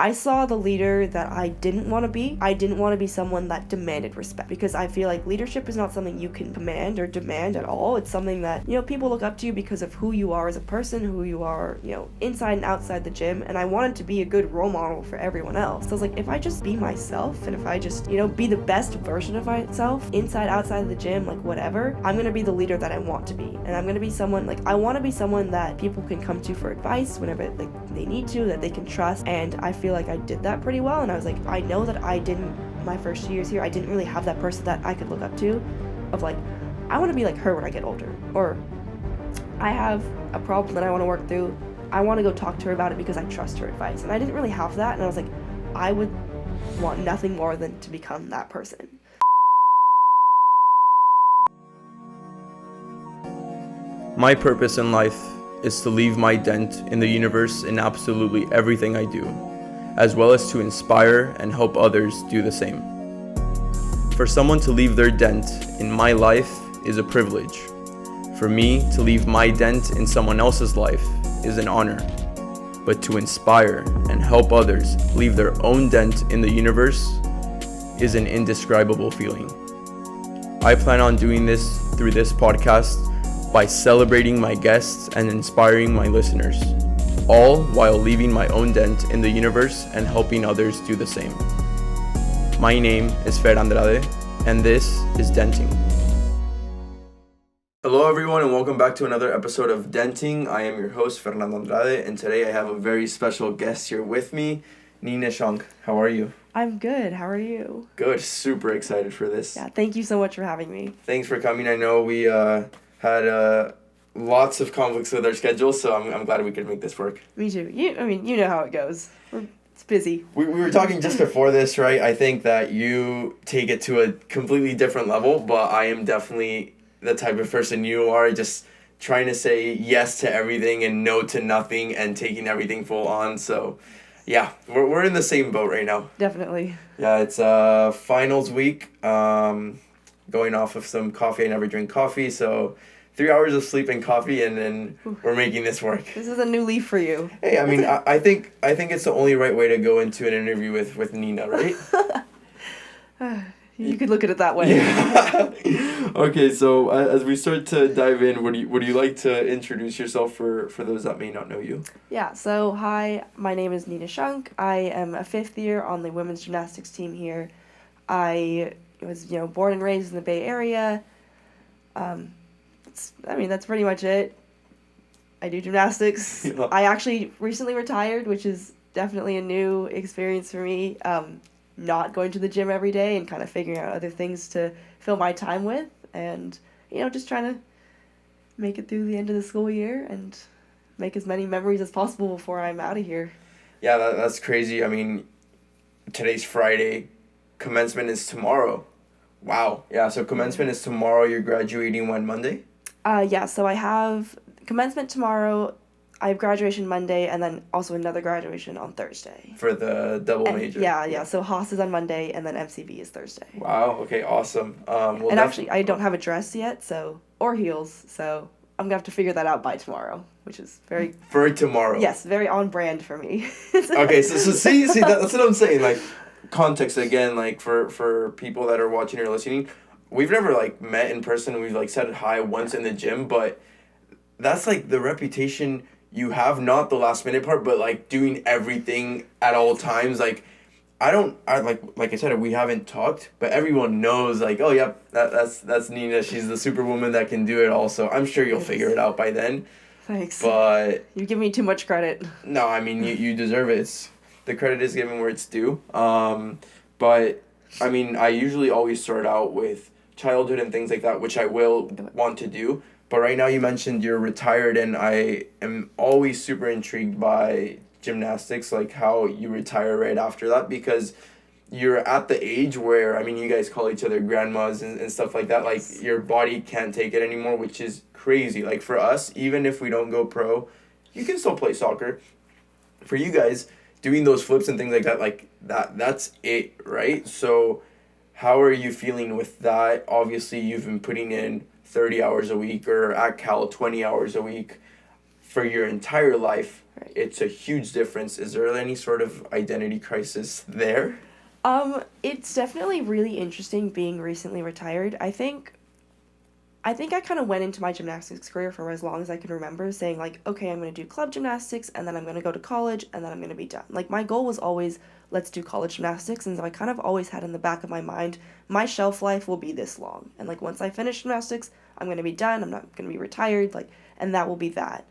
I saw the leader that I didn't want to be. I didn't want to be someone that demanded respect, because I feel like leadership is not something you can command or demand at all. It's something that, people look up to you because of who you are as a person, who you are, inside and outside the gym, and I wanted to be a good role model for everyone else. So I was like, if I just be myself, and if I just, be the best version of myself, inside, outside of the gym, like whatever, I'm gonna be the leader that I want to be. And I'm gonna be someone, like, I want to be someone that people can come to for advice whenever, like, they need to, that they can trust, and I feel like I did that pretty well. And I was like, I know that my first years here, I didn't really have that person that I could look up to, of like, I want to be like her when I get older, or I have a problem that I want to work through, I want to go talk to her about it because I trust her advice. And I didn't really have that, and I was like, I would want nothing more than to become that person. My purpose in life is to leave my dent in the universe in absolutely everything I do, as well as to inspire and help others do the same. For someone to leave their dent in my life is a privilege. For me to leave my dent in someone else's life is an honor. But to inspire and help others leave their own dent in the universe is an indescribable feeling. I plan on doing this through this podcast by celebrating my guests and inspiring my listeners, all while leaving my own dent in the universe and helping others do the same. My name is Fer Andrade, and this is Denting. Hello everyone, and welcome back to another episode of Denting. I am your host, Fernando Andrade, and today I have a very special guest here with me, NINA SCHANK. How are you? I'm good. How are you? Good. Super excited for this. Yeah, thank you so much for having me. Thanks for coming. I know we had lots of conflicts with our schedules, so I'm glad we could make this work. Me too. You know how it goes. It's busy. We were talking just before this, right? I think that you take it to a completely different level, but I am definitely the type of person you are, just trying to say yes to everything and no to nothing and taking everything full on. So yeah, we're in the same boat right now. Definitely. Yeah, it's finals week. Going off of some coffee. I never drink coffee, so 3 hours of sleep and coffee, and then we're making this work. This is a new leaf for you. Hey, I mean, I think it's the only right way to go into an interview with Nina, right? You could look at it that way. Yeah. Okay, so as we start to dive in, would you like to introduce yourself for those that may not know you? Yeah, so hi, my name is NINA SCHANK. I am a 5th year on the women's gymnastics team here. I was, born and raised in the Bay Area. That's pretty much it. I do gymnastics. Yeah. I actually recently retired, which is definitely a new experience for me. Not going to the gym every day and kind of figuring out other things to fill my time with, and just trying to make it through the end of the school year and make as many memories as possible before I'm out of here. Yeah, that's crazy. I mean, today's Friday, commencement is tomorrow. Wow. Yeah, so commencement is tomorrow. You're graduating when, Monday? Yeah, so I have commencement tomorrow, I have graduation Monday, and then also another graduation on Thursday. For the double major. Yeah. So Haas is on Monday, and then MCB is Thursday. Wow. Okay. Awesome. Actually, I don't have a dress yet, or heels, so I'm gonna have to figure that out by tomorrow, which is very. For tomorrow. Yes, very on brand for me. Okay. So see that's what I'm saying. Like, context again. Like for people that are watching or listening, we've never met in person. We've said hi once in the gym, but that's the reputation you have, not the last minute part, but doing everything at all times. Like I said, we haven't talked, but everyone knows oh yep, that's Nina. She's the superwoman that can do it all. So I'm sure you'll figure it out by then. Thanks. But you give me too much credit. No, I mean you deserve it. The credit is given where it's due. But I mean, I usually always start out with childhood and things like that, which I will want to do. But right now you mentioned you're retired, and I am always super intrigued by gymnastics, how you retire right after that, because you're at the age where, I mean, you guys call each other grandmas and stuff like that. Your body can't take it anymore, which is crazy. For us, even if we don't go pro, you can still play soccer. For you guys, doing those flips and things like that, that's it, right? So how are you feeling with that? Obviously, you've been putting in 30 hours a week, or at Cal 20 hours a week. for your entire life, Right. it's a huge difference. Is there any sort of identity crisis there? It's definitely really interesting being recently retired. I think I kind of went into my gymnastics career for as long as I can remember, saying like, okay, I'm going to do club gymnastics, and then I'm going to go to college, and then I'm going to be done. Like, my goal was always, let's do college gymnastics, and so I kind of always had in the back of my mind, my shelf life will be this long. And like, once I finish gymnastics, I'm going to be done, I'm not going to be retired, like, and that will be that.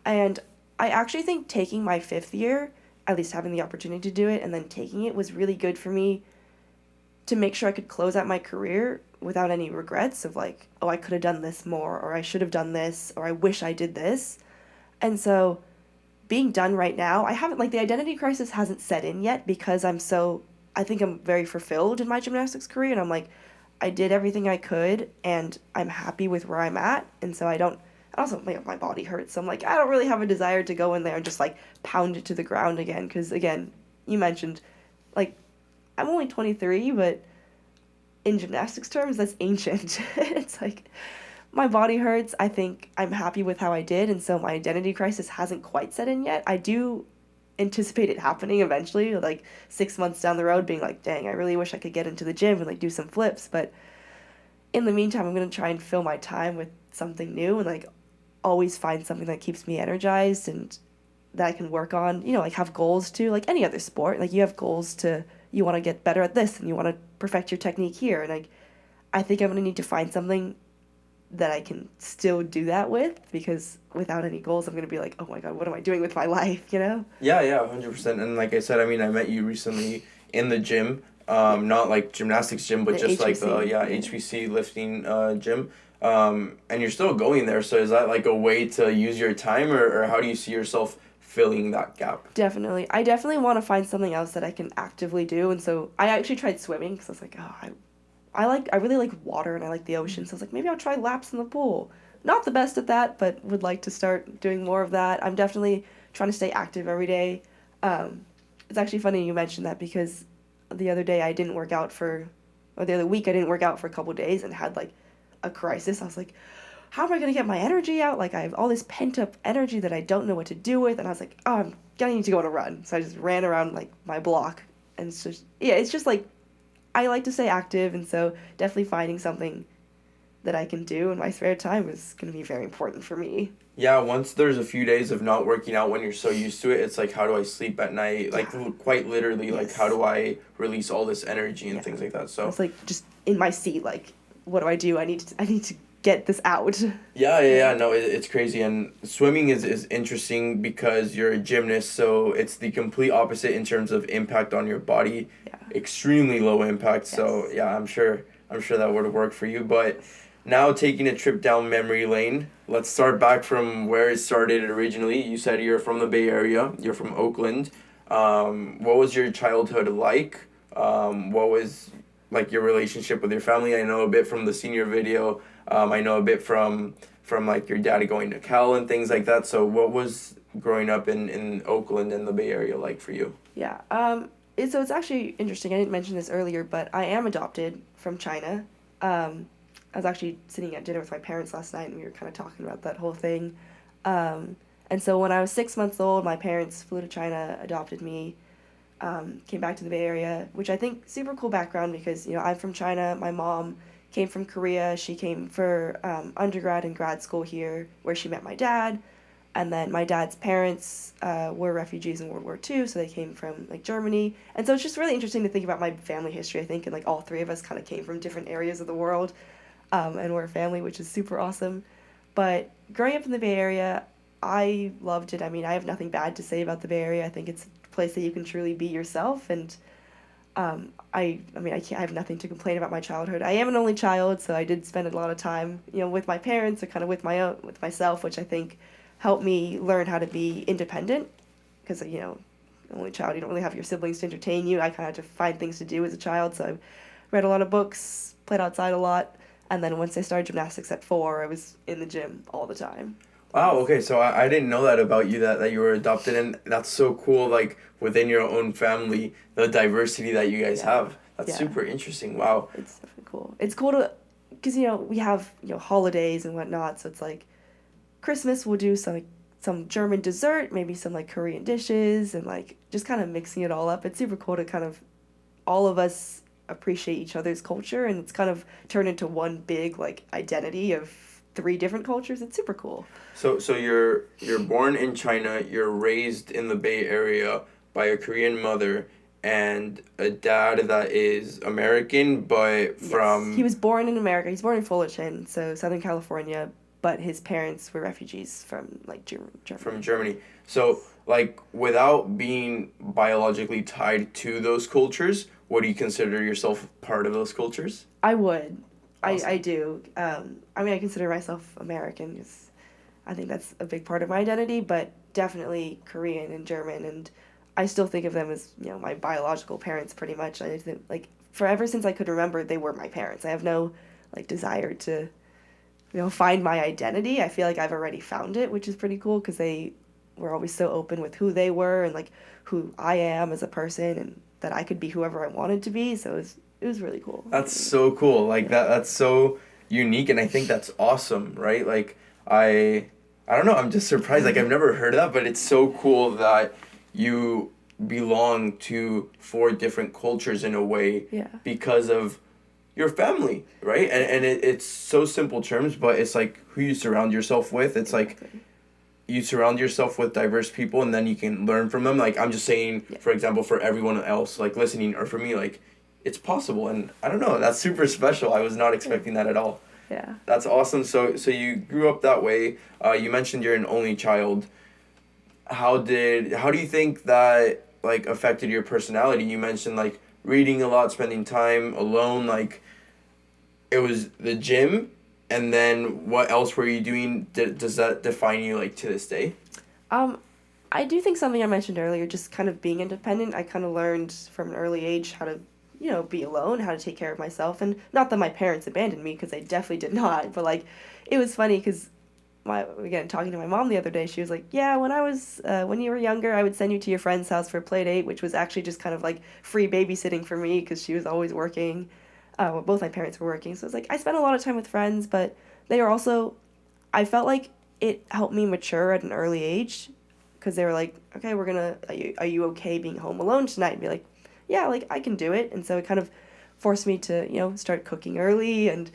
And I actually think taking my 5th year, at least having the opportunity to do it, and then taking it was really good for me to make sure I could close out my career without any regrets of like, oh, I could have done this more, or I should have done this, or I wish I did this. And so being done right now, I haven't, like, the identity crisis hasn't set in yet because I think I'm very fulfilled in my gymnastics career, and I'm like, I did everything I could, and I'm happy with where I'm at, and so also, my body hurts, so I'm like, I don't really have a desire to go in there and just, like, pound it to the ground again, because, again, you mentioned, like, I'm only 23, but in gymnastics terms, that's ancient. It's like, my body hurts. I think I'm happy with how I did, and so my identity crisis hasn't quite set in yet. I do anticipate it happening eventually, like 6 months down the road, being like, dang, I really wish I could get into the gym and like do some flips. But in the meantime, I'm going to try and fill my time with something new and like always find something that keeps me energized and that I can work on, like have goals to, like any other sport. Like, you have goals to, you want to get better at this and you want to perfect your technique here. And I think I'm going to need to find something that I can still do that with, because without any goals, I'm going to be like, oh my God, what am I doing with my life, Yeah, 100%. And like I said, I mean, I met you recently in the gym, not like gymnastics gym, but The just like the, HBC. HBC lifting gym. And you're still going there, so is that like a way to use your time, or how do you see yourself filling that gap? Definitely. I definitely want to find something else that I can actively do. And so I actually tried swimming because I was like, oh, I really like water and I like the ocean. So I was like, maybe I'll try laps in the pool. Not the best at that, but would like to start doing more of that. I'm definitely trying to stay active every day. It's actually funny you mentioned that, because the other day the other week I didn't work out for a couple of days and had like a crisis. I was like, how am I going to get my energy out? Like, I have all this pent up energy that I don't know what to do with. And I was like, oh, I'm going to need to go on a run. So I just ran around like my block. And it's just like, I like to stay active. And so definitely finding something that I can do in my spare time is going to be very important for me. Yeah, once there's a few days of not working out when you're so used to it, it's like, how do I sleep at night? Like, quite literally, like, how do I release all this energy and things like that? So it's like just in my seat, like, what do? I need to get this out. Yeah. No, it's crazy. And swimming is interesting because you're a gymnast, so it's the complete opposite in terms of impact on your body. Yeah. Extremely low impact. Yes. So yeah, I'm sure that would have worked for you. But now, taking a trip down memory lane, let's start back from where it started originally. You said you're from the Bay Area. You're from Oakland. What was your childhood like? What was like your relationship with your family? I know a bit from the senior video. I know a bit from like your dad going to Cal and things like that. So what was growing up in Oakland and the Bay Area like for you? Yeah. So it's actually interesting. I didn't mention this earlier, but I am adopted from China. I was actually sitting at dinner with my parents last night, and we were kind of talking about that whole thing. And so when I was 6 months old, my parents flew to China, adopted me, came back to the Bay Area, which I think super cool background because, I'm from China. My mom came from Korea. She came for undergrad and grad school here, where she met my dad. And then my dad's parents were refugees in World War II, so they came from, like, Germany. And so it's just really interesting to think about my family history, I think, and, like, all three of us kind of came from different areas of the world, and we're a family, which is super awesome. But growing up in the Bay Area, I loved it. I mean, I have nothing bad to say about the Bay Area. I think it's a place that you can truly be yourself, and I have nothing to complain about my childhood. I am an only child, so I did spend a lot of time, with my parents or kind of with myself, which I think helped me learn how to be independent, because, only child, you don't really have your siblings to entertain you. I kind of had to find things to do as a child, so I read a lot of books, played outside a lot, and then once I started gymnastics at 4, I was in the gym all the time. Wow, okay, so I didn't know that about you, that you were adopted, and that's so cool, like, within your own family, the diversity that you guys have. That's super interesting, wow. It's definitely cool. It's cool to, because, we have, holidays and whatnot, so it's like, Christmas we'll do some some German dessert, maybe some like Korean dishes, and like just kind of mixing it all up. It's super cool to kind of all of us appreciate each other's culture, and it's kind of turned into one big like identity of three different cultures. It's super cool. So you're born in China, you're raised in the Bay Area by a Korean mother and a dad that is American, but from... Yes. He was born in America. He's born in Fullerton, so Southern California, but his parents were refugees from like Germany. From Germany. So like without being biologically tied to those cultures, would you consider yourself part of those cultures? I would. Awesome. I do. I mean, I consider myself American because I think that's a big part of my identity, but definitely Korean and German, and I still think of them as, you know, my biological parents pretty much. I think, like, forever since I could remember, they were my parents. I have no, like, desire to, you know, find my identity. I feel like I've already found it, which is pretty cool because they were always so open with who they were and, like, who I am as a person and that I could be whoever I wanted to be, so it was really cool. That's so cool. Like, that's so unique, and I think that's awesome, right? Like, I don't know, I'm just surprised. Like, I've never heard of that, but it's so cool that you belong to 4 different cultures in a way because of your family, right? And it's so simple terms, but it's like who you surround yourself with. It's like you surround yourself with diverse people and then you can learn from them. Like, I'm just saying, for example, for everyone else, like, listening, or for me, like, it's possible. And I don't know, that's super special. I was not expecting that at all. Yeah. That's awesome. So you grew up that way. You mentioned you're an only child. How do you think that, like, affected your personality? You mentioned, like, reading a lot, spending time alone. Like, it was the gym, and then what else were you doing? Does that define you, like, to this day? I do think something I mentioned earlier, just kind of being independent. I kind of learned from an early age how to, you know, be alone, how to take care of myself. And not that my parents abandoned me, because they definitely did not. But, like, it was funny because, again, talking to my mom the other day, she was like, yeah, when you were younger, I would send you to your friend's house for a play date, which was actually just kind of, like, free babysitting for me because she was always working. Both my parents were working. So it's like I spent a lot of time with friends, but they were also, I felt like it helped me mature at an early age because they were like, okay, are you okay being home alone tonight? And be like, yeah, like, I can do it. And so it kind of forced me to, you know, start cooking early and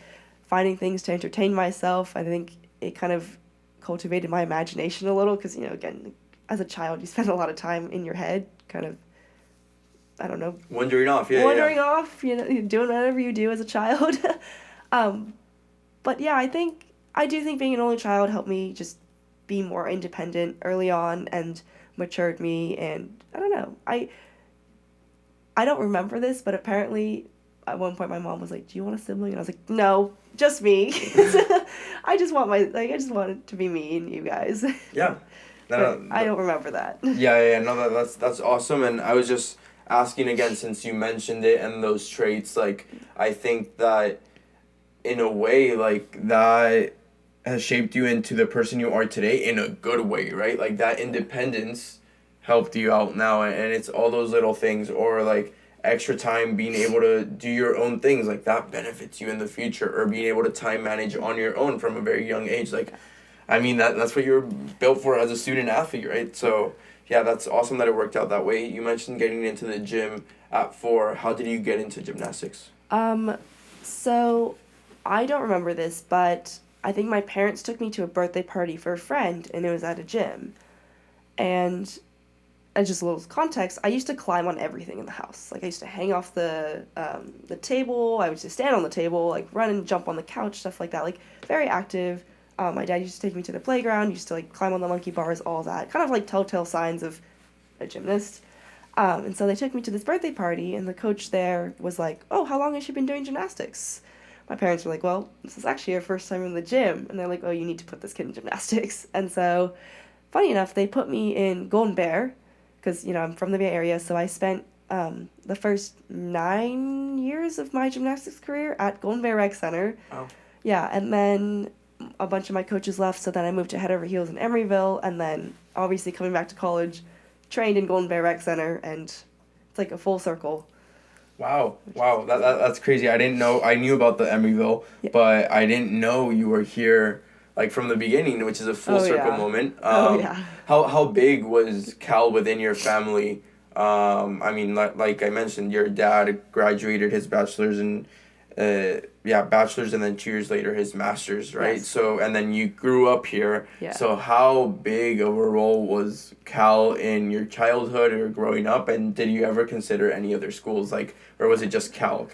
finding things to entertain myself. I think it kind of cultivated my imagination a little because, you know, again, as a child, you spend a lot of time in your head, kind of, I don't know. Wandering off, off, you know, doing whatever you do as a child. But yeah, I do think being an only child helped me just be more independent early on and matured me, and I don't know. I don't remember this, but apparently at one point my mom was like, "Do you want a sibling?" And I was like, "No, just me." I just want it to be me and you guys. Yeah. No, I don't remember that. Yeah. No, that's awesome, and I was just asking again since you mentioned it and those traits. Like, I think that in a way, like, that has shaped you into the person you are today in a good way, right? Like, that independence helped you out now, and it's all those little things, or like extra time being able to do your own things, like, that benefits you in the future, or being able to time manage on your own from a very young age. Like, I mean, that's what you're built for as a student athlete, right? So yeah, that's awesome that it worked out that way. You mentioned getting into the gym at 4. How did you get into gymnastics? So I don't remember this, but I think my parents took me to a birthday party for a friend, and it was at a gym. And as just a little context, I used to climb on everything in the house. Like, I used to hang off the table. I used to stand on the table, like, run and jump on the couch, stuff like that. Like, very active. My dad used to take me to the playground, used to, like, climb on the monkey bars, all that. Kind of like telltale signs of a gymnast. And so they took me to this birthday party, and the coach there was like, "Oh, how long has she been doing gymnastics?" My parents were like, "Well, this is actually her first time in the gym." And they're like, "Oh, you need to put this kid in gymnastics." And so, funny enough, they put me in Golden Bear, because, you know, I'm from the Bay Area, so I spent the first 9 years of my gymnastics career at Golden Bear Rec Center. Oh. Yeah, and then a bunch of my coaches left, so then I moved to Head Over Heels in Emeryville, and then obviously coming back to college, trained in Golden Bear Rec Center, and it's like a full circle. Wow, that's crazy. I didn't know. I knew about the Emeryville, but I didn't know you were here, like from the beginning, which is a full circle moment. Yeah. How big was Cal within your family? I mean, like I mentioned, your dad graduated his bachelor's and bachelor's, and then 2 years later his master's, right? Yes. So, and then you grew up here. Yeah. So how big of a role was Cal in your childhood or growing up, and did you ever consider any other schools, like, or was it just Cal?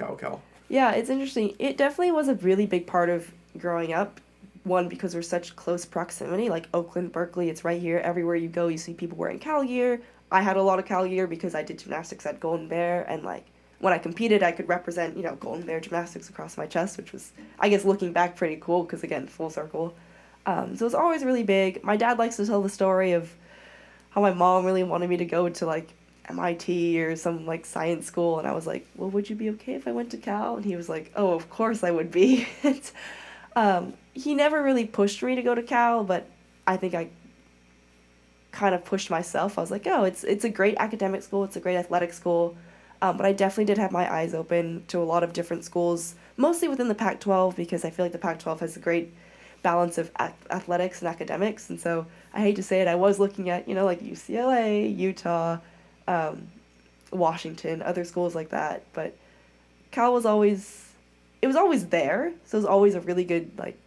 Yeah, it's interesting. It definitely was a really big part of growing up. One, because we're such close proximity, like Oakland, Berkeley, it's right here. Everywhere you go, you see people wearing Cal gear. I had a lot of Cal gear because I did gymnastics at Golden Bear, and like when I competed, I could represent, Golden Bear gymnastics across my chest, which was, I guess, looking back, pretty cool because, again, full circle. So it was always really big. My dad likes to tell the story of how my mom really wanted me to go to like MIT or some like science school, and I was like, well, would you be okay if I went to Cal? And he was like, oh, of course I would be. He never really pushed me to go to Cal, but I think I kind of pushed myself. I was like, oh, it's a great academic school, it's a great athletic school, but I definitely did have my eyes open to a lot of different schools, mostly within the Pac-12, because I feel like the Pac-12 has a great balance of athletics and academics, and so I hate to say it, I was looking at, like UCLA, Utah, Washington, other schools like that, but Cal was always there, so it was always a really good, like,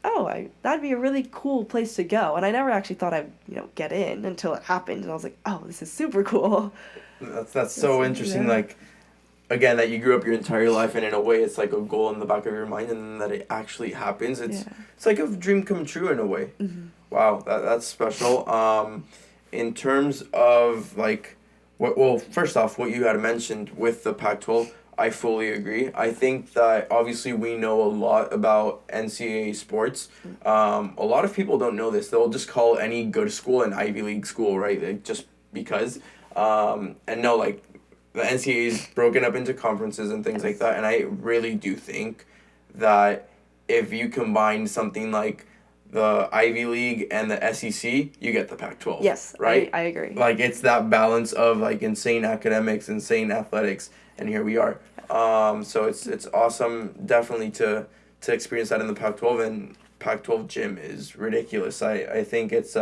that'd be a really cool place to go, and I never actually thought I'd, get in until it happened, and I was like, oh, this is super cool. That's so interesting, yeah. like, again, that you grew up your entire life, and in a way, it's like a goal in the back of your mind, and then that it actually happens, it's like a dream come true in a way. Mm-hmm. Wow, that's special. In terms of, like, first off, what you had mentioned with the Pac-12, I fully agree. I think that obviously we know a lot about NCAA sports. A lot of people don't know this. They'll just call any good school an Ivy League school, right? Like, just because. And no, like, the NCAA is broken up into conferences and things like that. And I really do think that if you combine something like the Ivy League and the SEC, you get the Pac-12. Yes, right? I agree. Like, it's that balance of, like, insane academics, insane athletics, and here we are. So it's awesome, definitely, to experience that in the Pac-12, and Pac-12 gym is ridiculous. I think it's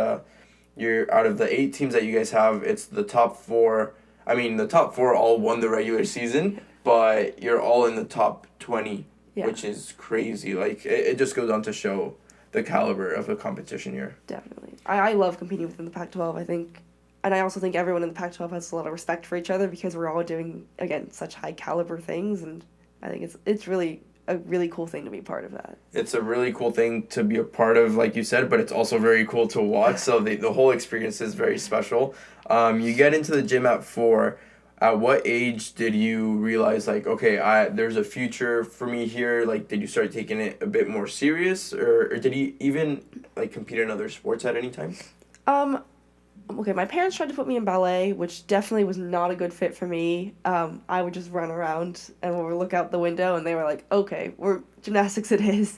you're out of the 8 teams that you guys have, it's the top 4. I mean, the top 4 all won the regular season, but you're all in the top 20, which is crazy. Like, it just goes on to show the caliber of the competition here. Definitely. I love competing within the Pac-12, I think. And I also think everyone in the Pac-12 has a lot of respect for each other because we're all doing, again, such high caliber things, and I think it's really a really cool thing to be part of that. It's a really cool thing to be a part of, like you said, but it's also very cool to watch, so the whole experience is very special. You get into the gym at 4. At what age did you realize, like, okay, there's a future for me here? Like, did you start taking it a bit more serious, or did you even, like, compete in other sports at any time? Okay, my parents tried to put me in ballet, which definitely was not a good fit for me. I would just run around and we would look out the window, and they were like, okay, gymnastics it is.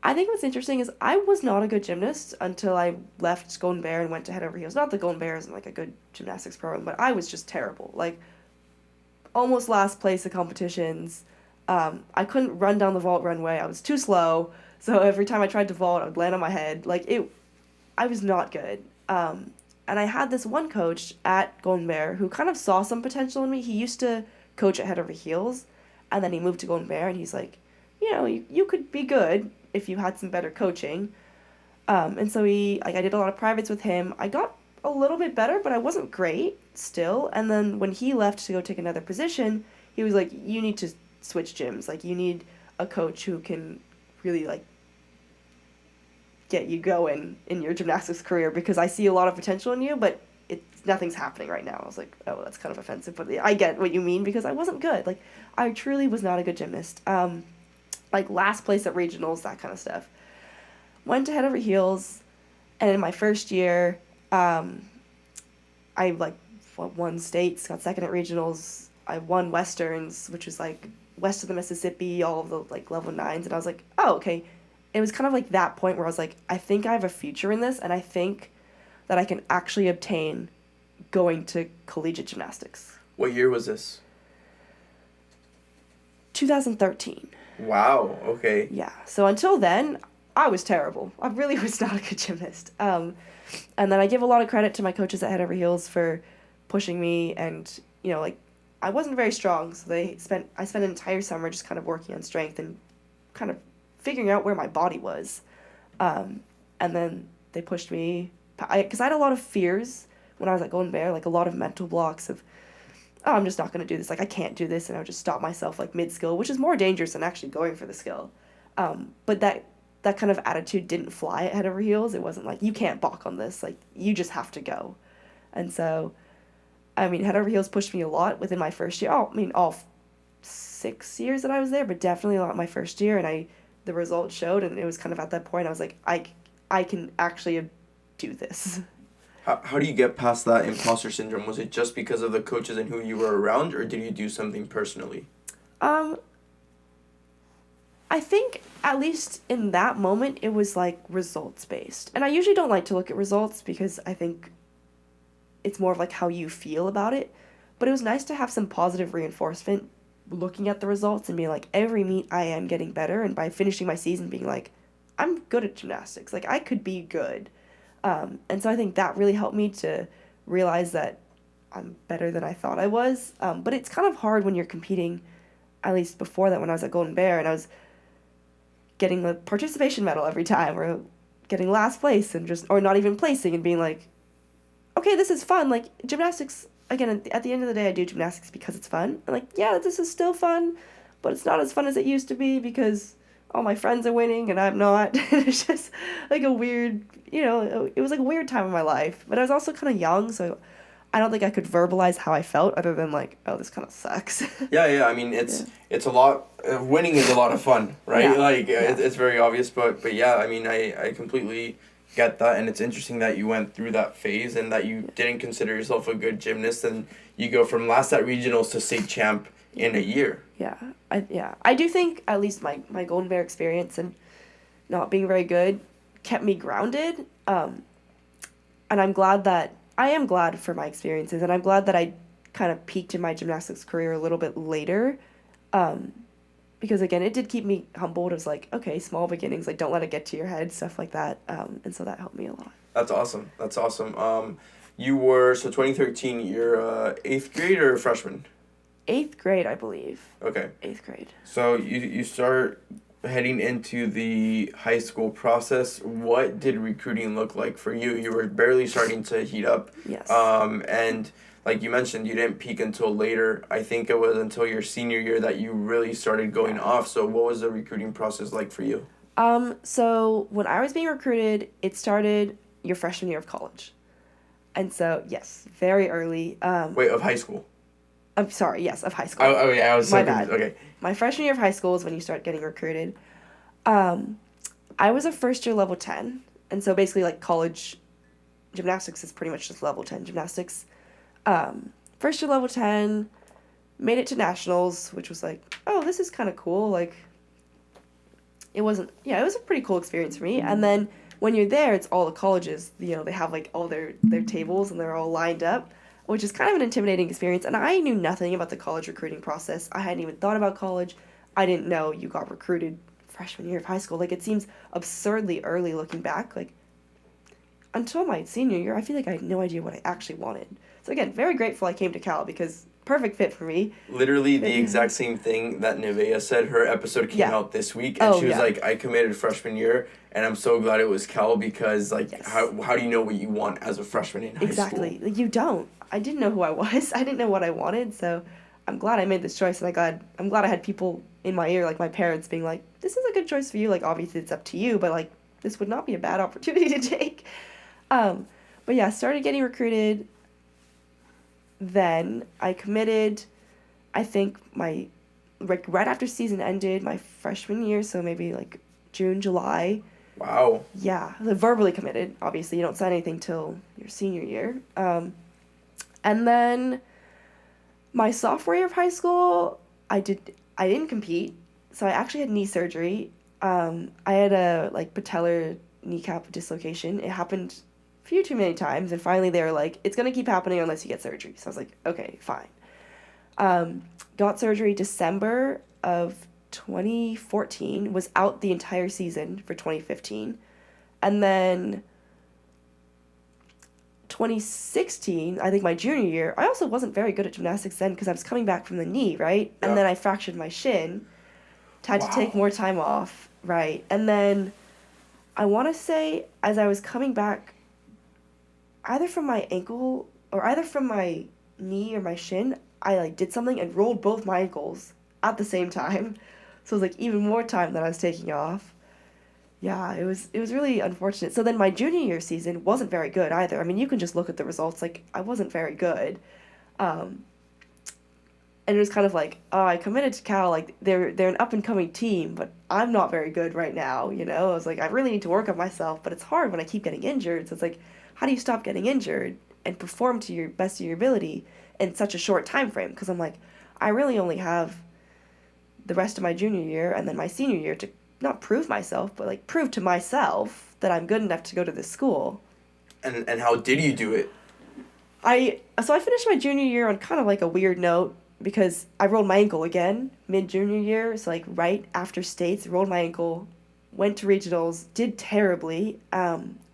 I think what's interesting is I was not a good gymnast until I left Golden Bear and went to Head Over Heels. Not that Golden Bear isn't like a good gymnastics program, but I was just terrible. Like, almost last place at competitions. I couldn't run down the vault runway. I was too slow, so every time I tried to vault, I would land on my head. Like, I was not good. And I had this one coach at Golden Bear who kind of saw some potential in me. He used to coach at Head Over Heels, and then he moved to Golden Bear, and he's like, you could be good if you had some better coaching. And so I did a lot of privates with him. I got a little bit better, but I wasn't great still. And then when he left to go take another position, he was like, you need to switch gyms. Like, you need a coach who can really, like, get you going in your gymnastics career, because I see a lot of potential in you, but nothing's happening right now. I was like, oh, that's kind of offensive, but I get what you mean, because I wasn't good. Like, I truly was not a good gymnast. Like, last place at regionals, that kind of stuff. Went to Head Over Heels, and in my first year, I, like, won states, got second at regionals. I won Westerns, which was, like, west of the Mississippi, all of the, like, level 9s, and I was like, oh, okay. It was kind of like that point where I was like, I think I have a future in this, and I think that I can actually obtain going to collegiate gymnastics. What year was this? 2013. Wow, okay. Yeah. So until then, I was terrible. I really was not a good gymnast. And then I give a lot of credit to my coaches at Head Over Heels for pushing me, and, you know, like, I wasn't very strong, so I spent an entire summer just kind of working on strength and kind of figuring out where my body was. And then they pushed me, because I had a lot of fears when I was at Golden Bear, like a lot of mental blocks of, oh, I'm just not going to do this, like, I can't do this, and I would just stop myself, like, mid-skill, which is more dangerous than actually going for the skill. But that kind of attitude didn't fly at Head Over Heels. It wasn't like, you can't balk on this, like, you just have to go. And so, I mean, Head Over Heels pushed me a lot within my first year. Oh, I mean, all 6 years that I was there, but definitely a lot my first year, and the results showed, and it was kind of at that point I was like, I can actually do this. How do you get past that imposter syndrome? Was it just because of the coaches and who you were around, or did you do something personally? I think, at least in that moment, it was, like, results-based. And I usually don't like to look at results because I think it's more of, like, how you feel about it. But it was nice to have some positive reinforcement looking at the results and being like, every meet I am getting better. And by finishing my season being like, I'm good at gymnastics. Like, I could be good. And so I think that really helped me to realize that I'm better than I thought I was. But it's kind of hard when you're competing, at least before that when I was at Golden Bear, and I was getting the participation medal every time, or getting last place, and or not even placing, and being like, okay, this is fun. Like, gymnastics, again, at the end of the day, I do gymnastics because it's fun. And, like, yeah, this is still fun, but it's not as fun as it used to be because all my friends are winning and I'm not. It's just, like, a weird, it was, like, a weird time in my life. But I was also kind of young, so I don't think I could verbalize how I felt other than, like, oh, this kind of sucks. Yeah, I mean, it's a lot, winning is a lot of fun, right? Yeah. Like, it's very obvious, but yeah, I mean, I completely get that, and it's interesting that you went through that phase and that you didn't consider yourself a good gymnast, and you go from last at regionals to state champ in a year. I do think at least my Golden Bear experience and not being very good kept me grounded, and I am glad for my experiences, and I'm glad that I kind of peaked in my gymnastics career a little bit later, because, again, it did keep me humbled. It was like, okay, small beginnings, like, don't let it get to your head, stuff like that. And so that helped me a lot. That's awesome. You were, so 2013, you're 8th grade or freshman? 8th grade, I believe. Okay. 8th grade. So you start heading into the high school process. What did recruiting look like for you? You were barely starting to heat up. Yes. And like you mentioned, you didn't peak until later. I think it was until your senior year that you really started going off. So what was the recruiting process like for you? So when I was being recruited, it started your freshman year of college. And so, yes, very early. Wait, of high school? I'm sorry, yes, of high school. Oh yeah, I was so My confused. bad. Okay. My freshman year of high school is when you start getting recruited. I was a first year level 10. And so basically, like, college gymnastics is pretty much just level 10 gymnastics. First year level 10, made it to nationals, which was like, oh, this is kind of cool. Like, it was a pretty cool experience for me. And then when you're there, it's all the colleges, they have, like, all their tables and they're all lined up, which is kind of an intimidating experience. And I knew nothing about the college recruiting process. I hadn't even thought about college. I didn't know you got recruited freshman year of high school. Like, it seems absurdly early looking back. Like, until my senior year, I feel like I had no idea what I actually wanted. So again, very grateful I came to Cal because perfect fit for me. Literally the exact same thing that Nevaeh said. Her episode came out this week, and she was like, I committed freshman year, and I'm so glad it was Cal because, like, how do you know what you want as a freshman in high school? Exactly. Like, you don't. I didn't know who I was. I didn't know what I wanted, so I'm glad I made this choice, and I'm glad I had people in my ear, like my parents, being like, this is a good choice for you. Like, obviously it's up to you, but, like, this would not be a bad opportunity to take. But yeah, started getting recruited. Then I committed, I think right after season ended, my freshman year, so maybe like June, July. Wow. Yeah, verbally committed. Obviously, you don't sign anything till your senior year. And then my sophomore year of high school, I didn't compete, so I actually had knee surgery. I had a, like, patellar kneecap dislocation. It happened few too many times, and finally they were like, it's going to keep happening unless you get surgery. So I was like, okay, fine. Got surgery December of 2014, was out the entire season for 2015. And then 2016, I think my junior year, I also wasn't very good at gymnastics then because I was coming back from the knee, right? Yeah. And then I fractured my shin, had to take more time off, right? And then I want to say as I was coming back, either from my ankle or either from my knee or my shin, I like did something and rolled both my ankles at the same time. So it was like even more time that I was taking off. Yeah, it was really unfortunate. So then my junior year season wasn't very good either. I mean, you can just look at the results. Like, I wasn't very good. And it was kind of like, oh, I committed to Cal. Like, they're an up-and-coming team, but I'm not very good right now, you know? I was like, I really need to work on myself, but it's hard when I keep getting injured. So it's like, how do you stop getting injured and perform to your best of your ability in such a short time frame? Because I'm like, I really only have the rest of my junior year and then my senior year to not prove myself, but like prove to myself that I'm good enough to go to this school. And how did you do it? I finished my junior year on kind of like a weird note because I rolled my ankle again mid-junior year. So like right after states, rolled my ankle, went to regionals, did terribly,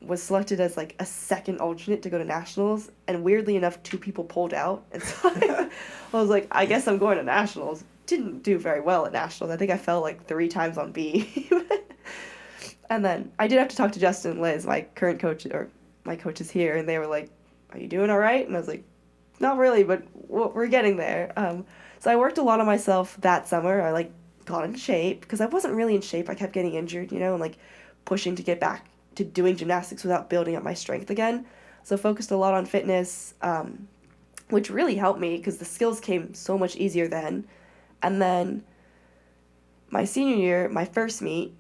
was selected as like a second alternate to go to nationals. And weirdly enough, 2 people pulled out. And so I was like, I guess I'm going to nationals. Didn't do very well at nationals. I think I fell like 3 times on B. And then I did have to talk to Justin and Liz, my current coach, or my coaches here, and they were like, are you doing all right? And I was like, not really, but we're getting there. So I worked a lot on myself that summer. I like got in shape because I wasn't really in shape. I kept getting injured, you know, and like pushing to get back to doing gymnastics without building up my strength again. So focused a lot on fitness, which really helped me because the skills came so much easier then. And then my senior year, my first meet,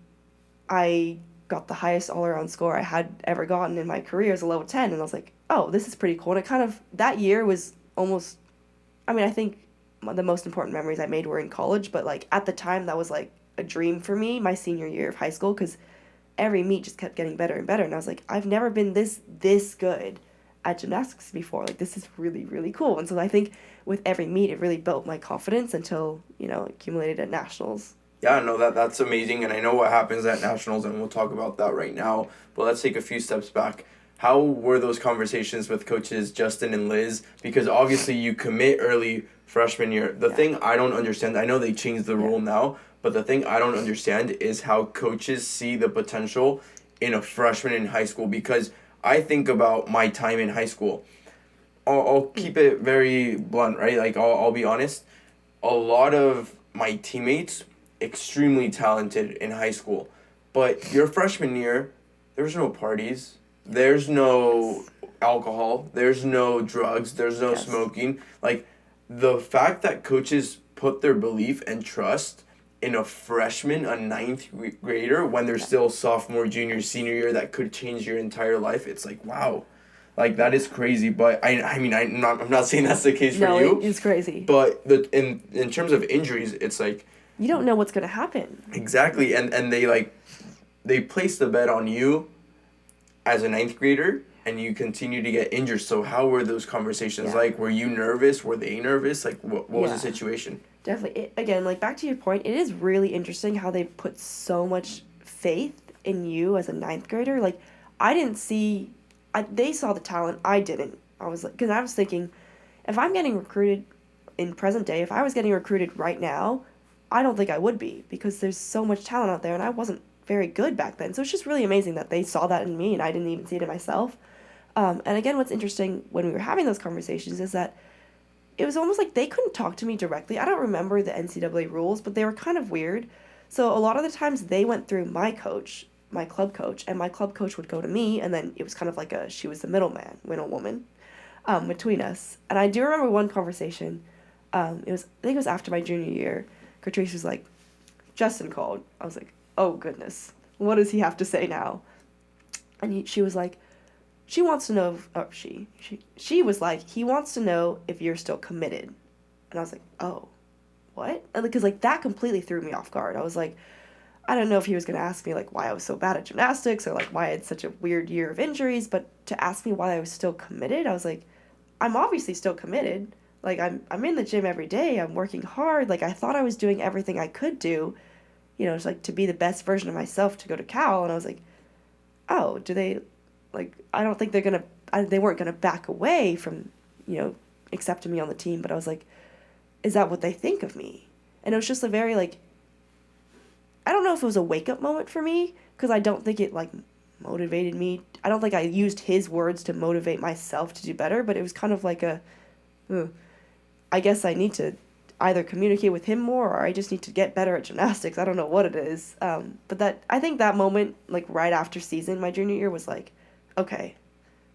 I got the highest all-around score I had ever gotten in my career as a level 10. And I was like, oh, this is pretty cool. And it kind of, that year was almost, I mean, I think the most important memories I made were in college. But like at the time, that was like a dream for me, my senior year of high school, because every meet just kept getting better and better. And I was like, I've never been this good at gymnastics before. Like, this is really, really cool. And so I think with every meet, it really built my confidence until, you know, accumulated at nationals. Yeah, no, that's amazing, and I know what happens at nationals, and we'll talk about that right now. But let's take a few steps back. How were those conversations with coaches Justin and Liz? Because obviously you commit early freshman year. The thing I don't understand, I know they changed the rule now, but the thing I don't understand is how coaches see the potential in a freshman in high school. Because I think about my time in high school. I'll keep it very blunt, right? Like, I'll be honest. A lot of my teammates, extremely talented in high school. But your freshman year, there's no parties. There's no alcohol. There's no drugs. There's no smoking. Like, the fact that coaches put their belief and trust in a freshman, a 9th grader, when they're still sophomore, junior, senior year, that could change your entire life, it's like, wow. Like, that is crazy. But I mean, I'm not saying that's the case for you. No, it's crazy. But in terms of injuries, it's like, you don't know what's going to happen. Exactly. And they place the bet on you as a 9th grader, and you continue to get injured. So how were those conversations like? Were you nervous? Were they nervous? Like, what was the situation? Definitely. Again, like, back to your point, it is really interesting how they put so much faith in you as a 9th grader. Like, I didn't see... they saw the talent. I didn't. I was like... Because I was thinking, if I'm getting recruited in present day, if I was getting recruited right now, I don't think I would be, because there's so much talent out there, and I wasn't very good back then. So it's just really amazing that they saw that in me, and I didn't even see it in myself. And again, what's interesting when we were having those conversations is that it was almost like they couldn't talk to me directly. I don't remember the NCAA rules, but they were kind of weird. So a lot of the times they went through my coach, my club coach, and my club coach would go to me, and then it was kind of like she was the middleman, woman, between us. And I do remember one conversation, I think it was after my junior year. Catrice was like, Justin called. I was like, oh goodness, what does he have to say now? And she was like, she wants to know, she was like, he wants to know if you're still committed. And I was like, oh, what? And because like that completely threw me off guard. I was like, I don't know if he was going to ask me like why I was so bad at gymnastics or like why I had such a weird year of injuries, but to ask me why I was still committed, I was like, I'm obviously still committed. Like, I'm in the gym every day. I'm working hard. Like, I thought I was doing everything I could do. it's like to be the best version of myself to go to Cal. And I was like, oh, do they, like, I don't think they weren't going to back away from, accepting me on the team. But I was like, is that what they think of me? And it was just a very, like, I don't know if it was a wake-up moment for me, because I don't think it, like, motivated me. I don't think I used his words to motivate myself to do better, but it was kind of like I guess I need to either communicate with him more, or I just need to get better at gymnastics. I don't know what it is. But I think that moment, like, right after season, my junior year, was like, okay,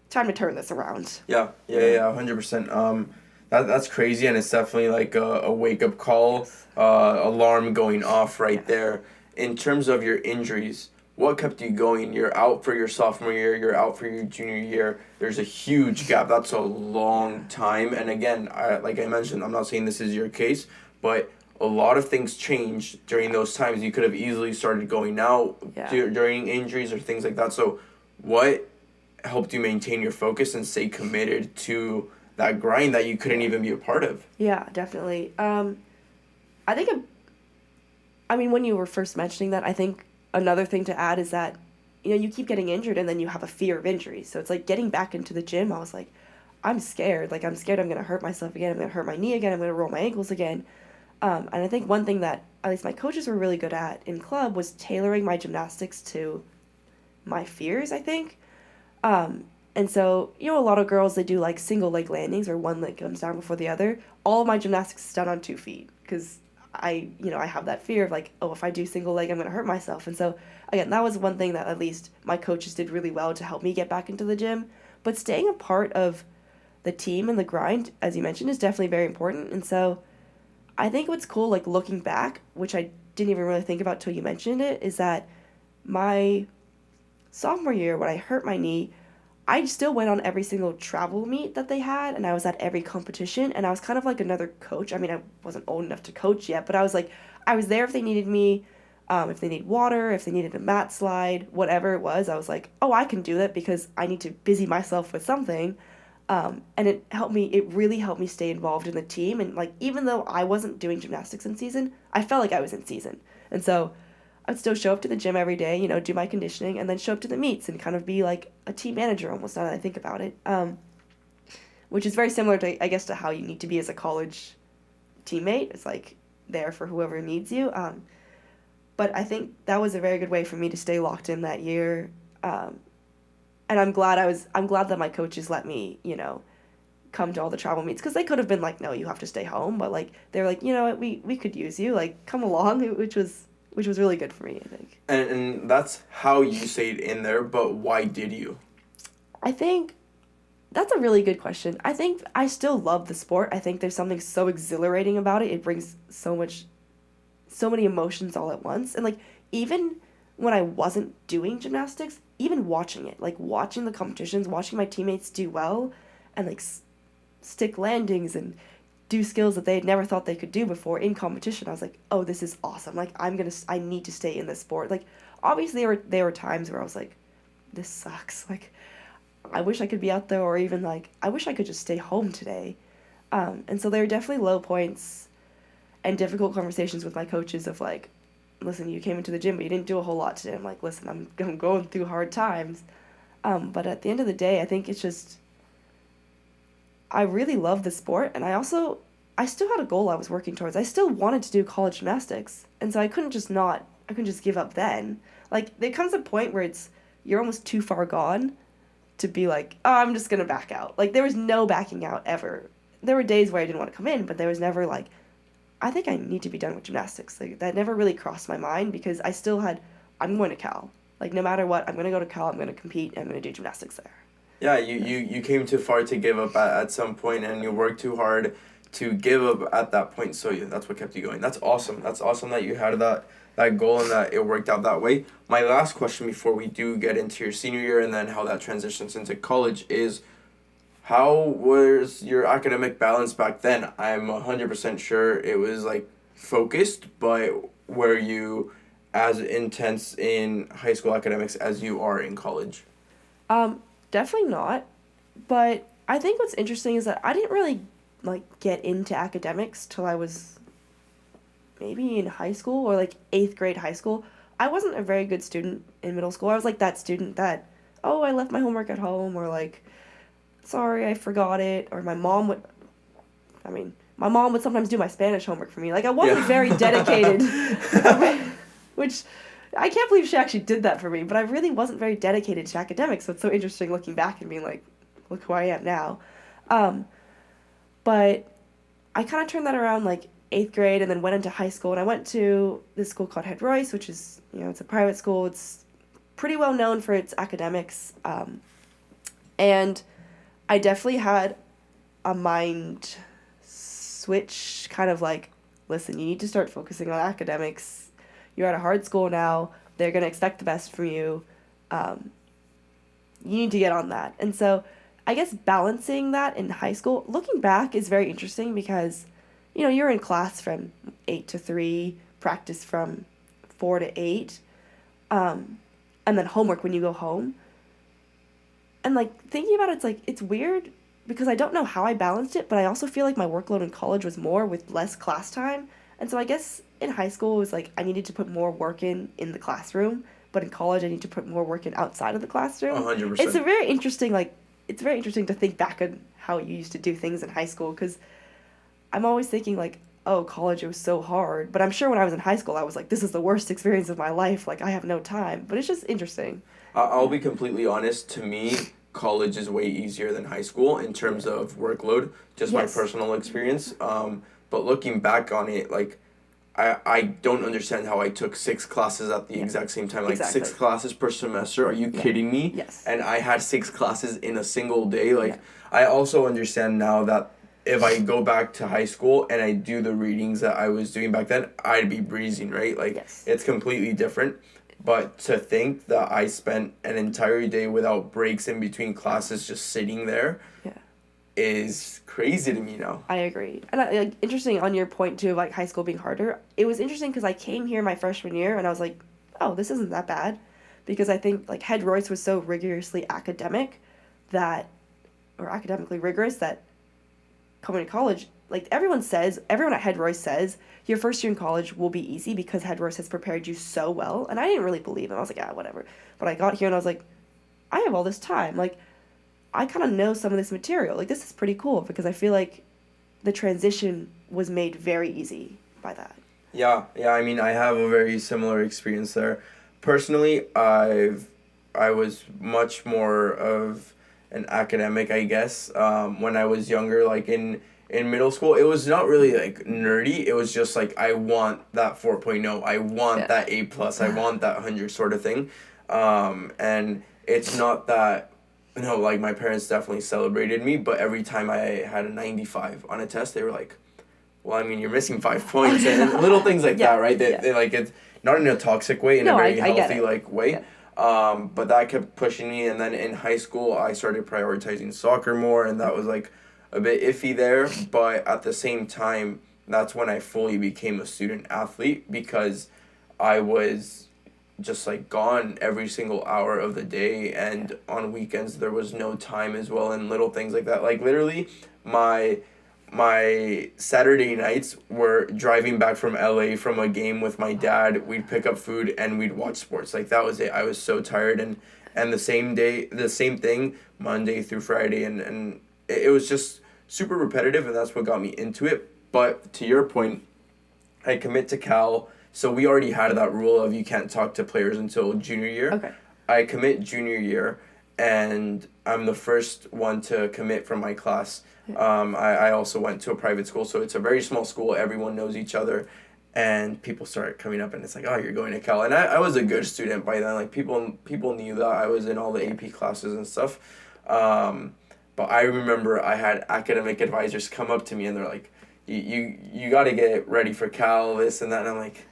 time to turn this around. Yeah, 100%. That's crazy, and it's definitely like a wake-up call, alarm going off right there. In terms of your injuries, what kept you going? You're out for your sophomore year, you're out for your junior year. There's a huge gap. That's a long time. And again, like I mentioned, I'm not saying this is your case, but a lot of things changed during those times. You could have easily started going out during injuries or things like that. So what helped you maintain your focus and stay committed to that grind that you couldn't even be a part of? Yeah, definitely. I think, when you were first mentioning that, I think another thing to add is that, you keep getting injured and then you have a fear of injury. So it's like getting back into the gym, I was like, I'm scared. Like, I'm scared I'm going to hurt myself again. I'm going to hurt my knee again. I'm going to roll my ankles again. And I think one thing that at least my coaches were really good at in club was tailoring my gymnastics to my fears, I think. And so, a lot of girls, they do like single leg landings where one leg comes down before the other. All of my gymnastics is done on 2 feet because I have that fear of like, oh, if I do single leg, I'm going to hurt myself. And so, again, that was one thing that at least my coaches did really well to help me get back into the gym. But staying a part of the team and the grind, as you mentioned, is definitely very important. And so I think what's cool, like looking back, which I didn't even really think about till you mentioned it, is that my sophomore year, when I hurt my knee, I still went on every single travel meet that they had, and I was at every competition, and I was kind of like another coach. I mean, I wasn't old enough to coach yet, but I was there if they needed me, if they need water, if they needed a mat slide, whatever it was, I was like, oh, I can do that because I need to busy myself with something. And it really helped me stay involved in the team, and like, even though I wasn't doing gymnastics in season, I felt like I was in season. And so I'd still show up to the gym every day, do my conditioning, and then show up to the meets and kind of be like a team manager almost, now that I think about it. Which is very similar to, I guess, to how you need to be as a college teammate. It's like there for whoever needs you. But I think that was a very good way for me to stay locked in that year. And I'm glad that my coaches let me, come to all the travel meets, because they could have been like, no, you have to stay home. But like, they were like, you know what, we could use you, like, come along, which was really good for me, I think. And that's how you stayed in there, but why did you? I think that's a really good question. I think I still love the sport. I think there's something so exhilarating about it. It brings so many emotions all at once. And like, even when I wasn't doing gymnastics, even watching it, like watching the competitions, watching my teammates do well and like stick landings and do skills that they had never thought they could do before in competition, I was like, oh, this is awesome. Like, I need to stay in this sport. Like, obviously there were times where I was like, this sucks. Like, I wish I could be out there, or even like, I wish I could just stay home today. And so there were definitely low points and difficult conversations with my coaches of like, listen, you came into the gym, but you didn't do a whole lot today. I'm like, listen, I'm going through hard times. But at the end of the day, I think it's just, I really love the sport, and I still had a goal I was working towards. I still wanted to do college gymnastics, and so I couldn't just give up then. Like, there comes a point where you're almost too far gone to be like, oh, I'm just gonna back out. Like, there was no backing out ever. There were days where I didn't want to come in, but there was never like, I think I need to be done with gymnastics. Like, that never really crossed my mind, because I still had, I'm going to Cal. Like, no matter what, I'm going to go to Cal, I'm going to compete, and I'm going to do gymnastics there. Yeah, you came too far to give up at some point, and you worked too hard to give up at that point. So that's what kept you going. That's awesome. That's awesome that you had that goal and that it worked out that way. My last question before we do get into your senior year and then how that transitions into college is, how was your academic balance back then? I'm 100% sure it was like focused, but were you as intense in high school academics as you are in college? Definitely not. But I think what's interesting is that I didn't really like get into academics till I was maybe in high school or like 8th grade high school. I wasn't a very good student in middle school. I was like that student that, oh, I left my homework at home, or like, sorry, I forgot it, or my mom would sometimes do my Spanish homework for me. Like, I wasn't very dedicated, which I can't believe she actually did that for me, but I really wasn't very dedicated to academics, so it's so interesting looking back and being like, look who I am now. But I kind of turned that around like 8th grade and then went into high school, and I went to this school called Head Royce, which is, it's a private school. It's pretty well known for its academics, and I definitely had a mind switch, kind of like, listen, you need to start focusing on academics. You're at a hard school now. They're going to expect the best from you. You need to get on that. And so I guess balancing that in high school, looking back, is very interesting because, you're in class from 8 to 3, practice from 4 to 8, and then homework when you go home. And, like, thinking about it, it's like, it's weird because I don't know how I balanced it, but I also feel like my workload in college was more with less class time. And so I guess in high school it was like I needed to put more work in the classroom, but in college I need to put more work in outside of the classroom. 100%. It's very interesting to think back on how you used to do things in high school, because I'm always thinking like, oh, college, it was so hard. But I'm sure when I was in high school I was like, this is the worst experience of my life. Like, I have no time. But it's just interesting. I'll be completely honest. To me, college is way easier than high school in terms of workload, just my personal experience. But looking back on it, like, I don't understand how I took 6 classes at the exact same time. Like, 6 classes per semester. Are you kidding me? Yes. And I had 6 classes in a single day. Like, I also understand now that if I go back to high school and I do the readings that I was doing back then, I'd be breezing, right? Like, it's completely different. But to think that I spent an entire day without breaks in between classes just sitting there is crazy to me now. I agree. And interesting on your point too of like high school being harder. It was interesting because I came here my freshman year and I was like, oh, this isn't that bad. Because I think like Head Royce was so rigorously academically rigorous that coming to college, like everyone at Head Royce says, your first year in college will be easy because Head Royce has prepared you so well. And I didn't really believe them. I was like, whatever. But I got here and I was like, I have all this time. Like, I kind of know some of this material. Like, this is pretty cool because I feel like the transition was made very easy by that. Yeah. I mean, I have a very similar experience there. Personally, I was much more of an academic, I guess, when I was younger. Like in middle school, it was not really like nerdy. It was just like, I want that 4.0. I want that A+. I want that 100 sort of thing. And it's not that, like my parents definitely celebrated me, but every time I had a 95 on a test, they were like, well, I mean, you're missing 5 points and little things like that, right? They like, it's not in a toxic way, in a very healthy like way. Yeah. But that kept pushing me. And then in high school, I started prioritizing soccer more, and that was like a bit iffy there. But at the same time, that's when I fully became a student athlete, because I was just like gone every single hour of the day, and on weekends there was no time as well, and little things like that. Like literally my Saturday nights were driving back from LA from a game with my dad. We'd pick up food and we'd watch sports. Like, that was it. I was so tired. And the same thing Monday through Friday, and it was just super repetitive, and that's what got me into it. But to your point, I commit to Cal. So we already had that rule of you can't talk to players until junior year. Okay. I commit junior year, and I'm the first one to commit from my class. I also went to a private school, so it's a very small school. Everyone knows each other, and people start coming up, and it's like, oh, you're going to Cal. And I was a good student by then. Like, people knew that I was in all the AP classes and stuff. But I remember I had academic advisors come up to me, and they're like, you got to get ready for Cal, this and that. And I'm like,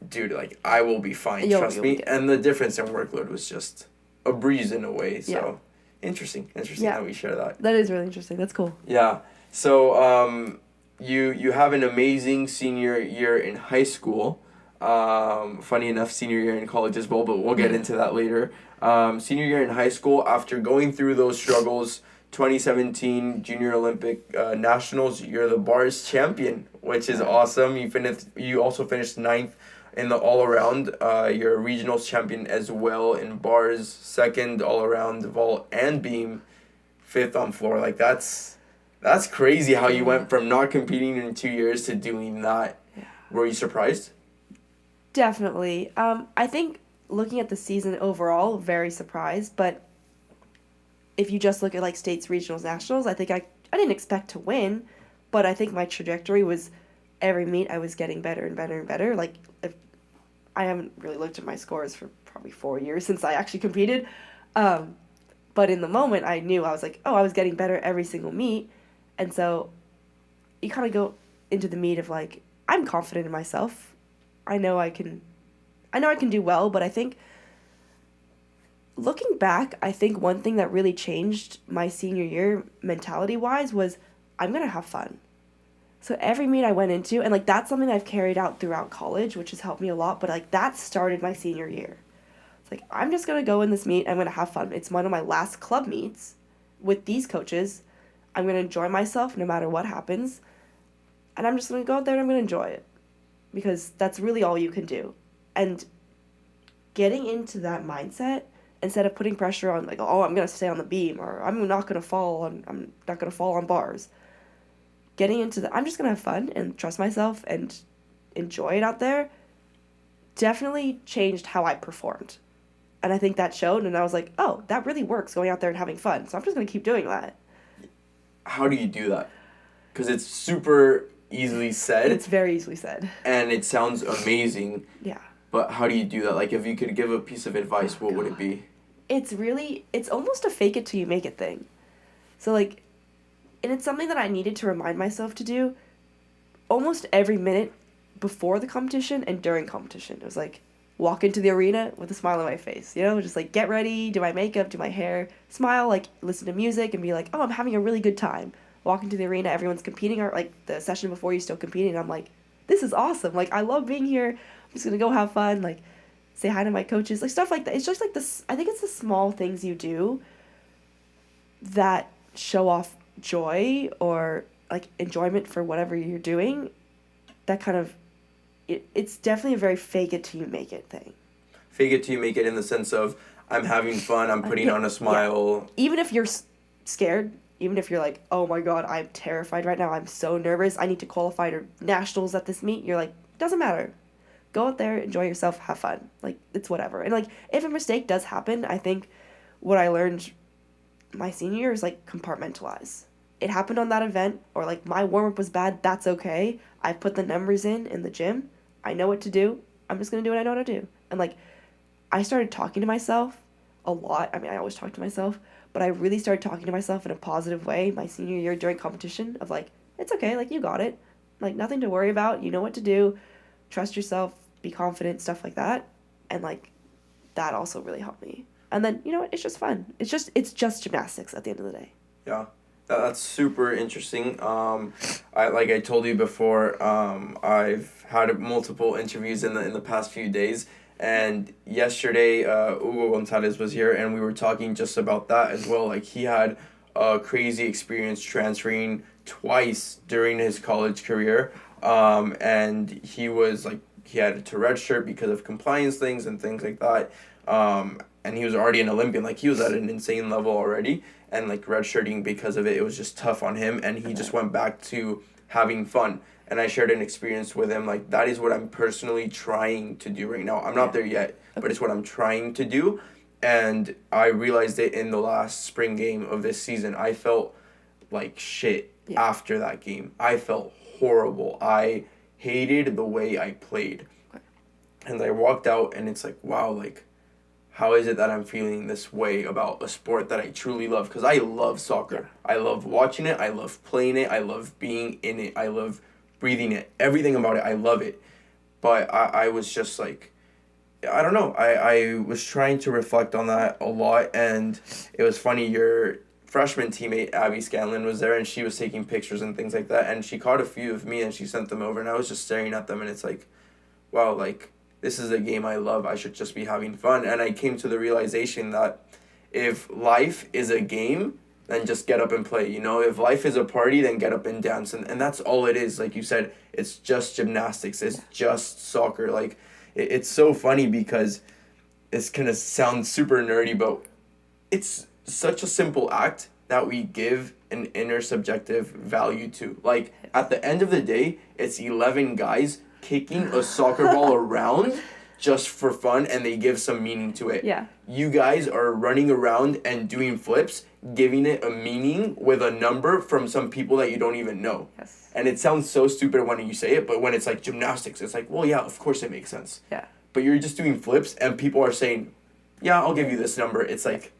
dude, like, I will be fine, trust me. And the difference in workload was just a breeze in a way. So interesting that we share that. That is really interesting. That's cool. Yeah. So you have an amazing senior year in high school. Funny enough, senior year in college as well, but we'll get into that later. Senior year in high school, after going through those struggles 2017 Junior Olympic Nationals, you're the bars champion, which is awesome. You also finished ninth in the all-around. You're a regionals champion as well in bars, second all-around vault and beam, fifth on floor. Like, that's crazy how you went from not competing in 2 years to doing that. Yeah. Were you surprised? Definitely. I think looking at the season overall, very surprised, but if you just look at like states, regionals, nationals, I think I didn't expect to win, but I think my trajectory was every meet I was getting better and better and better. Like, if, I haven't really looked at my scores for probably 4 years since I actually competed, but in the moment I knew I was like, oh, I was getting better every single meet, and so you kind of go into the meet of like, I'm confident in myself. I know I can do well, but I think looking back, I think one thing that really changed my senior year mentality-wise was I'm going to have fun. So every meet I went into, and like that's something I've carried out throughout college, which has helped me a lot, but like that started my senior year. It's like, I'm just going to go in this meet, I'm going to have fun. It's one of my last club meets with these coaches. I'm going to enjoy myself no matter what happens, and I'm just going to go out there and I'm going to enjoy it, because that's really all you can do. And getting into that mindset, instead of putting pressure on like, oh, I'm going to stay on the beam, or I'm not going to fall on bars. Getting into I'm just going to have fun and trust myself and enjoy it out there definitely changed how I performed. And I think that showed, and I was like, oh, that really works, going out there and having fun. So I'm just going to keep doing that. How do you do that? Because it's super easily said. It's very easily said. And it sounds amazing. Yeah. But how do you do that? Like, if you could give a piece of advice, what would it be? It's almost a fake it till you make it thing. So, like, and it's something that I needed to remind myself to do almost every minute before the competition and during competition. It was like, walk into the arena with a smile on my face, just like get ready, do my makeup, do my hair, smile, like listen to music and be like, oh, I'm having a really good time. Walk into the arena, everyone's competing, or like the session before you're still competing, and I'm like, this is awesome. Like, I love being here. I'm just going to go have fun, like, say hi to my coaches, like, stuff like that. It's just, like, I think it's the small things you do that show off joy or, like, enjoyment for whatever you're doing that kind of, it's definitely a very fake it till you make it thing. Fake it till you make it in the sense of, I'm having fun, I'm putting on a smile. Yeah. Even if you're scared, even if you're like, oh my god, I'm terrified right now, I'm so nervous, I need to qualify to nationals at this meet, you're like, doesn't matter. Go out there, enjoy yourself, have fun. Like, it's whatever. And, like, if a mistake does happen, I think what I learned my senior year is, like, compartmentalize. It happened on that event, or, like, my warm-up was bad, that's okay. I put the numbers in the gym. I know what to do. I'm just going to do what I know how to do. And, like, I started talking to myself a lot. I mean, I always talk to myself, but I really started talking to myself in a positive way my senior year during competition of, like, it's okay, like, you got it. Like, nothing to worry about. You know what to do. Trust yourself, be confident, stuff like that. And, like, that also really helped me. And then, you know what, it's just fun. It's just gymnastics at the end of the day. Yeah, that's super interesting. I told you before, I've had multiple interviews in the past few days. And yesterday, Hugo Gonzalez was here, and we were talking just about that as well. Like, he had a crazy experience transferring twice during his college career. And he was like, he had to redshirt because of compliance things and things like that. And he was already an Olympian, like he was at an insane level already, and like redshirting because of it, it was just tough on him, and he just went back to having fun. And I shared an experience with him, like that is what I'm personally trying to do right now. I'm not there yet, but it's what I'm trying to do. And I realized it in the last spring game of this season. I felt like shit after that game. I felt horrible. I hated the way I played. And I walked out and it's like, wow, like, how is it that I'm feeling this way about a sport that I truly love? Because I love soccer. I love watching it. I love playing it. I love being in it. I love breathing it. Everything about it. I love it. But I was just like, I don't know. I was trying to reflect on that a lot. And it was funny, your freshman teammate, Abby Scanlon, was there. And she was taking pictures and things like that. And she caught a few of me and she sent them over. And I was just staring at them. And it's like, wow, like, this is a game I love. I should just be having fun. And I came to the realization that if life is a game, then just get up and play. You know, if life is a party, then get up and dance. And that's all it is. Like you said, it's just gymnastics. It's just soccer. Like, it's so funny because it's going to sound super nerdy, but it's such a simple act that we give an inner subjective value to. Like, at the end of the day, it's 11 guys kicking a soccer ball around just for fun, and they give some meaning to it. Yeah. You guys are running around and doing flips, giving it a meaning with a number from some people that you don't even know. Yes. And it sounds so stupid when you say it, but when it's like gymnastics, it's like, well, yeah, of course it makes sense. Yeah. But you're just doing flips, and people are saying, yeah, I'll give you this number. It's like,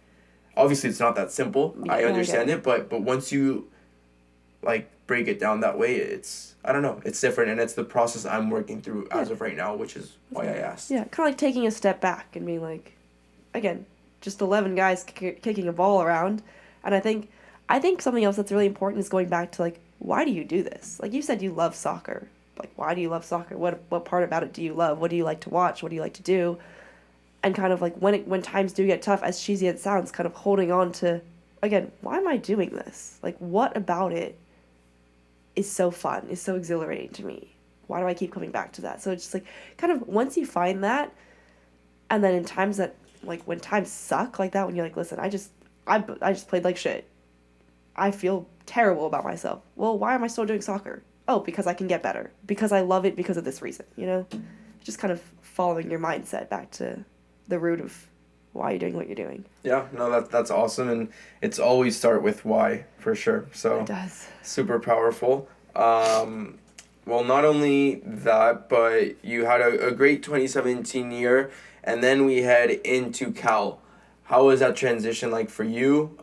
obviously it's not that simple. I understand it, but once you, like, break it down that way, it's, I don't know, it's different, and it's the process I'm working through as of right now, which is why I asked. Yeah, kind of like taking a step back and being like, again, just 11 guys kicking a ball around. And I think something else that's really important is going back to, like, why do you do this? Like you said, you love soccer. Like, why do you love soccer? What part about it do you love? What do you like to watch? What do you like to do? And kind of like when times do get tough, as cheesy as it sounds, kind of holding on to, again, why am I doing this? Like, what about it is so fun, is so exhilarating to me? Why do I keep coming back to that? So it's just like, kind of, once you find that, and then in times that, like, when times suck like that, when you're like, listen, I just played like shit. I feel terrible about myself. Well, why am I still doing soccer? Oh, because I can get better. Because I love it because of this reason, you know? Just kind of following your mindset back to the root of why you're doing what you're doing. Yeah, no, that's awesome, and it's always start with why, for sure. So It does. super powerful. Well, not only that, but you had a great 2017 year, and then we head into Cal. How was that transition like for you?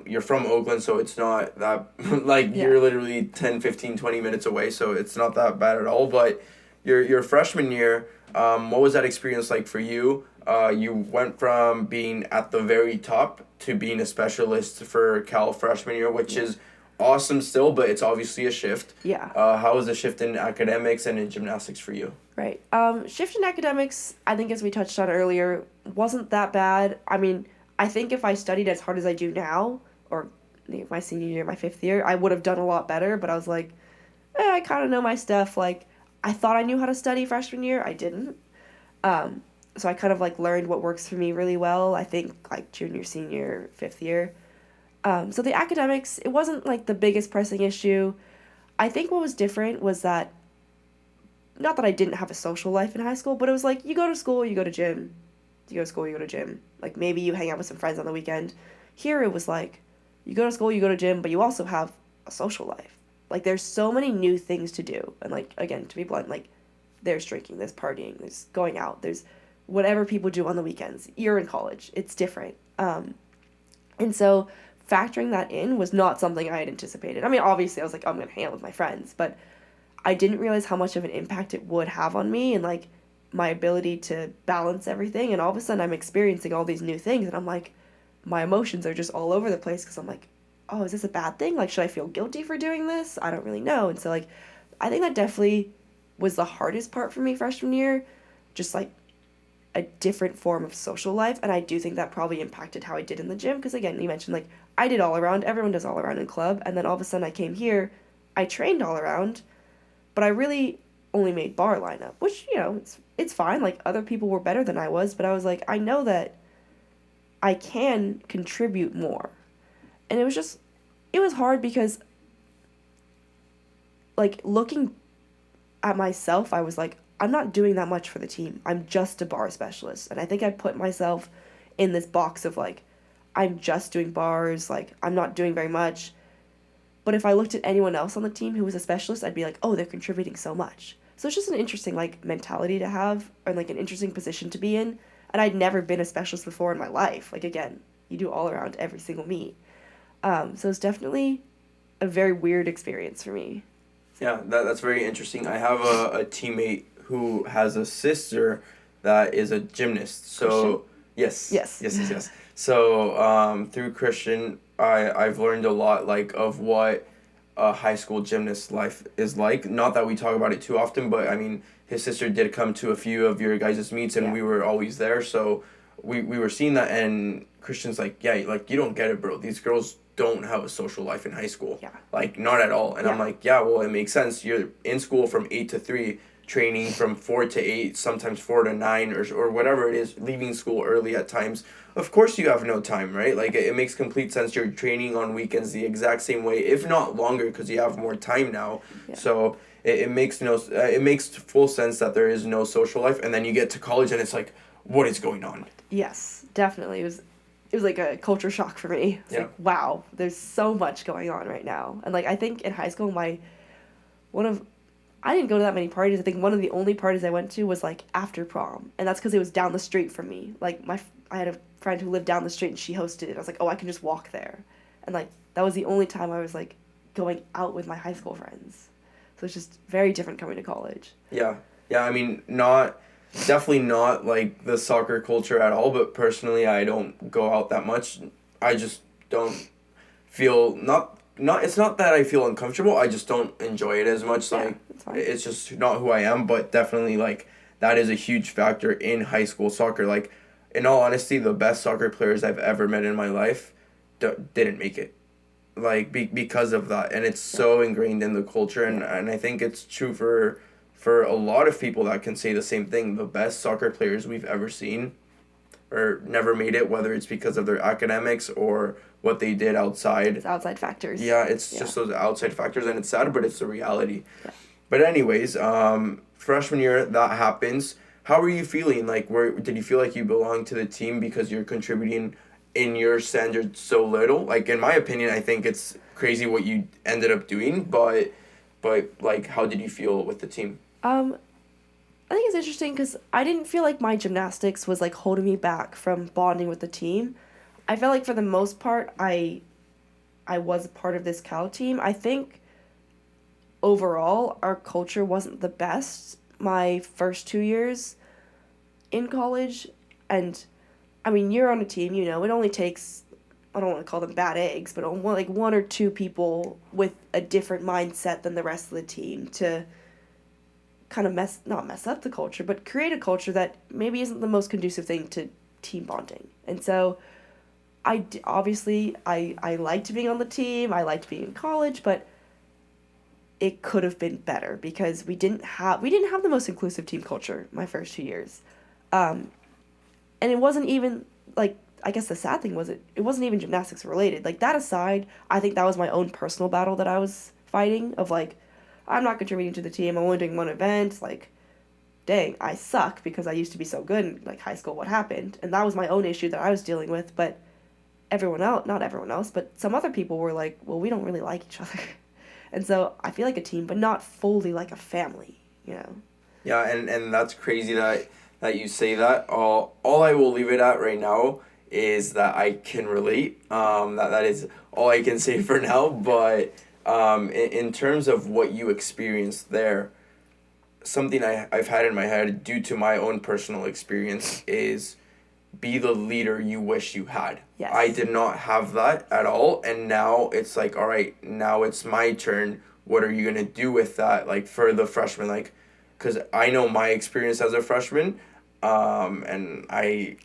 You're from Oakland, so it's not that, like, you're literally 10, 15, 20 minutes away, so it's not that bad at all. But your freshman year, what was that experience like for you? You went from being at the very top to being a specialist for Cal freshman year, which is awesome still, but it's obviously a shift. Yeah. How was the shift in academics and in gymnastics for you? Right. Shift in academics, I think, as we touched on earlier, wasn't that bad. I mean, I think if I studied as hard as I do now, or my senior year, my 5th year, I would have done a lot better, but I was like, I kind of know my stuff. Like, I thought I knew how to study freshman year. I didn't. So I kind of, like, learned what works for me really well, I think, like, junior, senior, 5th year. So the academics, it wasn't, like, the biggest pressing issue. I think what was different was that, not that I didn't have a social life in high school, but it was like, you go to school, you go to gym. You go to school, you go to gym. Like, maybe you hang out with some friends on the weekend. Here it was like, you go to school, you go to gym, but you also have a social life. Like, there's so many new things to do. And, like, again, to be blunt, like, there's drinking, there's partying, there's going out, there's whatever people do on the weekends. You're in college. It's different. And so factoring that in was not something I had anticipated. I mean, obviously, I was like, oh, I'm going to hang out with my friends. But I didn't realize how much of an impact it would have on me and, like, my ability to balance everything. And all of a sudden, I'm experiencing all these new things. And I'm like, my emotions are just all over the place because I'm like, oh, is this a bad thing? Like, should I feel guilty for doing this? I don't really know. And so, like, I think that definitely was the hardest part for me freshman year. Just, like, a different form of social life, and I do think that probably impacted how I did in the gym, because again, you mentioned, like, I did all around, everyone does all around in club, and then all of a sudden I came here, I trained all around, but I really only made bar lineup, which, you know, it's fine, like, other people were better than I was, but I was like, I know that I can contribute more, and it was hard because, like, looking at myself, I was like, I'm not doing that much for the team. I'm just a bar specialist. And I think I put myself in this box of, like, I'm just doing bars, like, I'm not doing very much. But if I looked at anyone else on the team who was a specialist, I'd be like, oh, they're contributing so much. So it's just an interesting, like, mentality to have, or, like, an interesting position to be in. And I'd never been a specialist before in my life. Like, again, you do all around every single meet. So it's definitely a very weird experience for me. Yeah, that's very interesting. I have a teammate who has a sister that is a gymnast. So yes. So through Christian, I've learned a lot, like, of what a high school gymnast life is like. Not that we talk about it too often, but I mean, his sister did come to a few of your guys' meets, and we were always there. So we were seeing that, and Christian's like, yeah, like, you don't get it, bro. These girls don't have a social life in high school. Yeah. Like, not at all. And I'm Yeah. like, yeah, well, it makes sense. You're in school from 8 to 3, training from 4 to 8, sometimes 4 to 9, or whatever it is, leaving school early at times. Of course you have no time, right? Like, it makes complete sense. You're training on weekends the exact same way, if not longer, because you have more time now. Yeah. So it makes it makes full sense that there is no social life, and then you get to college and it's like, what is going on? Yes, definitely. It was like a culture shock for me. It's like, wow, there's so much going on right now. And like, I think in high school, I didn't go to that many parties. I think one of the only parties I went to was like after prom. And that's because it was down the street from me. Like I had a friend who lived down the street and she hosted it. I was like, oh, I can just walk there. And like, that was the only time I was like going out with my high school friends. So it's just very different coming to college. Yeah. Yeah, I mean, definitely not like the soccer culture at all, but personally I don't go out that much. I just don't feel, it's not that I feel uncomfortable, I just don't enjoy it as much. Yeah, Like, it's just not who I am, but definitely like that is a huge factor in high school soccer. Like, in all honesty, the best soccer players I've ever met in my life didn't make it. Like, because of that, and it's so ingrained in the culture, and I think it's true for a lot of people that can say the same thing. The best soccer players we've ever seen or never made it, whether it's because of their academics or what they did outside. It's outside factors. Yeah, it's just those outside factors, and it's sad, but it's the reality. Yeah. But anyways, freshman year, that happens. How are you feeling? Like, did you feel like you belong to the team because you're contributing in your standards so little? Like, in my opinion, I think it's crazy what you ended up doing, but like, how did you feel with the team? I think it's interesting because I didn't feel like my gymnastics was like holding me back from bonding with the team. I felt like for the most part, I was a part of this Cal team. I think overall, our culture wasn't the best my first 2 years in college. And I mean, you're on a team, it only takes, I don't want to call them bad eggs, but like one or two people with a different mindset than the rest of the team to kind of not mess up the culture, but create a culture that maybe isn't the most conducive thing to team bonding. And so obviously I liked being on the team, I liked being in college, but it could have been better because we didn't have the most inclusive team culture my first 2 years. And it wasn't even like, I guess the sad thing was it wasn't even gymnastics related. Like, that aside, I think that was my own personal battle that I was fighting of like, I'm not contributing to the team, I'm only doing one event, like, dang, I suck because I used to be so good in like high school, what happened? And that was my own issue that I was dealing with, but not everyone else, but some other people were like, well, we don't really like each other. And so I feel like a team, but not fully like a family, Yeah, and that's crazy that you say that. All I will leave it at right now is that I can relate. That is all I can say for now, but in terms of what you experienced there, something I've had in my head due to my own personal experience is be the leader you wish you had. Yes. I did not have that at all, and now it's like, all right, now it's my turn. What are you going to do with that, like, for the freshmen? Like, because I know my experience as a freshman, and I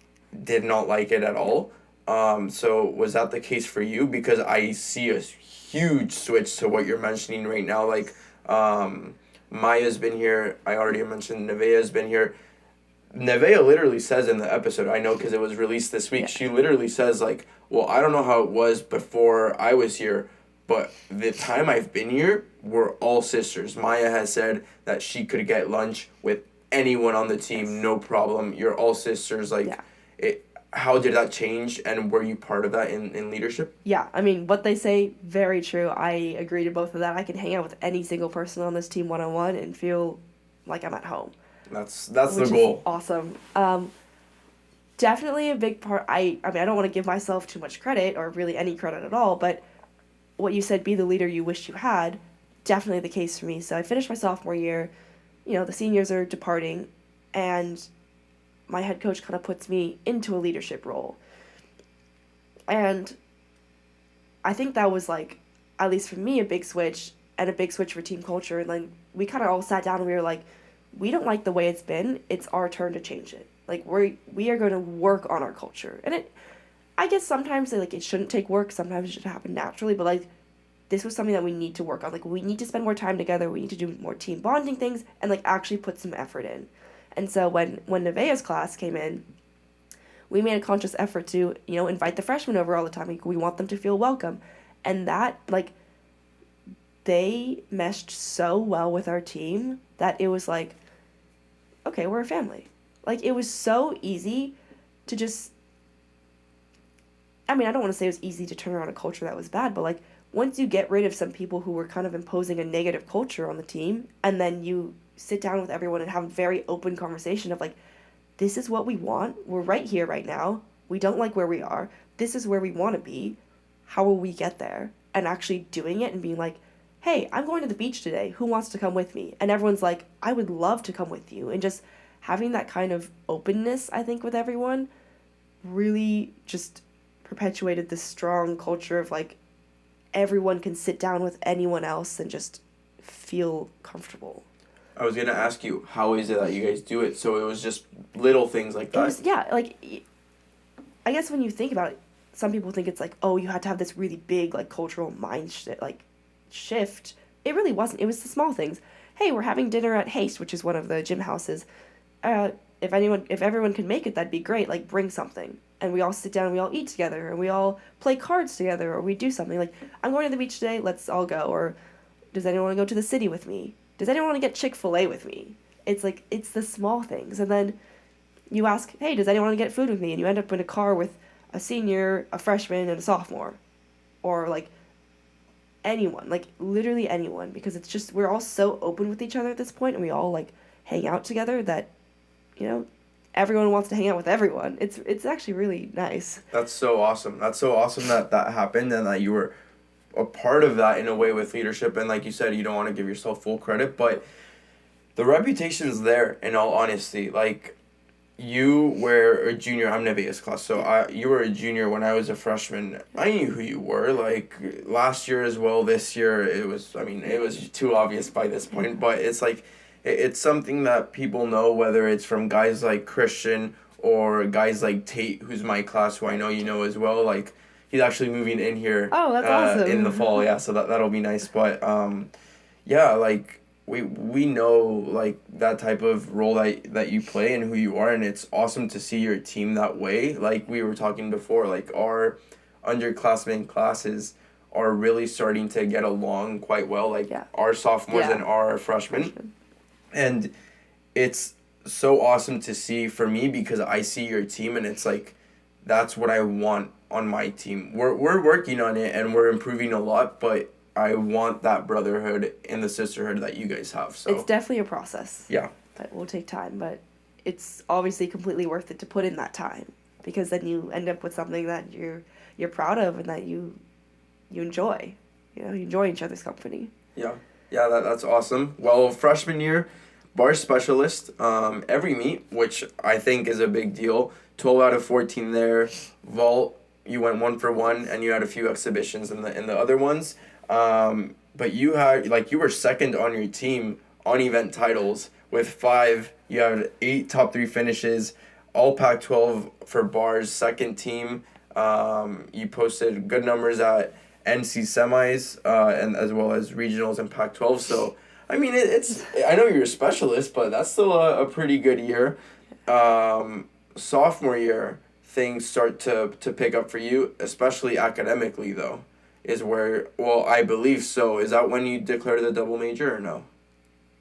did not like it at all. So was that the case for you? Because I see a huge switch to what you're mentioning right now. Like, Maya's been here. I already mentioned Nevaeh's been here. Nevaeh literally says in the episode, I know because it was released this week, she literally says, like, well, I don't know how it was before I was here, but the time I've been here, we're all sisters. Maya has said that she could get lunch with anyone on the team, no problem. You're all sisters. Like, how did that change, and were you part of that in leadership? Yeah, I mean, what they say, very true. I agree to both of that. I can hang out with any single person on this team one-on-one and feel like I'm at home. That's the goal. Awesome. Definitely a big part. I mean, I don't want to give myself too much credit or really any credit at all, but what you said, be the leader you wished you had, definitely the case for me. So I finished my sophomore year, the seniors are departing, and my head coach kind of puts me into a leadership role. And I think that was, like, at least for me, a big switch, and a big switch for team culture. And then we kind of all sat down and we were like, we don't like the way it's been. It's our turn to change it. Like, we are going to work on our culture. And I guess sometimes, like, it shouldn't take work. Sometimes it should happen naturally. But, like, this was something that we need to work on. Like, we need to spend more time together. We need to do more team bonding things and, like, actually put some effort in. And so when Nevaeh's class came in, we made a conscious effort to, invite the freshmen over all the time. Like, we want them to feel welcome. And that, like, they meshed so well with our team that it was like, okay, we're a family. Like, it was so easy to just, I mean, I don't want to say it was easy to turn around a culture that was bad, but, like, once you get rid of some people who were kind of imposing a negative culture on the team, and then you sit down with everyone and have a very open conversation of, like, this is what we want. We're right here right now. We don't like where we are. This is where we want to be. How will we get there? And actually doing it and being like, hey, I'm going to the beach today. Who wants to come with me? And everyone's like, I would love to come with you. And just having that kind of openness, I think, with everyone really just perpetuated this strong culture of, like, everyone can sit down with anyone else and just feel comfortable. I was going to ask you, how is it that you guys do it? So it was just little things like that? Like, I guess when you think about it, some people think it's like, oh, you had to have this really big, like, cultural shift. It really wasn't. It was the small things. Hey, we're having dinner at Haste, which is one of the gym houses. If everyone could make it, that'd be great. Like, bring something. And we all sit down and we all eat together, and we all play cards together, or we do something. Like, I'm going to the beach today, let's all go. Or, does anyone want to go to the city with me? Does anyone want to get Chick-fil-A with me? It's like, it's the small things. And then you ask, hey, does anyone want to get food with me? And you end up in a car with a senior, a freshman, and a sophomore. Or, like, anyone. Like, literally anyone. Because it's just, we're all so open with each other at this point, and we all, like, hang out together that, everyone wants to hang out with everyone. It's actually really nice. That's so awesome. That's so awesome that happened and that you were a part of that in a way with leadership. And like you said, you don't want to give yourself full credit, but the reputation's there, in all honesty. Like, you were a junior. I'm Nevaeh's class, so you were a junior when I was a freshman. I knew who you were. Like, last year as well, this year, it was too obvious by this point, but it's like, it's something that people know, whether it's from guys like Christian or guys like Tate, who's my class, who I know you know as well. Like, he's actually moving in here. Oh, that's awesome. In the fall, yeah, so that'll be nice. But, yeah, like, we know, like, that type of role that you play and who you are, and it's awesome to see your team that way. Like we were talking before, like, our underclassmen classes are really starting to get along quite well, like, our sophomores and our freshmen. And it's so awesome to see for me, because I see your team and it's like, that's what I want on my team. We're working on it and we're improving a lot, but I want that brotherhood and the sisterhood that you guys have. So it's definitely a process. Yeah. That will take time, but it's obviously completely worth it to put in that time, because then you end up with something that you're proud of and that you enjoy. You enjoy each other's company. Yeah. Yeah, that's awesome. Well, freshman year, bar specialist, every meet, which I think is a big deal. 12 out of 14 there. Vault, you went 1 for 1, and you had a few exhibitions in the other ones. But you were second on your team on event titles with 5. You had 8 top 3 finishes, all Pac-12 for bars, second team. You posted good numbers at NC semis, and as well as regionals and Pac-12. So, I mean, I know you're a specialist, but that's still a pretty good year. Sophomore year, things start to pick up for you, especially academically, though, is where, well, I believe so. Is that when you declared the double major or no?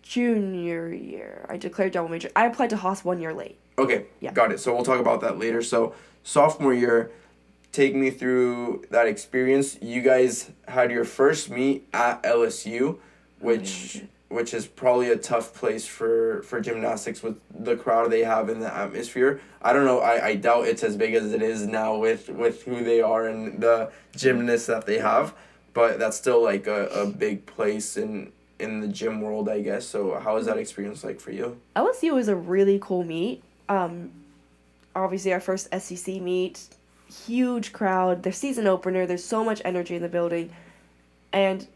Junior year, I declared double major. I applied to Haas 1 year late. Okay, yeah. Got it. So we'll talk about that later. So sophomore year, take me through that experience. You guys had your first meet at LSU, which is probably a tough place for gymnastics with the crowd they have in the atmosphere. I don't know. I doubt it's as big as it is now with who they are and the gymnasts that they have, but that's still like a big place in the gym world, I guess. So how was that experience like for you? LSU was a really cool meet. Obviously our first SEC meet, huge crowd, their season opener, there's so much energy in the building. And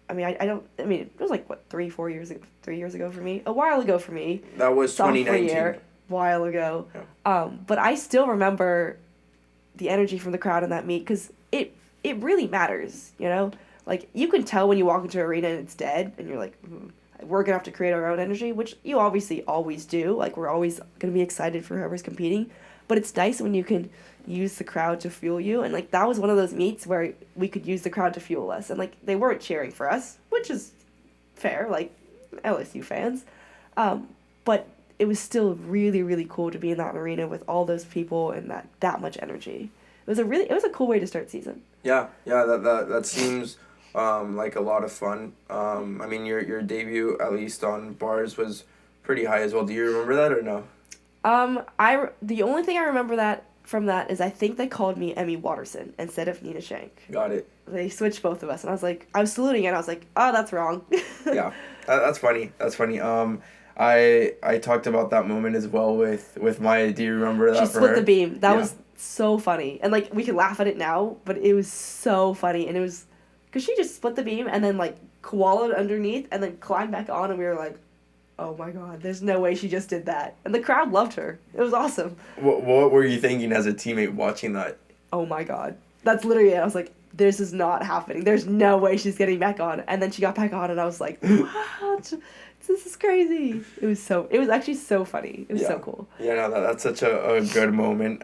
it was like, 3 years ago for me? A while ago for me. That was Sophomore 2019. year. while ago. Yeah. But I still remember the energy from the crowd in that meet because it really matters, you know? Like, you can tell when you walk into an arena and it's dead, and you're like, we're going to have to create our own energy, which you obviously always do. Like, we're always going to be excited for whoever's competing. But it's nice when you can use the crowd to fuel you. And, like, that was one of those meets where we could use the crowd to fuel us. And, like, they weren't cheering for us, which is fair, like, LSU fans. But it was still really, really cool to be in that arena with all those people and that much energy. It was a cool way to start season. Yeah, that seems like a lot of fun. I mean, your debut, at least on bars, was pretty high as well. Do you remember that or no? The only thing I remember from that is I think they called me Emmy Watterson instead of Nina Schank. Got it. They switched both of us, and I was saluting it, and I was like, oh, that's wrong. Yeah, that's funny. That's funny. I talked about that moment as well with Maya. Do you remember that? She for split her? the beam. That was so funny, and like we can laugh at it now, but it was so funny, and it was because she just split the beam and then like koala'd underneath and then climbed back on, and we were like, oh my god, there's no way she just did that, and the crowd loved her. It was awesome. What were you thinking as a teammate watching that? Oh my god, that's literally it. I was like, this is not happening. There's no way she's getting back on, and then she got back on, and I was like, what? This is crazy. It was actually so funny. It was so cool. Yeah, no, that's such a good moment.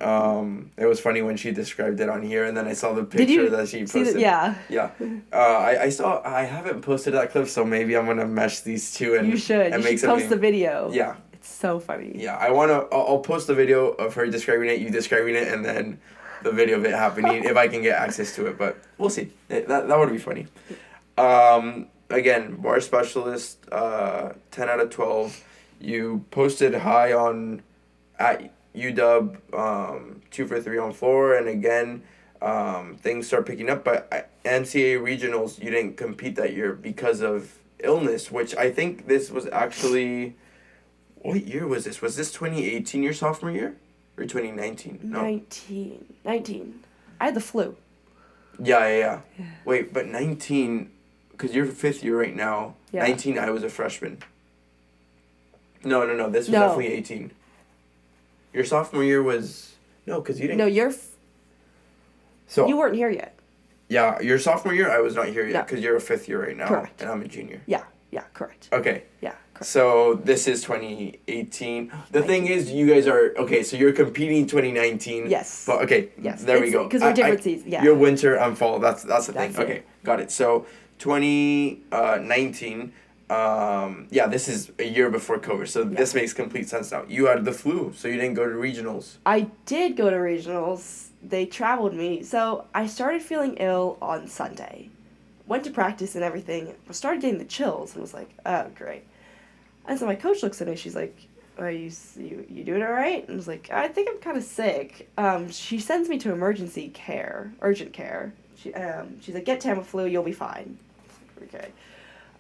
It was funny when she described it on here, and then I saw the picture that she posted. Yeah. Yeah. I haven't posted that clip, so maybe I'm gonna mesh these two and you should post the video. Yeah. It's so funny. Yeah, I'll post the video of her describing it, you describing it, and then the video of it happening if I can get access to it, but we'll see. That would be funny. Again, bar specialist, 10 out of 12. You posted high at UW, 2 for 3 on floor, and again, things start picking up. But NCAA regionals, you didn't compete that year because of illness, which I think this was actually, what year was this? Was this 2018, your sophomore year, or 2019? No. 19. I had the flu. Yeah. Wait, but 19. Because you're 5th year right now. Yeah. 19, I was a freshman. No. This was definitely 18. Your sophomore year was... No, because you didn't... No, so you weren't here yet. Yeah, your sophomore year, I was not here yet. Because you're a 5th year right now. Correct. And I'm a junior. Yeah, correct. Okay. Yeah, correct. So this is 2018. The thing is, you guys are... Okay, so you're competing 2019. Yes. But okay, yes. There we go. Because we're different seasons, yeah. You're winter, I'm fall. That's the thing. It. Okay, got it. So... 2019, this is a year before COVID, so this makes complete sense now. You had the flu, so you didn't go to regionals. I did go to regionals. They traveled me. So I started feeling ill on Sunday. Went to practice and everything. Started getting the chills and was like, oh, great. And so my coach looks at me. She's like, are you doing all right? And I was like, I think I'm kind of sick. She sends me to urgent care. She's like, get Tamiflu, you'll be fine. Okay.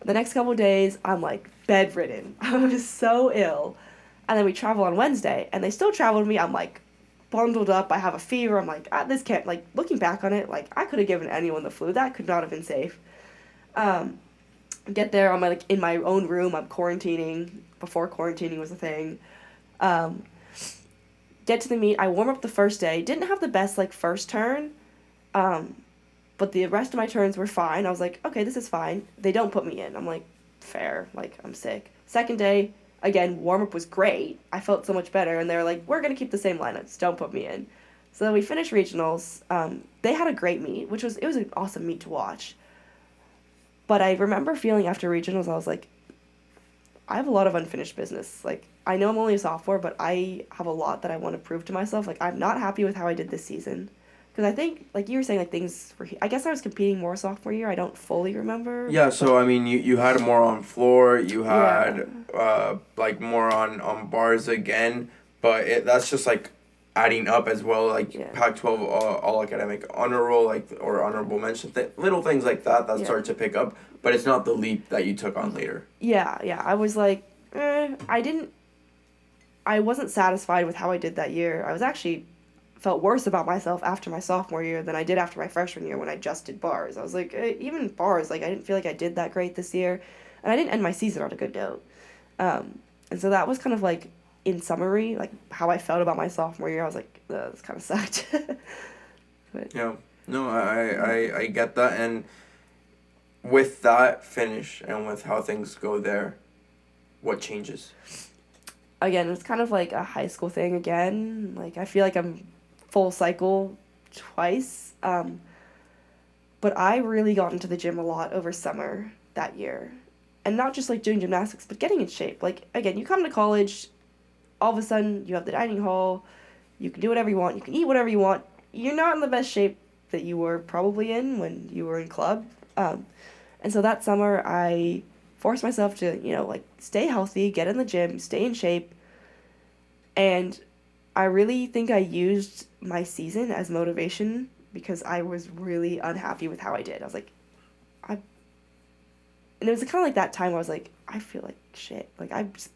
The next couple of days, I'm like bedridden. I was so ill. And then we travel on Wednesday, and they still traveled me. I'm like bundled up. I have a fever. I'm like, this can't, like, looking back on it, like, I could have given anyone the flu. That could not have been safe. Get there, I'm like in my own room. I'm quarantining before quarantining was a thing. Get to the meet. I warm up the first day. Didn't have the best, like, first turn. But the rest of my turns were fine. I was like, okay, this is fine. They don't put me in. I'm like, fair. Like, I'm sick. Second day, again, warm-up was great. I felt so much better. And they were like, we're going to keep the same lineups. Don't put me in. So then we finished regionals. They had a great meet, it was an awesome meet to watch. But I remember feeling after regionals, I was like, I have a lot of unfinished business. Like, I know I'm only a sophomore, but I have a lot that I want to prove to myself. Like, I'm not happy with how I did this season. Because I think, like you were saying, like, things were... I guess I was competing more sophomore year. I don't fully remember. Yeah, so, I mean, you had more on floor. You had, like, more on bars again. But that's just, like, adding up as well. Like, Pac-12 all academic honor roll, like, or honorable mention. Little things like that start to pick up. But it's not the leap that you took on later. Yeah. I was like, I wasn't satisfied with how I did that year. I was actually... felt worse about myself after my sophomore year than I did after my freshman year when I just did bars. I was like, even bars, like, I didn't feel like I did that great this year. And I didn't end my season on a good note. And so that was kind of like in summary, like how I felt about my sophomore year, I was like, this kind of sucked. But Yeah. No, I get that. And with that finish and with how things go there, what changes? again, it's kind of like a high school thing again. Like I feel like I'm full cycle twice. But I really got into the gym a lot over summer that year. And not just like doing gymnastics, but getting in shape. Like again, you come to college, all of a sudden you have the dining hall, you can do whatever you want, you can eat whatever you want. You're not in the best shape that you were probably in when you were in club. And so that summer I forced myself to, like stay healthy, get in the gym, stay in shape. And I really think I used my season as motivation because I was really unhappy with how I did. I was like, and it was kind of like that time where I was like, I feel like shit. Like I'm just,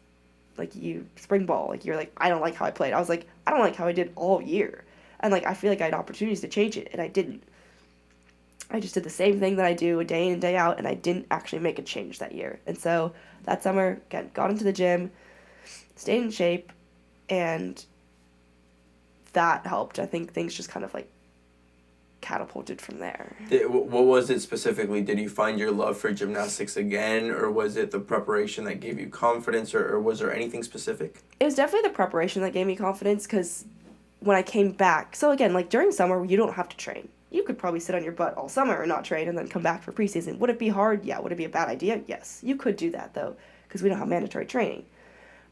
like you spring ball. Like you're like, I don't like how I played. I was like, I don't like how I did all year. And like, I feel like I had opportunities to change it and I didn't. I just did the same thing that I do day in and day out, and I didn't actually make a change that year. And so that summer, again, got into the gym, stayed in shape, and that helped. I think things just kind of like catapulted from there. What was it specifically? Did you find your love for gymnastics again, or was it the preparation that gave you confidence, or was there anything specific? It was definitely the preparation that gave me confidence, because when I came back, so again, like during summer, you don't have to train. You could probably sit on your butt all summer and not train and then come back for preseason. Would it be hard? Yeah. Would it be a bad idea? Yes. You could do that, though, because we don't have mandatory training.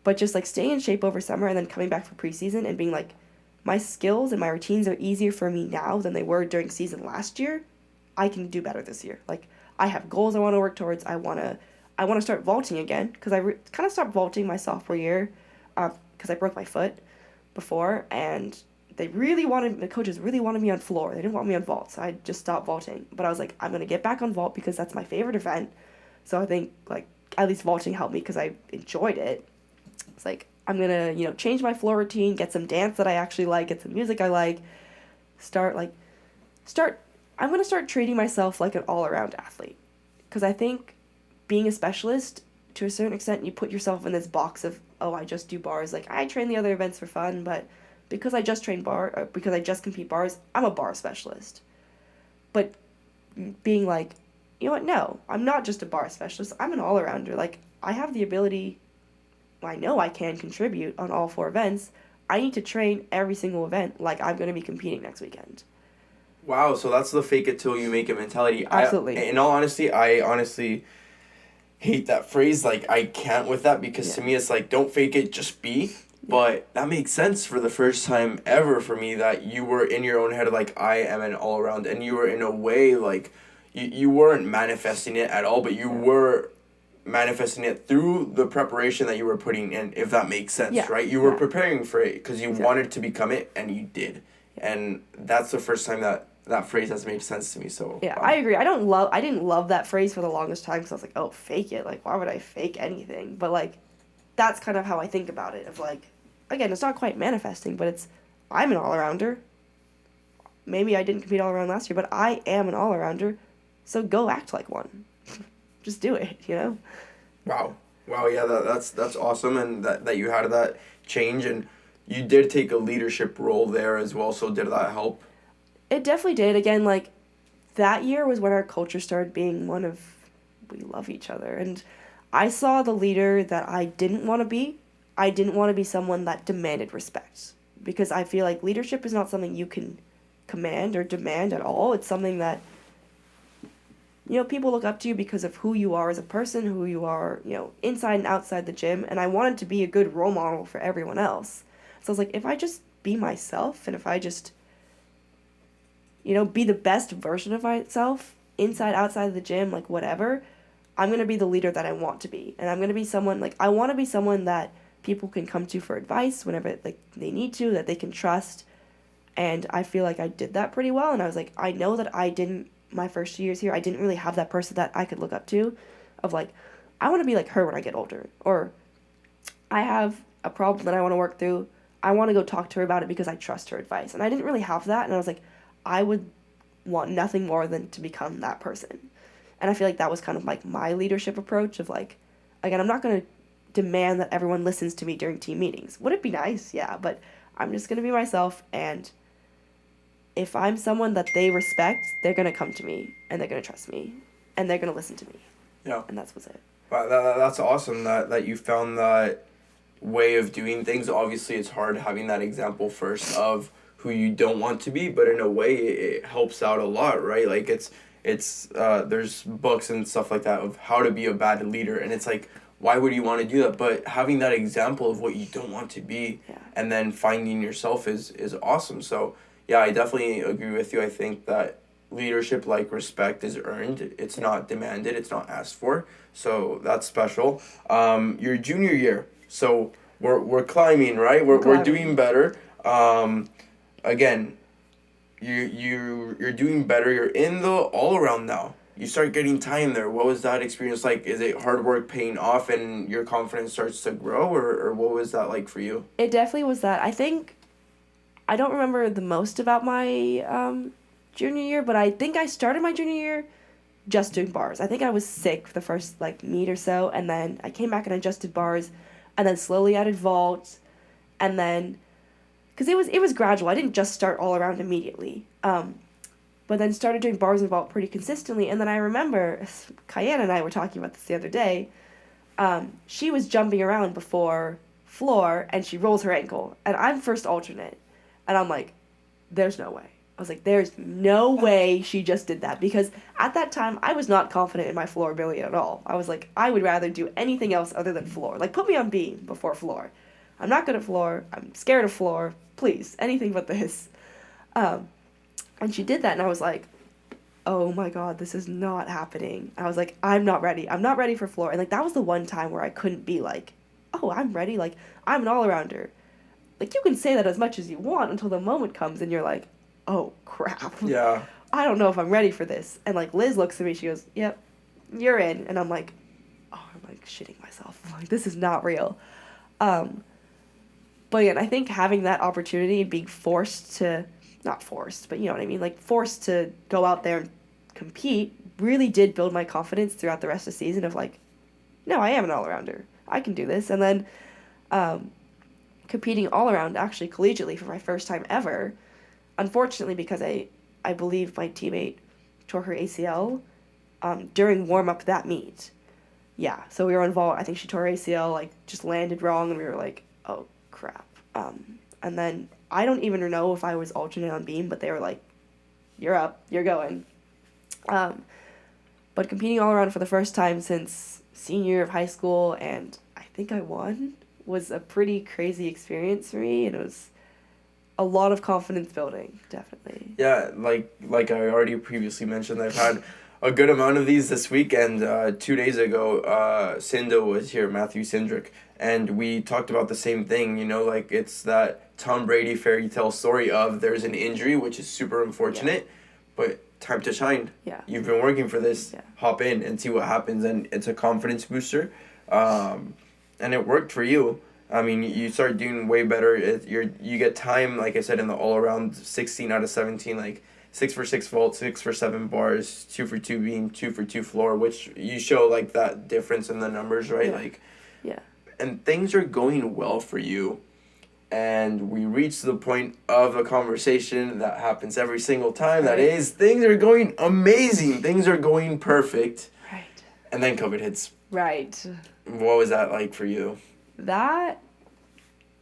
But just, like, staying in shape over summer and then coming back for preseason and being like, my skills and my routines are easier for me now than they were during season last year. I can do better this year. Like, I have goals I want to work towards. I want to start vaulting again, because I kind of stopped vaulting my sophomore year because I broke my foot before, and the coaches really wanted me on floor. They didn't want me on vault, so I just stopped vaulting. But I was like, I'm going to get back on vault because that's my favorite event. So I think, like, at least vaulting helped me because I enjoyed it. It's like, I'm going to, change my floor routine, get some dance that I actually like, get some music I like, I'm going to start treating myself like an all-around athlete. Because I think being a specialist, to a certain extent, you put yourself in this box of, oh, I just do bars. Like, I train the other events for fun, but because I just because I just compete bars, I'm a bar specialist. But being like, you know what, no, I'm not just a bar specialist, I'm an all-arounder. Like, I have the ability, I know I can contribute on all 4 events. I need to train every single event like I'm going to be competing next weekend. Wow, so that's the fake it till you make it mentality. Absolutely. In all honesty, I honestly hate that phrase. Like, I can't with that, because to me it's like, don't fake it, just be. But that makes sense for the first time ever for me, that you were in your own head like, I am an all-around, and you were in a way like, you weren't manifesting it at all, but you were manifesting it through the preparation that you were putting in, if that makes sense, right? You were preparing for it because you wanted to become it, and you did. And that's the first time that phrase has made sense to me. So I agree. I didn't love that phrase for the longest time, because I was like, oh, fake it. Like, why would I fake anything? But like, that's kind of how I think about it, of like, again, it's not quite manifesting, but I'm an all-arounder. Maybe I didn't compete all-around last year, but I am an all-arounder, so go act like one. Just do it, Wow, yeah, that's awesome, and that you had that change, and you did take a leadership role there as well, so did that help? It definitely did. Again, like, that year was when our culture started being one of, we love each other, and I saw the leader that I didn't want to be. I didn't want to be someone that demanded respect, because I feel like leadership is not something you can command or demand at all. It's something that, people look up to you because of who you are as a person, who you are, inside and outside the gym, and I wanted to be a good role model for everyone else. So I was like, if I just be myself, and if I just, be the best version of myself, inside, outside of the gym, like whatever, I'm going to be the leader that I want to be. And I'm going to be someone, like, I want to be someone that people can come to for advice whenever, like, they need to, that they can trust. And I feel like I did that pretty well. And I was like, I know that my first 2 years here, I didn't really have that person that I could look up to, of like, I want to be like her when I get older. Or I have a problem that I want to work through. I want to go talk to her about it because I trust her advice. And I didn't really have that. And I was like, I would want nothing more than to become that person. And I feel like that was kind of like my leadership approach of like, again, I'm not going to demand that everyone listens to me during team meetings. Would it be nice? Yeah, but I'm just going to be myself, and if I'm someone that they respect, they're going to come to me, and they're going to trust me, and they're going to listen to me. Yeah. And that's what's it. Wow, that's awesome that you found that way of doing things. Obviously, it's hard having that example first of who you don't want to be, but in a way, it helps out a lot, right? Like, it's there's books and stuff like that of how to be a bad leader, and it's like, why would you want to do that? But having that example of what you don't want to be, and then finding yourself is awesome. So, yeah, I definitely agree with you. I think that leadership, like respect, is earned. It's not demanded. It's not asked for. So that's special. Your junior year. So we're climbing, right? We're doing better. Again, you're doing better. You're in the all around now. You start getting time there. What was that experience like? Is it hard work paying off and your confidence starts to grow, or what was that like for you? It definitely was that. I think I don't remember the most about my junior year, but I think I started my junior year just doing bars. I think I was sick for the first meet or so, and then I came back and adjusted bars, and then slowly added vault, and then because it was gradual. I didn't just start all around immediately, but then started doing bars and vault pretty consistently. And then I remember Cayenne and I were talking about this the other day. She was jumping around before floor, and she rolls her ankle, and I'm first alternate, and I'm like, there's no way. I was like, there's no way she just did that, because at that time, I was not confident in my floor ability at all. I was like, I would rather do anything else other than floor. Like, put me on beam before floor. I'm not good at floor. I'm scared of floor. Please, anything but this. And she did that, and I was like, oh my God, this is not happening. I was like, I'm not ready. I'm not ready for floor. And, that was the one time where I couldn't be like, oh, I'm ready. Like, I'm an all-arounder. Like, you can say that as much as you want until the moment comes, and you're like, oh, crap. Yeah. I don't know if I'm ready for this. And, Liz looks at me, she goes, yep, you're in. And I'm like, oh, I'm, shitting myself. Like, this is not real. But, again, I think having that opportunity and being forced to, not forced, but you know what I mean, forced to go out there and compete really did build my confidence throughout the rest of the season of, no, I am an all-arounder. I can do this. And then competing all-around, actually collegiately for my first time ever, unfortunately, because I believe my teammate tore her ACL during warm-up that meet. Yeah, so we were on vault. I think she tore her ACL, just landed wrong, and we were like, oh, crap. And then I don't even know if I was alternate on beam, but they were like, you're up, you're going. But competing all around for the first time since senior year of high school, and I think I won, was a pretty crazy experience for me, and it was a lot of confidence building, definitely. Yeah, like I already previously mentioned, I've had a good amount of these this week, and 2 days ago, Sindo was here, Matthew Sindrick, and we talked about the same thing, it's that Tom Brady fairy tale story of there's an injury, which is super unfortunate, but time to shine. Yeah. You've been working for this, hop in and see what happens, and it's a confidence booster, and it worked for you. I mean, you start doing way better. You get time, like I said, in the all-around 16 out of 17, 6 for 6 vault, 6 for 7 bars, 2 for 2 beam, 2 for 2 floor, which you show that difference in the numbers, right? Yeah. And things are going well for you. And we reach the point of a conversation that happens every single time. That is, things are going amazing. Things are going perfect. Right. And then COVID hits. Right. What was that like for you?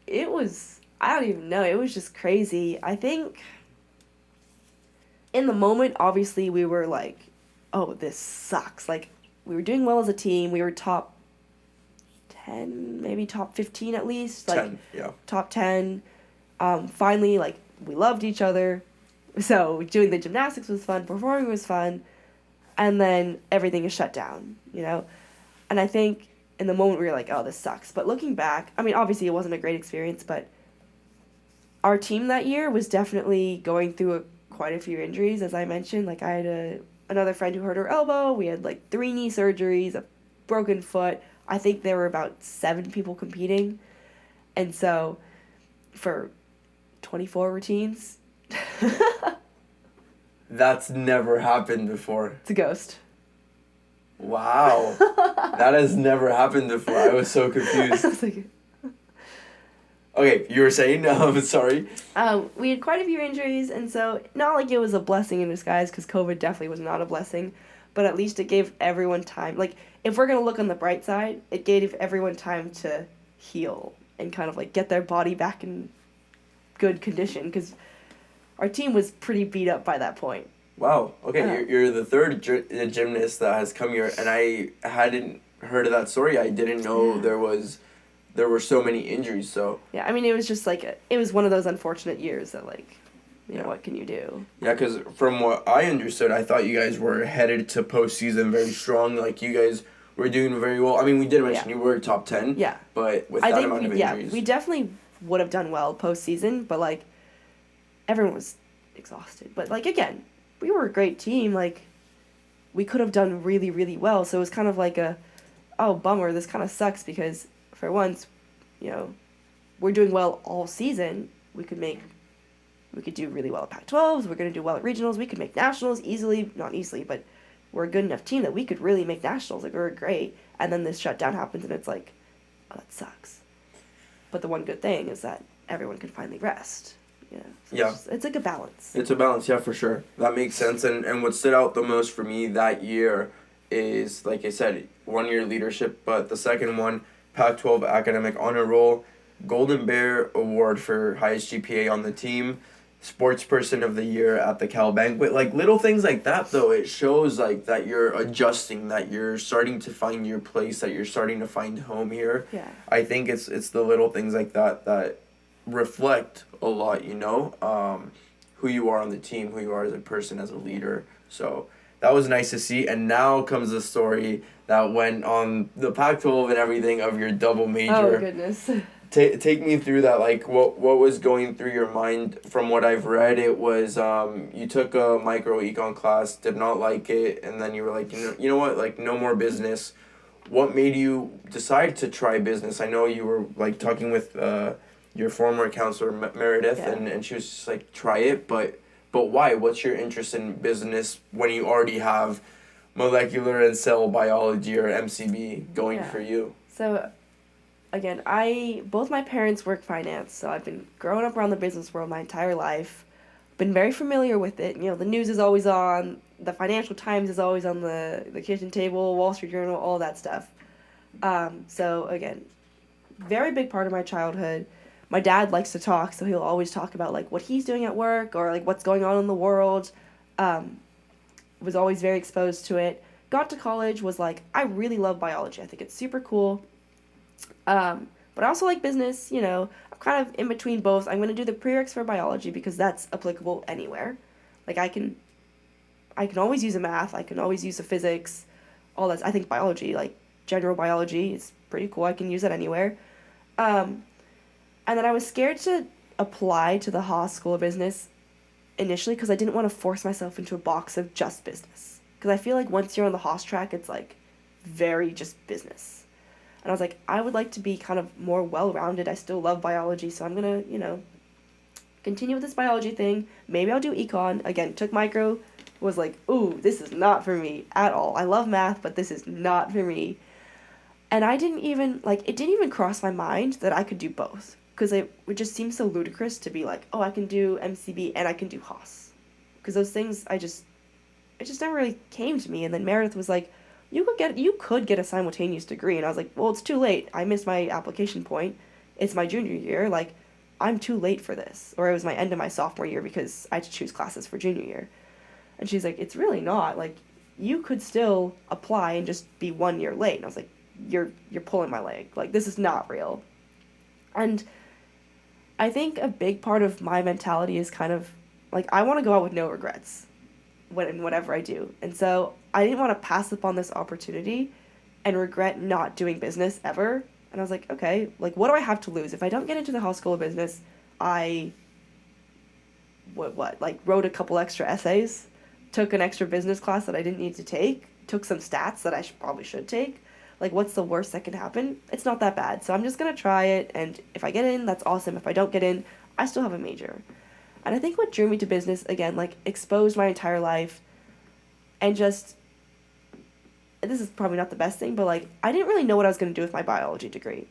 It was, I don't even know, it was just crazy. I think in the moment, obviously, we were like, oh, this sucks. We were doing well as a team. We were top 10, maybe top 15 at least. 10, yeah. Top 10. Finally, we loved each other. So doing the gymnastics was fun. Performing was fun. And then everything is shut down, And I think in the moment we were like, oh, this sucks. But looking back, I mean, obviously it wasn't a great experience, but our team that year was definitely going through quite a few injuries, as I mentioned. I had another friend who hurt her elbow. We had 3 knee surgeries, a broken foot. I think there were about 7 people competing. And so for 24 routines. That's never happened before. It's a ghost. Wow. That has never happened before. I was so confused. I was like, Okay, you were saying? Sorry. we had quite a few injuries, and so not like it was a blessing in disguise, because COVID definitely was not a blessing, but at least it gave everyone time. Like, if we're going to look on the bright side, it gave everyone time to heal and kind of like get their body back in good condition, because our team was pretty beat up by that point. Wow. Okay, you're the third gymnast that has come here, and I hadn't heard of that story. I didn't know there were so many injuries. So Yeah, I mean, it was just like it was one of those unfortunate years that, like, you know, what can you do? yeah, because from what I understood, I thought you guys were headed to postseason very strong. Like, you guys were doing very well. I mean, we did mention you were top 10. Yeah. But with that amount of injuries. Yeah, we definitely would have done well postseason, but like everyone was exhausted. But like, again, we were a great team. Like, we could have done really, really well. So it was kind of like oh, bummer, this kind of sucks, because for once, you know, we're doing well all season. We could do really well at Pac-12s. We're going to do well at regionals. We could make nationals easily. Not easily, but we're a good enough team that we could really make nationals. Like, we're great. And then this shutdown happens, and it's like, oh, that sucks. But the one good thing is that everyone can finally rest. You know? So Yeah. It's like a balance. It's a balance, yeah, for sure. That makes sense. And what stood out the most for me that year is, like I said, 1 year leadership, but the second one, Pac-12 academic honor roll, Golden Bear Award for highest GPA on the team, sports person of the year at the Cal banquet. Like, little things like that, though, it shows like that you're adjusting, that you're starting to find your place, that you're starting to find home here. Yeah. I think it's the little things like that that reflect a lot, you know, who you are on the team, who you are as a person, as a leader. So that was nice to see. And now comes the story that went on the Pac-12 and everything of your double major. Oh, goodness. Take me through that. Like, what was going through your mind? From what I've read, it was you took a micro econ class, did not like it, and then you were like, you know what, like, no more business. What made you decide to try business? I know you were like talking with your former counselor Meredith, and she was just like, try it, but why? What's your interest in business when you already have molecular and cell biology or MCB going for you? So, again, both my parents work finance, so I've been growing up around the business world my entire life. Been very familiar with it. You know, the news is always on, the Financial Times is always on the kitchen table, Wall Street Journal, all that stuff. So, again, very big part of my childhood. My dad likes to talk, so he'll always talk about, like, what he's doing at work or, like, what's going on in the world. Was always very exposed to it. Got to college, was like, I really love biology. I think it's super cool. But I also like business, you know. I'm kind of in between both. I'm going to do the prereqs for biology because that's applicable anywhere. Like, I can always use a math. I can always use a physics. All that. I think biology, like, general biology is pretty cool. I can use that anywhere. And then I was scared to apply to the Haas School of Business initially because I didn't want to force myself into a box of just business. Because I feel like once you're on the Haas track, it's, like, very just business. And I was like, I would like to be kind of more well-rounded. I still love biology, so I'm going to, you know, continue with this biology thing. Maybe I'll do econ. Again, took micro, was like, ooh, this is not for me at all. I love math, but this is not for me. And it didn't even cross my mind that I could do both. Because it would just seem so ludicrous to be like, oh, I can do MCB and I can do Haas. Because those things, it just never really came to me. And then Meredith was like, you could get a simultaneous degree. And I was like, well, it's too late. I missed my application point. It's my junior year. Like, I'm too late for this. Or it was my end of my sophomore year because I had to choose classes for junior year. And she's like, it's really not. Like, you could still apply and just be 1 year late. And I was like, you're pulling my leg. Like, this is not real. And I think a big part of my mentality is kind of, like, I want to go out with no regrets whatever I do. And so I didn't want to pass up on this opportunity and regret not doing business ever. And I was like, okay, like, what do I have to lose? If I don't get into the Haas School of Business, I wrote a couple extra essays, took an extra business class that I didn't need to take, took some stats that I probably should take. Like, what's the worst that can happen? It's not that bad. So I'm just going to try it, and if I get in, that's awesome. If I don't get in, I still have a major. And I think what drew me to business, again, like, exposed my entire life, and just, this is probably not the best thing, but like I didn't really know what I was going to do with my biology degree.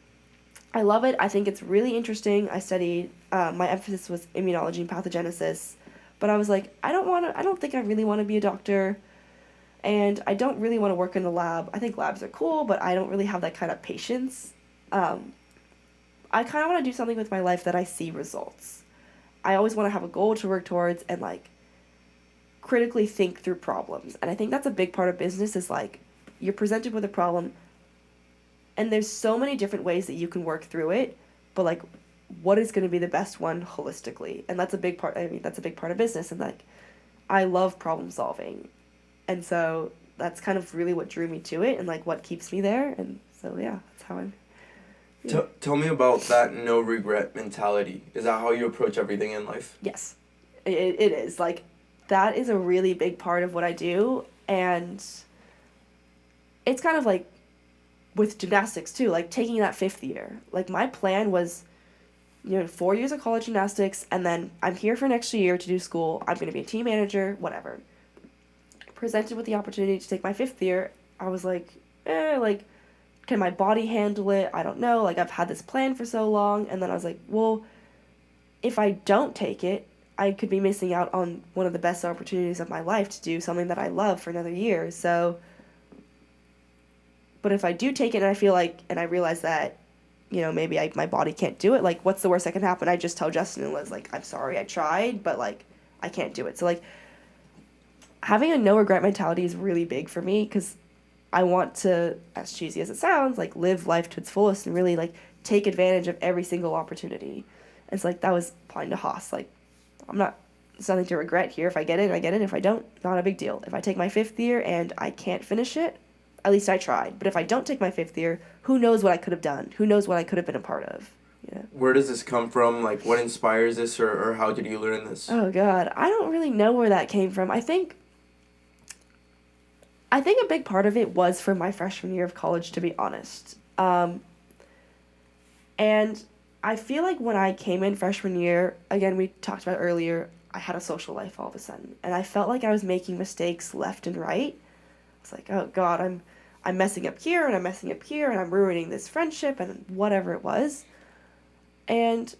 I love it. I think it's really interesting. I studied, my emphasis was immunology and pathogenesis, but I was like, I don't think I really want to be a doctor, and I don't really want to work in the lab. I think labs are cool, but I don't really have that kind of patience. I kind of want to do something with my life that I see results. I always want to have a goal to work towards and like critically think through problems. And I think that's a big part of business is like you're presented with a problem and there's so many different ways that you can work through it, but like what is going to be the best one holistically? And that's a big part. I mean, that's a big part of business. And like I love problem solving. And so that's kind of really what drew me to it and like what keeps me there. And so yeah, that's how I'm. Tell me about that no regret mentality. Is that how you approach everything in life? Yes, it is. Like, that is a really big part of what I do. And it's kind of like with gymnastics too, like taking that 5th year. Like my plan was, 4 years of college gymnastics, and then I'm here for an extra year to do school. I'm going to be a team manager, whatever. Presented with the opportunity to take my 5th year, I was like, can my body handle it? I don't know. Like, I've had this plan for so long. And then I was like, well, if I don't take it, I could be missing out on one of the best opportunities of my life to do something that I love for another year. So, but if I do take it and I feel like, and I realize that, maybe my body can't do it, like, what's the worst that can happen? I just tell Justin and Liz, like, I'm sorry, I tried, but, like, I can't do it. So, like, having a no regret mentality is really big for me because I want to, as cheesy as it sounds, like live life to its fullest and really like take advantage of every single opportunity. And so like that was applying to Haas. Like there's nothing to regret here. If I get it, I get it. If I don't, not a big deal. If I take my 5th year and I can't finish it, at least I tried. But if I don't take my 5th year, who knows what I could have done? Who knows what I could have been a part of? Yeah. Where does this come from? Like what inspires this or how did you learn this? Oh God, I don't really know where that came from. I think a big part of it was from my freshman year of college, to be honest. And I feel like when I came in freshman year, again, we talked about earlier, I had a social life all of a sudden. And I felt like I was making mistakes left and right. It's like, oh God, I'm messing up here and I'm messing up here and I'm ruining this friendship and whatever it was. And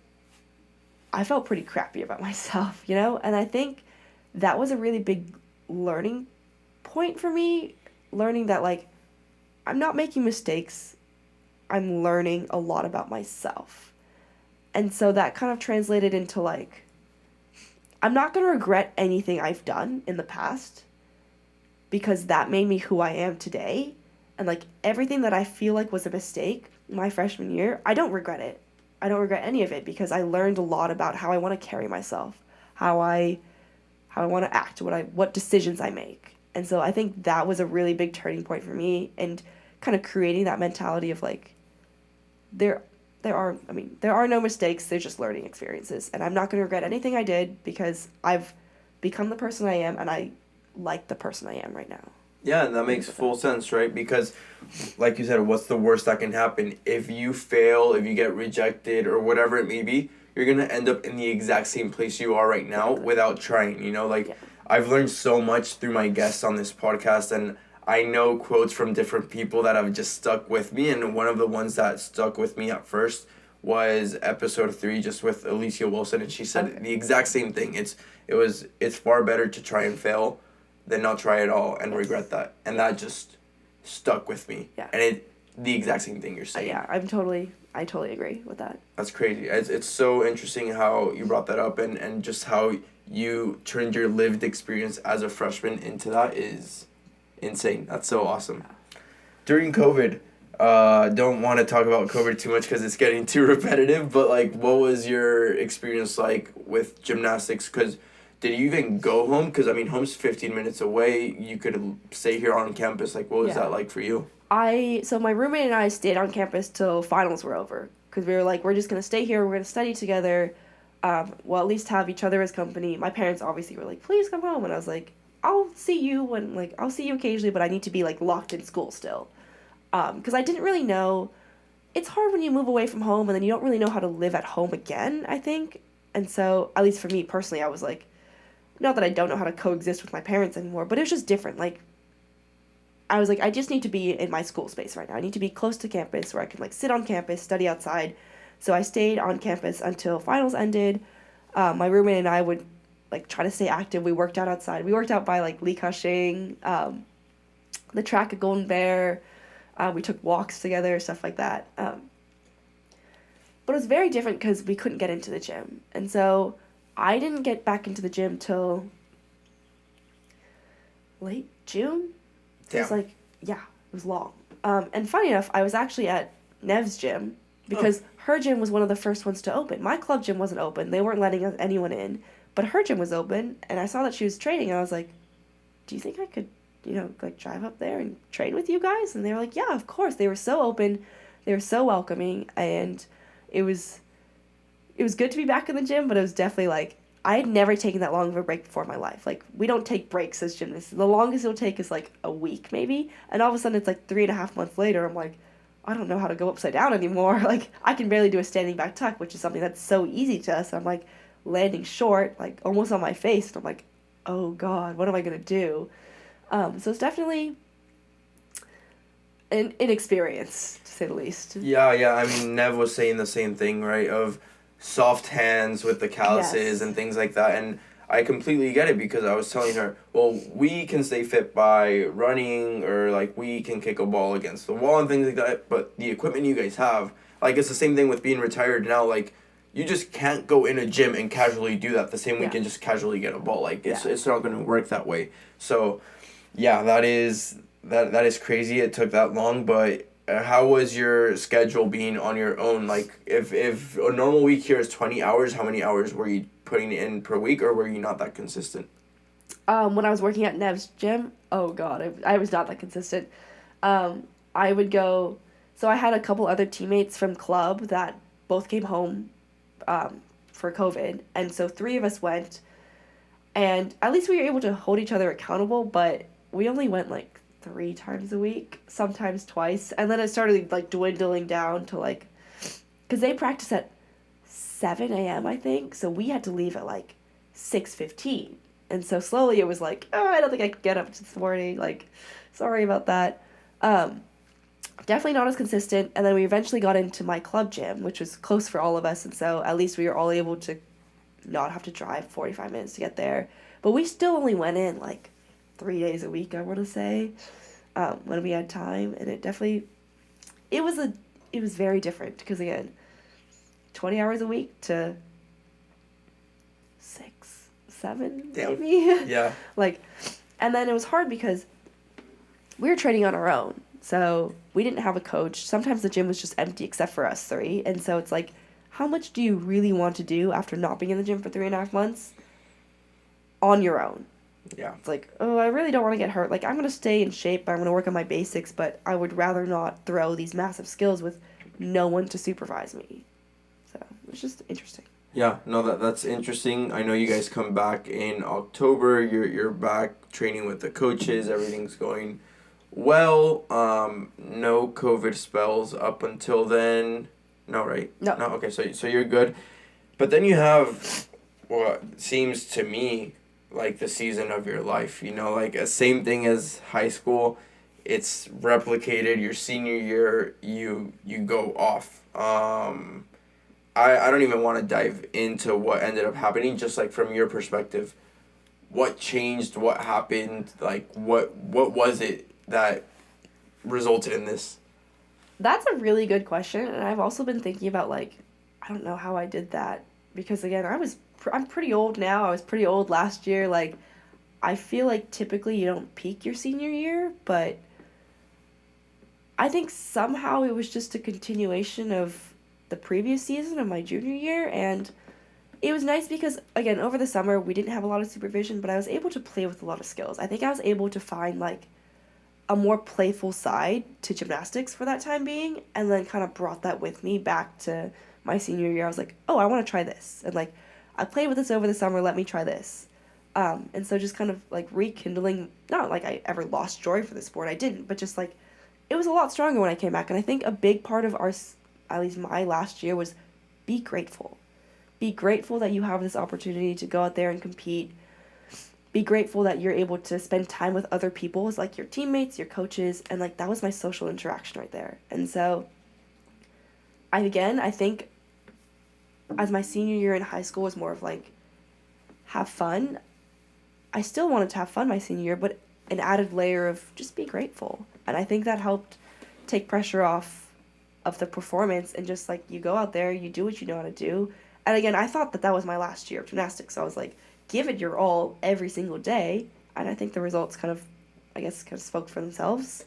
I felt pretty crappy about myself, And I think that was a really big learning point for me, learning that like I'm not making mistakes, I'm learning a lot about myself. And so that kind of translated into like I'm not going to regret anything I've done in the past because that made me who I am today. And like everything that I feel like was a mistake my freshman year, I don't regret it. I don't regret any of it because I learned a lot about how I want to carry myself, how I want to act, what decisions I make. And so I think that was a really big turning point for me and kind of creating that mentality of like, there are no mistakes, they're just learning experiences. And I'm not going to regret anything I did because I've become the person I am and I like the person I am right now. Yeah, and that makes full sense, right? Because like you said, what's the worst that can happen? If you fail, if you get rejected or whatever it may be, you're going to end up in the exact same place you are right now without trying, Yeah. I've learned so much through my guests on this podcast, and I know quotes from different people that have just stuck with me, and one of the ones that stuck with me at first was episode 3, just with Alicia Wilson, and she said the exact same thing. It's far better to try and fail than not try at all and regret that, and that just stuck with me. Yeah. And the exact same thing you're saying. Yeah, I totally agree with that. That's crazy. It's so interesting how you brought that up and just how you turned your lived experience as a freshman into that is insane. That's so awesome. During COVID, don't want to talk about COVID too much because it's getting too repetitive, but like what was your experience like with gymnastics? Because did you even go home? Because I mean, home's 15 minutes away. You could stay here on campus. Like what was that like for you? So my roommate and I stayed on campus till finals were over because we were like, we're just going to stay here. We're going to study together. Well, at least have each other as company. My parents obviously were like, please come home. And I was like, I'll see you occasionally, but I need to be like locked in school still. Because I didn't really know, it's hard when you move away from home and then you don't really know how to live at home again, I think. And so, at least for me personally, I was like, not that I don't know how to coexist with my parents anymore, but it was just different. Like, I was like, I just need to be in my school space right now. I need to be close to campus where I can like sit on campus, study outside. So I stayed on campus until finals ended. My roommate and I would like try to stay active. We worked out outside. We worked out by like Li Ka-shing, the track at Golden Bear. We took walks together, stuff like that. But it was very different because we couldn't get into the gym. And so I didn't get back into the gym till late June. It was like, yeah, it was long. And funny enough, I was actually at Nev's gym because her gym was one of the first ones to open. My club gym wasn't open. They weren't letting anyone in. But her gym was open, and I saw that she was training, and I was like, do you think I could, like drive up there and train with you guys? And they were like, yeah, of course. They were so open. They were so welcoming, and it was good to be back in the gym, but it was definitely like, I had never taken that long of a break before in my life. Like, we don't take breaks as gymnasts. The longest it'll take is like a week, maybe. And all of a sudden, it's like 3.5 months later, I'm like, I don't know how to go upside down anymore. Like, I can barely do a standing back tuck, which is something that's so easy to us. I'm like, landing short, like almost on my face, and I'm like, oh god, what am I gonna do? So it's definitely an inexperience, to say the least. Yeah, I mean, Nev was saying the same thing, right, of soft hands with the calluses and things like that, and I completely get it because I was telling her, well, we can stay fit by running, or like we can kick a ball against the wall and things like that, but the equipment you guys have, like it's the same thing with being retired now, like you just can't go in a gym and casually do that the same way you can just casually get a ball. Like it's not going to work that way. So, yeah, that is crazy. It took that long, but how was your schedule being on your own? Like if a normal week here is 20 hours, how many hours were you putting in per week, or were you not that consistent? When I was working at Nev's gym, oh god, I was not that consistent. I would go, so I had a couple other teammates from club that both came home for COVID, and so 3 of us went, and at least we were able to hold each other accountable, but we only went like 3 times a week, sometimes twice, and then it started like dwindling down to like, because they practice at 7 a.m. I think, so we had to leave at like 6:15, and so slowly it was like, oh, I don't think I could get up this morning, like, sorry about that. Definitely not as consistent, and then we eventually got into my club gym, which was close for all of us, and so at least we were all able to not have to drive 45 minutes to get there, but we still only went in like 3 days a week, I want to say, when we had time, and it was very different, because again, 20 hours a week to 6, 7, maybe? Yeah. Like, and then it was hard because we were training on our own. So we didn't have a coach. Sometimes the gym was just empty except for us 3. And so it's like, how much do you really want to do after not being in the gym for 3.5 months on your own? Yeah. It's like, oh, I really don't want to get hurt. Like, I'm going to stay in shape. I'm going to work on my basics, but I would rather not throw these massive skills with no one to supervise me. So it's just interesting. Yeah, no, that's interesting. I know you guys come back in October. You're back training with the coaches. Everything's going well. No COVID spells up until then. No, right? No. Okay, so you're good. But then you have what seems to me like the season of your life, like a same thing as high school. It's replicated your senior year, you go off. I don't even want to dive into what ended up happening, just like from your perspective. What changed, what happened, like what was it that resulted in this? That's a really good question, and I've also been thinking about, like, I don't know how I did that, because again, I'm pretty old now. I was pretty old last year. Like, I feel like typically you don't peak your senior year, but I think somehow it was just a continuation of the previous season of my junior year, and it was nice because, again, over the summer we didn't have a lot of supervision, but I was able to play with a lot of skills. I think I was able to find, like, a more playful side to gymnastics for that time being, and then kind of brought that with me back to my senior year. I was like, oh, I want to try this, and like, I played with this over the summer, let me try this. And so just kind of like rekindling, not like I ever lost joy for the sport, I didn't, but just like, it was a lot stronger when I came back. And I think a big part of at least my last year, was be grateful. Be grateful that you have this opportunity to go out there and compete. be grateful that you're able to spend time with other people, as like your teammates, your coaches, and like that was my social interaction right there. And so I think as my senior year in high school was more of like have fun. I still wanted to have fun my senior year, but an added layer of just be grateful. And I think that helped take pressure off of the performance, and just like you go out there, you do what you know how to do. And again, I thought that was my last year of gymnastics, so I was like, give it your all every single day. And I think the results kind of spoke for themselves.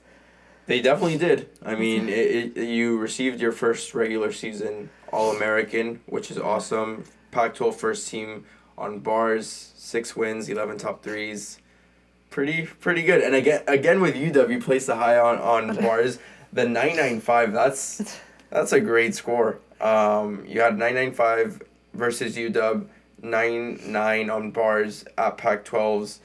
They definitely did. I mean, you received your first regular season All-American, which is awesome. Pac-12 first team on bars, 6 wins, 11 top threes. Pretty good. And again with UW, you placed the high on bars. The 995, that's a great score. You had 995 versus UW, 9-9 on bars at Pac-12s,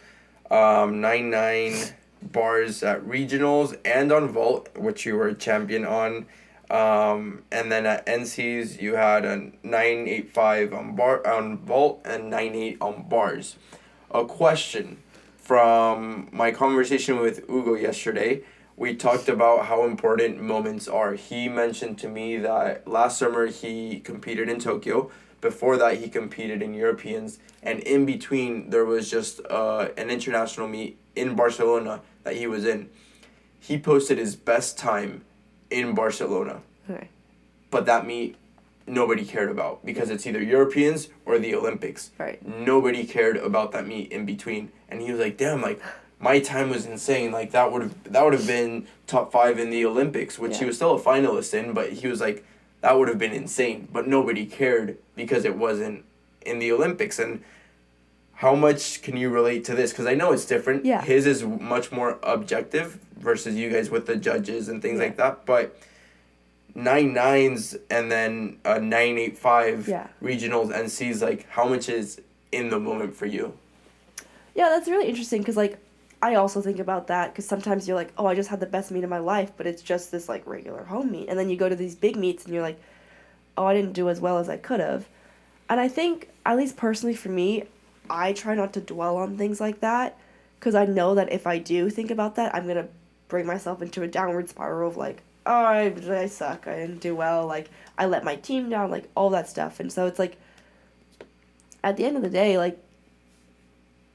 9-9 bars at regionals and on vault, which you were a champion on. And then at NCs, you had a 985 on vault and 98 on bars. A question from my conversation with Ugo yesterday. We talked about how important moments are. He mentioned to me that last summer he competed in Tokyo. Before that, he competed in Europeans. And in between, there was just an international meet in Barcelona that he was in. He posted his best time in Barcelona. Okay. But that meet, nobody cared about because it's either Europeans or the Olympics. Right. Nobody cared about that meet in between. And he was like, damn, like, my time was insane. Like, that would have been top 5 in the Olympics, which he was still a finalist in, but he was like, that would have been insane. But nobody cared because it wasn't in the Olympics. And how much can you relate to this? Because I know it's different. Yeah. His is much more objective versus you guys with the judges and things like that. But 9-9s and then a 985 regionals NCs, like, how much is in the moment for you? Yeah, that's really interesting because, like, I also think about that because sometimes you're like, oh, I just had the best meet of my life, but it's just this, like, regular home meet. And then you go to these big meets and you're like, oh, I didn't do as well as I could have. And I think, at least personally for me, I try not to dwell on things like that because I know that if I do think about that, I'm going to bring myself into a downward spiral of, like, oh, I suck, I didn't do well, like, I let my team down, like, all that stuff. And so it's like, at the end of the day, like,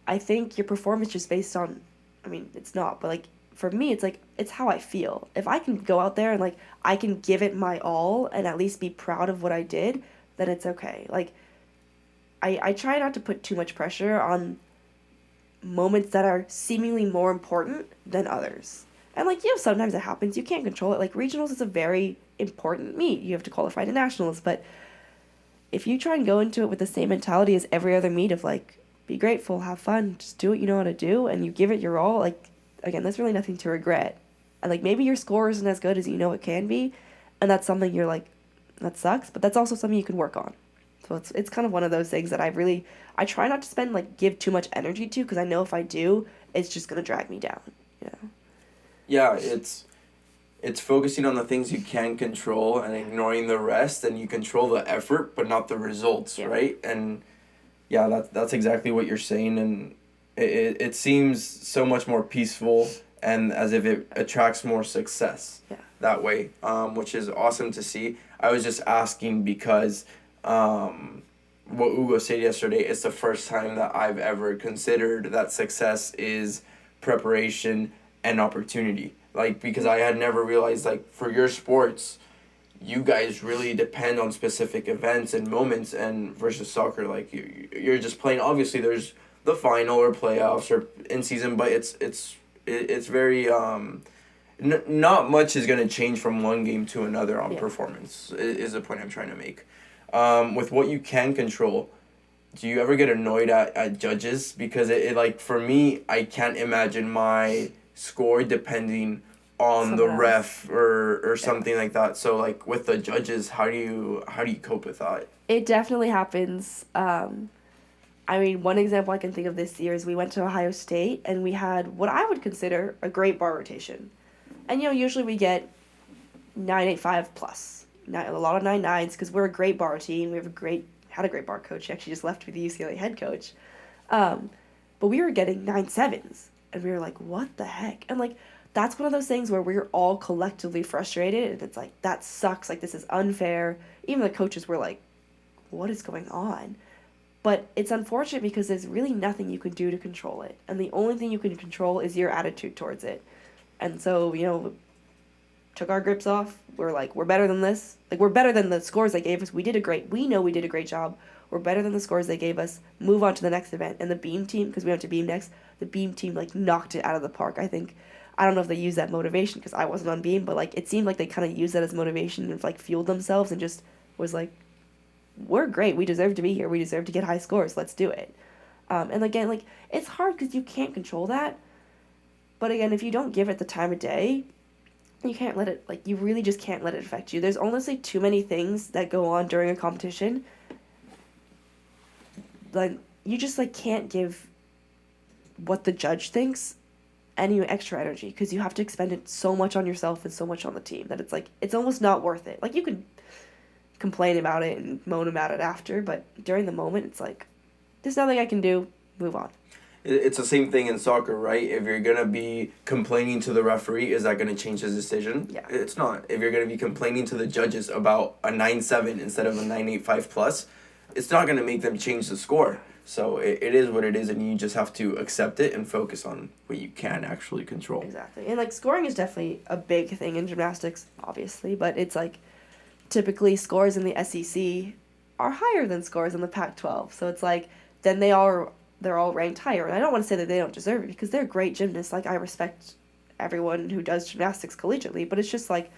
I think your performance just based on, I mean, it's not, but, like, for me, it's, like, it's how I feel. If I can go out there and, like, I can give it my all and at least be proud of what I did, then it's okay. Like, I try not to put too much pressure on moments that are seemingly more important than others. And, like, sometimes it happens. You can't control it. Like, regionals is a very important meet. You have to qualify to nationals. But if you try and go into it with the same mentality as every other meet of, like, be grateful, have fun, just do what you know how to do, and you give it your all, like, again, there's really nothing to regret. And, like, maybe your score isn't as good as you know it can be, and that's something you're like, that sucks, but that's also something you can work on. So it's kind of one of those things that I try not to give too much energy to, because I know if I do, it's just going to drag me down, Yeah, it's focusing on the things you can control and ignoring the rest, and you control the effort, but not the results, right? And yeah, that's exactly what you're saying, and it seems so much more peaceful and as if it attracts more success that way, which is awesome to see. I was just asking because what Ugo said yesterday, it's the first time that I've ever considered that success is preparation and opportunity. Like, because I had never realized, like, for your sports, you guys really depend on specific events and moments, and versus soccer, like, you're just playing. Obviously, there's the final or playoffs or in season, but it's very not much is going to change from one game to another on performance. Is the point I'm trying to make. With what you can control, do you ever get annoyed at judges? Because it like, for me, I can't imagine my score depending on the ref or something like that. So, like, with the judges, how do you cope with that? It definitely happens. I mean, one example I can think of this year is we went to Ohio State and we had what I would consider a great bar rotation. And, usually we get 985 plus. A lot of 9-9s because we're a great bar team. We had a great bar coach. He actually just left to be the UCLA head coach. but we were getting 9.7s, and we were like, what the heck? And like, that's one of those things where we're all collectively frustrated, and it's like, that sucks, like, this is unfair. Even the coaches were like, what is going on? But it's unfortunate because there's really nothing you can do to control it, and the only thing you can control is your attitude towards it. And so, took our grips off. We're like, we're better than this. Like, we're better than the scores they gave us. We know we did a great job. We're better than the scores they gave us. Move on to the next event. And the beam team, because we went to beam next, the beam team, like, knocked it out of the park. I don't know if they used that motivation because I wasn't on beam, but, like, it seemed like they kind of used that as motivation and, like, fueled themselves and just was like, we're great. We deserve to be here. We deserve to get high scores. Let's do it. And again, like, it's hard because you can't control that. But again, if you don't give it the time of day, you can't let it, like, you really just can't let it affect you. There's honestly too many things that go on during a competition. Like, you just, like, can't give what the judge thinks any extra energy because you have to expend it so much on yourself and so much on the team that it's, like, it's almost not worth it. Like, you could complain about it and moan about it after, but during the moment, it's like, there's nothing I can do, move on. It's the same thing in soccer, right? If you're going to be complaining to the referee, is that going to change his decision? Yeah. It's not. If you're going to be complaining to the judges about a 9.7 instead of a 9.85 plus, it's not going to make them change the score. So it is what it is, and you just have to accept it and focus on what you can actually control. Exactly. And, like, scoring is definitely a big thing in gymnastics, obviously, but it's, like, typically scores in the SEC are higher than scores in the Pac-12. So it's, like, then they're all ranked higher. And I don't want to say that they don't deserve it because they're great gymnasts. Like, I respect everyone who does gymnastics collegiately, but it's just like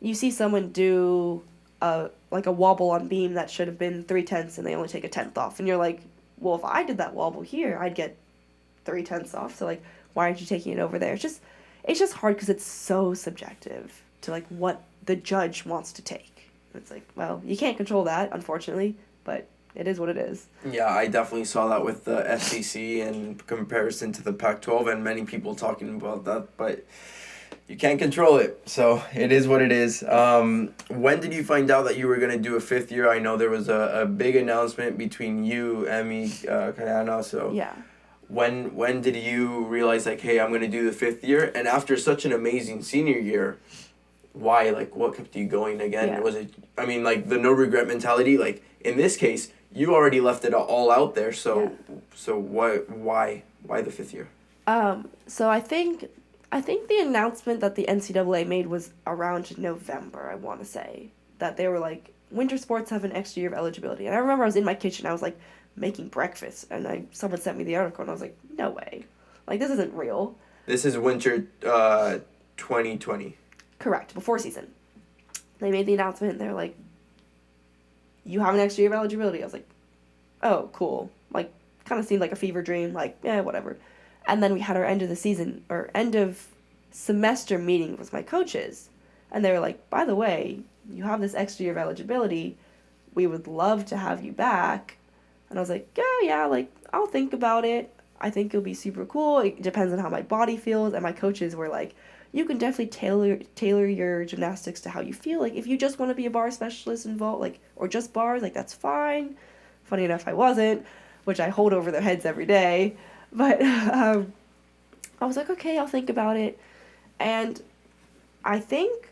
you see someone do a wobble on beam that should have been 3/10 and they only take a 10th off. And you're like, well, if I did that wobble here, I'd get 3/10 off. So, like, why aren't you taking it over there? It's just hard because it's so subjective to, like, what the judge wants to take. It's like, well, you can't control that, unfortunately, but it is what it is. Yeah, I definitely saw that with the SEC in comparison to the Pac-12 and many people talking about that, but you can't control it, so it is what it is. When did you find out that you were going to do a fifth year? I know there was a big announcement between you, Emmy, Kayana, so Yeah. when did you realize, like, hey, I'm going to do the fifth year? And after such an amazing senior year, why? Like, what kept you going again? Yeah. Was it, I mean, like, the no regret mentality? Like, in this case, you already left it all out there, so why the fifth year? So I think the announcement that the NCAA made was around November, I want to say. That they were like, winter sports have an extra year of eligibility. And I remember I was in my kitchen, I was like making breakfast, and someone sent me the article, and I was like, no way. Like, this isn't real. This is winter 2020. Correct, before season. They made the announcement, and they were like, you have an extra year of eligibility. I was like, oh, cool. Like, kind of seemed like a fever dream, like, yeah, whatever. And then we had our end of semester meeting with my coaches. And they were like, by the way, you have this extra year of eligibility. We would love to have you back. And I was like, yeah, like, I'll think about it. I think it'll be super cool. It depends on how my body feels. And my coaches were like, you can definitely tailor your gymnastics to how you feel. Like, if you just want to be a bar specialist involved, like, or just bars, like, that's fine. Funny enough, I wasn't, which I hold over their heads every day. But I was like, okay, I'll think about it. And I think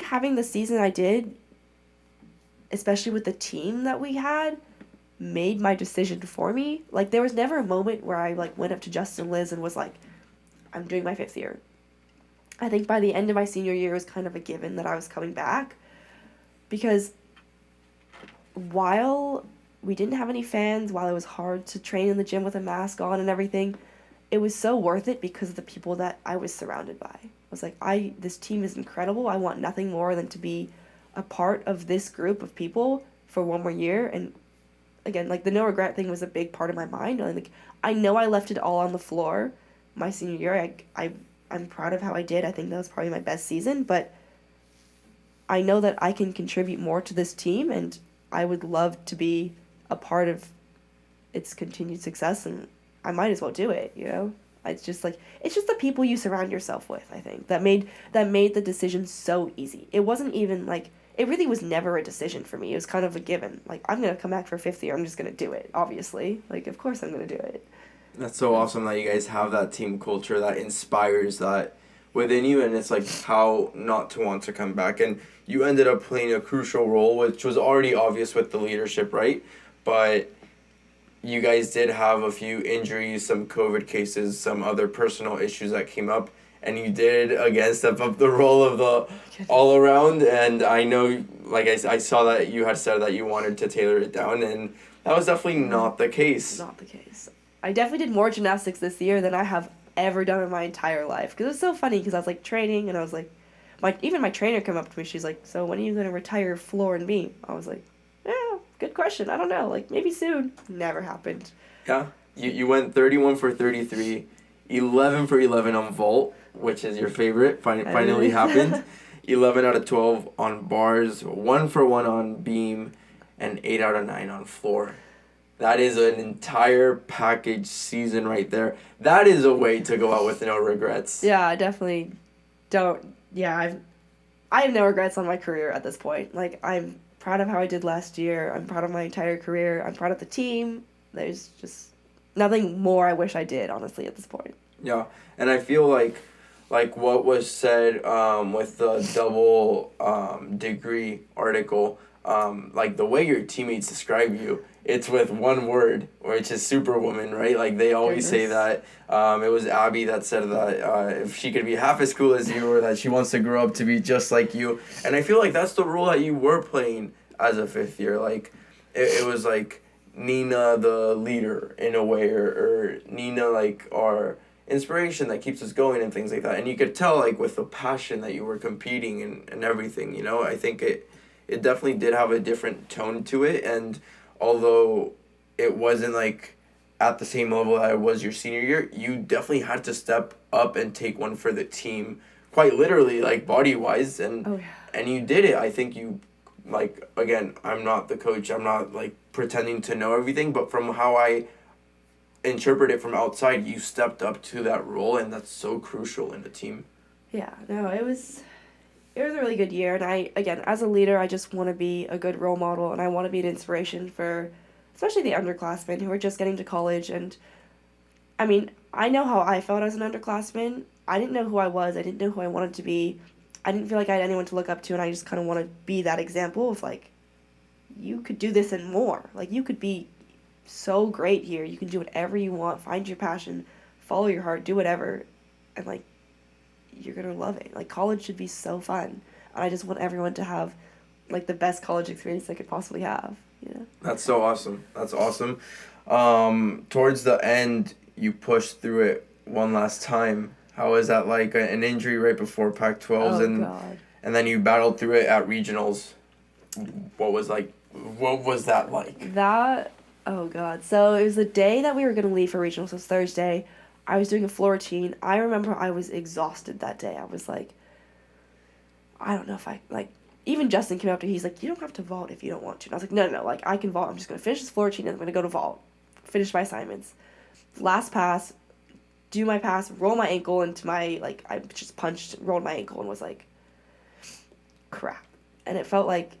having the season I did, especially with the team that we had, made my decision for me. Like, there was never a moment where I, like, went up to Justin and Liz and was like, I'm doing my fifth year. I think by the end of my senior year, it was kind of a given that I was coming back. Because while we didn't have any fans, while it was hard to train in the gym with a mask on and everything, it was so worth it because of the people that I was surrounded by. I was like, this team is incredible. I want nothing more than to be a part of this group of people for one more year. And again, like, the no regret thing was a big part of my mind. Like, I know I left it all on the floor my senior year. I'm proud of how I did. I think that was probably my best season, but I know that I can contribute more to this team, and I would love to be a part of its continued success, and I might as well do it, you know? It's just the people you surround yourself with, I think, that made the decision so easy. It wasn't even like, it really was never a decision for me. It was kind of a given. Like, I'm going to come back for fifth year. I'm just going to do it, obviously. Like, of course I'm going to do it. That's so awesome that you guys have that team culture that inspires that within you, and it's like how not to want to come back. And you ended up playing a crucial role, which was already obvious with the leadership, right? But you guys did have a few injuries, some COVID cases, some other personal issues that came up, and you did again step up the role of the all around. And I know, like I saw that you had said that you wanted to tailor it down, and that was definitely not the case. Not the case. I definitely did more gymnastics this year than I have ever done in my entire life. Because it was so funny, because I was like training, and I was like, even my trainer came up to me, she's like, so when are you going to retire floor and beam? I was like, yeah, good question. I don't know. Like, maybe soon. Never happened. Yeah. You went 31 for 33, 11 for 11 on vault, which is your favorite. Finally happened. 11 out of 12 on bars, 1 for 1 on beam, and 8 out of 9 on floor. That is an entire package season right there. That is a way to go out with no regrets. Yeah, I definitely don't. Yeah, I have no regrets on my career at this point. Like, I'm proud of how I did last year. I'm proud of my entire career. I'm proud of the team. There's just nothing more I wish I did, honestly, at this point. Yeah, and I feel like what was said with the double degree article, like the way your teammates describe you, it's with one word, which is superwoman, right? Like they always say that. It was Abby that said that if she could be half as cool as you, or that she wants to grow up to be just like you. And I feel like that's the role that you were playing as a fifth year. Like it was like Nina the leader in a way, or Nina like our inspiration that keeps us going and things like that. And you could tell like with the passion that you were competing and everything, you know. I think it definitely did have a different tone to it. And although it wasn't like at the same level that it was your senior year, you definitely had to step up and take one for the team, quite literally, like body wise, and and you did it. I think you, like, again, I'm not the coach, I'm not like pretending to know everything, but from how I interpret it from outside, you stepped up to that role, and that's so crucial in the team. Yeah, no, it was a really good year, and I, again, as a leader, I just want to be a good role model, and I want to be an inspiration for especially the underclassmen who are just getting to college. And I mean, I know how I felt as an underclassman. I didn't know who I was. I didn't know who I wanted to be. I didn't feel like I had anyone to look up to, and I just kind of want to be that example of, like, you could do this and more. Like, you could be so great here. You can do whatever you want, find your passion, follow your heart, do whatever, and, like, you're going to love it. Like, college should be so fun, and I just want everyone to have, like, the best college experience they could possibly have, you know? That's so awesome. That's awesome. Towards the end, you pushed through it one last time. How was that, like an injury right before Pac-12s, God. And then you battled through it at regionals? What was that like? Oh God. So it was the day that we were gonna leave for regionals. So it was Thursday. I was doing a floor routine. I remember I was exhausted that day. I was like, I don't know if I, like, even Justin came up to me, he's like, you don't have to vault if you don't want to. And I was like, no, like, I can vault. I'm just gonna finish this floor routine and I'm gonna go to vault. Finish my assignments. Last pass, do my pass, roll my ankle into my, like, I just rolled my ankle and was like, crap. And it felt like,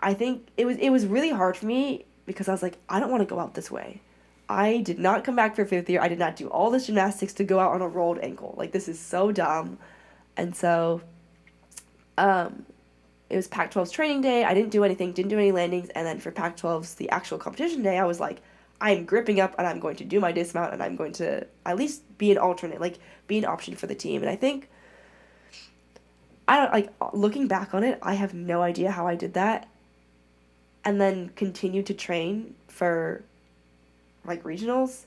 I think it was really hard for me because I was like, I don't want to go out this way. I did not come back for fifth year. I did not do all this gymnastics to go out on a rolled ankle. Like, this is so dumb. And so, it was Pac-12's training day. I didn't do anything, didn't do any landings. And then for Pac-12's, the actual competition day, I was like, I'm gripping up and I'm going to do my dismount and I'm going to at least be an alternate, like, be an option for the team. And I think, looking back on it, I have no idea how I did that. And then continue to train for, like, regionals.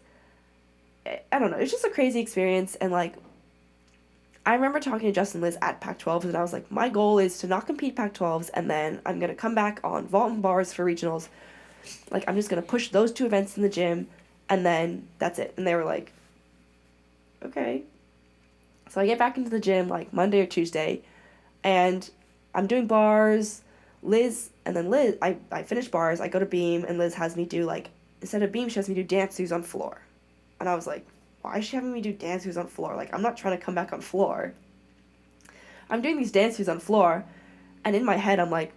I don't know. It's just a crazy experience. And, like, I remember talking to Justin Liz at Pac-12s, and I was like, my goal is to not compete Pac-12s, and then I'm going to come back on vault and bars for regionals. Like, I'm just going to push those two events in the gym, and then that's it. And they were like, okay. So I get back into the gym, like, Monday or Tuesday, and I'm doing bars. I finish bars, I go to beam, and Liz has me do, like, instead of beam, she has me do dance moves on floor. And I was like, why is she having me do dance moves on floor? Like, I'm not trying to come back on floor. I'm doing these dance moves on floor, And in my head, I'm like,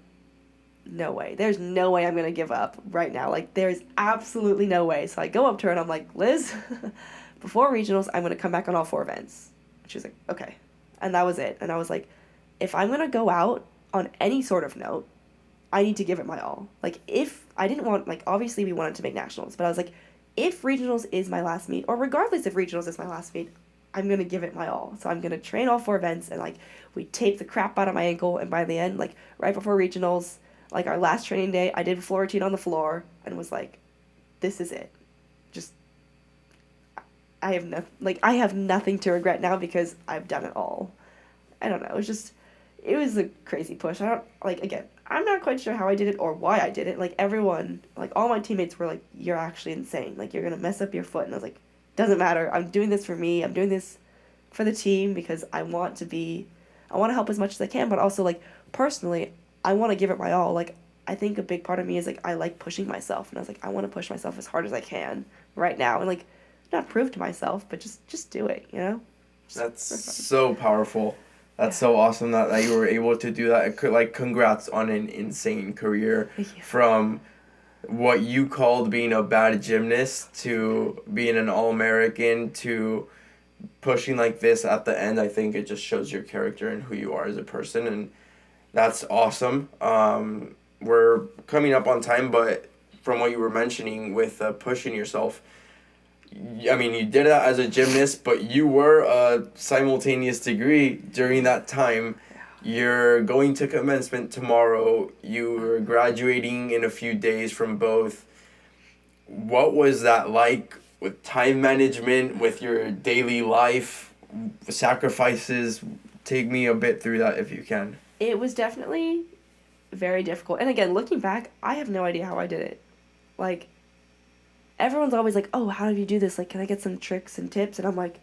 no way. There's no way I'm going to give up right now. Like, there's absolutely no way. So I go up to her and I'm like, Liz, before regionals, I'm going to come back on all 4 events. She was like, okay. And that was it. And I was like, if I'm going to go out on any sort of note, I need to give it my all. Like, if I didn't want, like, obviously we wanted to make nationals, but I was like, if regionals is my last meet, or regardless if regionals is my last meet, I'm going to give it my all. So I'm going to train all 4 events, and, like, we taped the crap out of my ankle, and by the end, like, right before regionals, like, our last training day, I did a floor routine on the floor, and was like, this is it. Just, I have nothing to regret now because I've done it all. I don't know, it was a crazy push. Again, I'm not quite sure how I did it or why I did it. Like, everyone, like, all my teammates were like, you're actually insane. Like, you're going to mess up your foot. And I was like, doesn't matter. I'm doing this for me. I'm doing this for the team because I want to help as much as I can. But also, like, personally, I want to give it my all. Like, I think a big part of me is, like, I like pushing myself. And I was like, I want to push myself as hard as I can right now. And, like, not prove to myself, but just do it, you know? That's so powerful. That's so awesome that you were able to do that. Like, congrats on an insane career. From what you called being a bad gymnast to being an All-American to pushing like this at the end. I think it just shows your character and who you are as a person, and that's awesome. We're coming up on time, but from what you were mentioning with pushing yourself, I mean, you did that as a gymnast, but you were a simultaneous degree during that time. You're going to commencement tomorrow. You're graduating in a few days from both. What was that like with time management, with your daily life, sacrifices? Take me a bit through that if you can. It was definitely very difficult. And again, looking back, I have no idea how I did it. Like, everyone's always like, oh, how do you do this? Like, can I get some tricks and tips? And I'm like,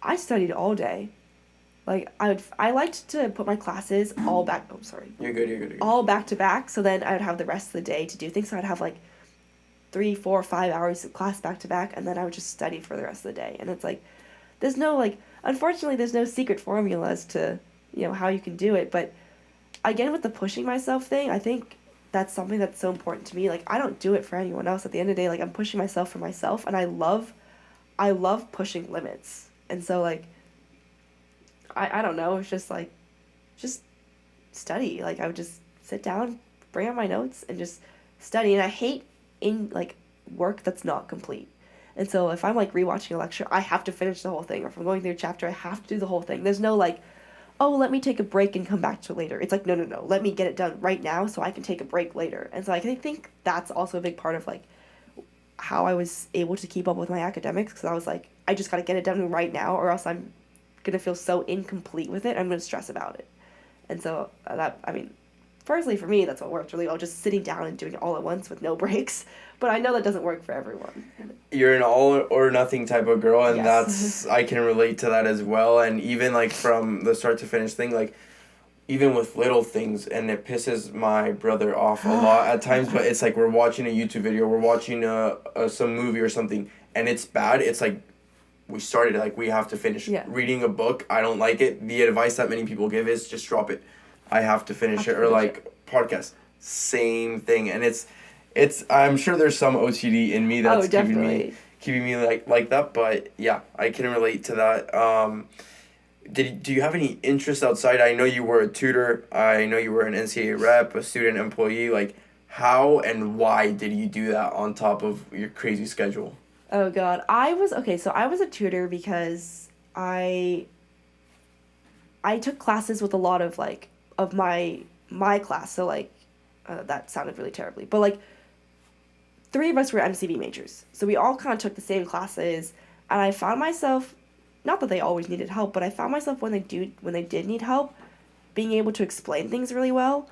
I studied all day. Like, I liked to put my classes all back. Oh, sorry. You're good. All back to back. So then I would have the rest of the day to do things. So I'd have like 3, 4, 5 hours of class back to back. And then I would just study for the rest of the day. And it's like, unfortunately, there's no secret formula as to, how you can do it. But again, with the pushing myself thing, I think that's something that's so important to me. Like, I don't do it for anyone else. At the end of the day, like, I'm pushing myself for myself, and I love pushing limits. And so, like, I don't know, it's just like, just study. Like, I would just sit down, bring out my notes, and just study. And I hate work that's not complete. And so if I'm like rewatching a lecture, I have to finish the whole thing. Or if I'm going through a chapter, I have to do the whole thing. There's no like, oh, let me take a break and come back to it later. It's like, no. Let me get it done right now so I can take a break later. And so I think that's also a big part of, like, how I was able to keep up with my academics, because I was like, I just got to get it done right now or else I'm going to feel so incomplete with it. I'm going to stress about it. And so personally for me, that's what worked really well, just sitting down and doing it all at once with no breaks. But I know that doesn't work for everyone. You're an all or nothing type of girl, and yes. I can relate to that as well. And even like from the start to finish thing, like even with little things, and it pisses my brother off a lot at times, but it's like we're watching a YouTube video, we're watching some movie or something, and it's bad. It's like we started, like, we have to finish. Reading a book, I don't like it. The advice that many people give is just drop it. I have to finish it. Or like podcast, same thing. And it's I'm sure there's some OCD in me that's keeping me like that, but yeah, I can relate to that. Do you have any interest outside? I know you were a tutor. I know you were an NCAA rep, a student employee. Like, how and why did you do that on top of your crazy schedule? Oh God, I was a tutor because I took classes with a lot of of my class. So that sounded really terribly, but 3 of us were MCV majors. So we all kind of took the same classes, and I found myself, not that they always needed help, but I found myself when they did need help, being able to explain things really well,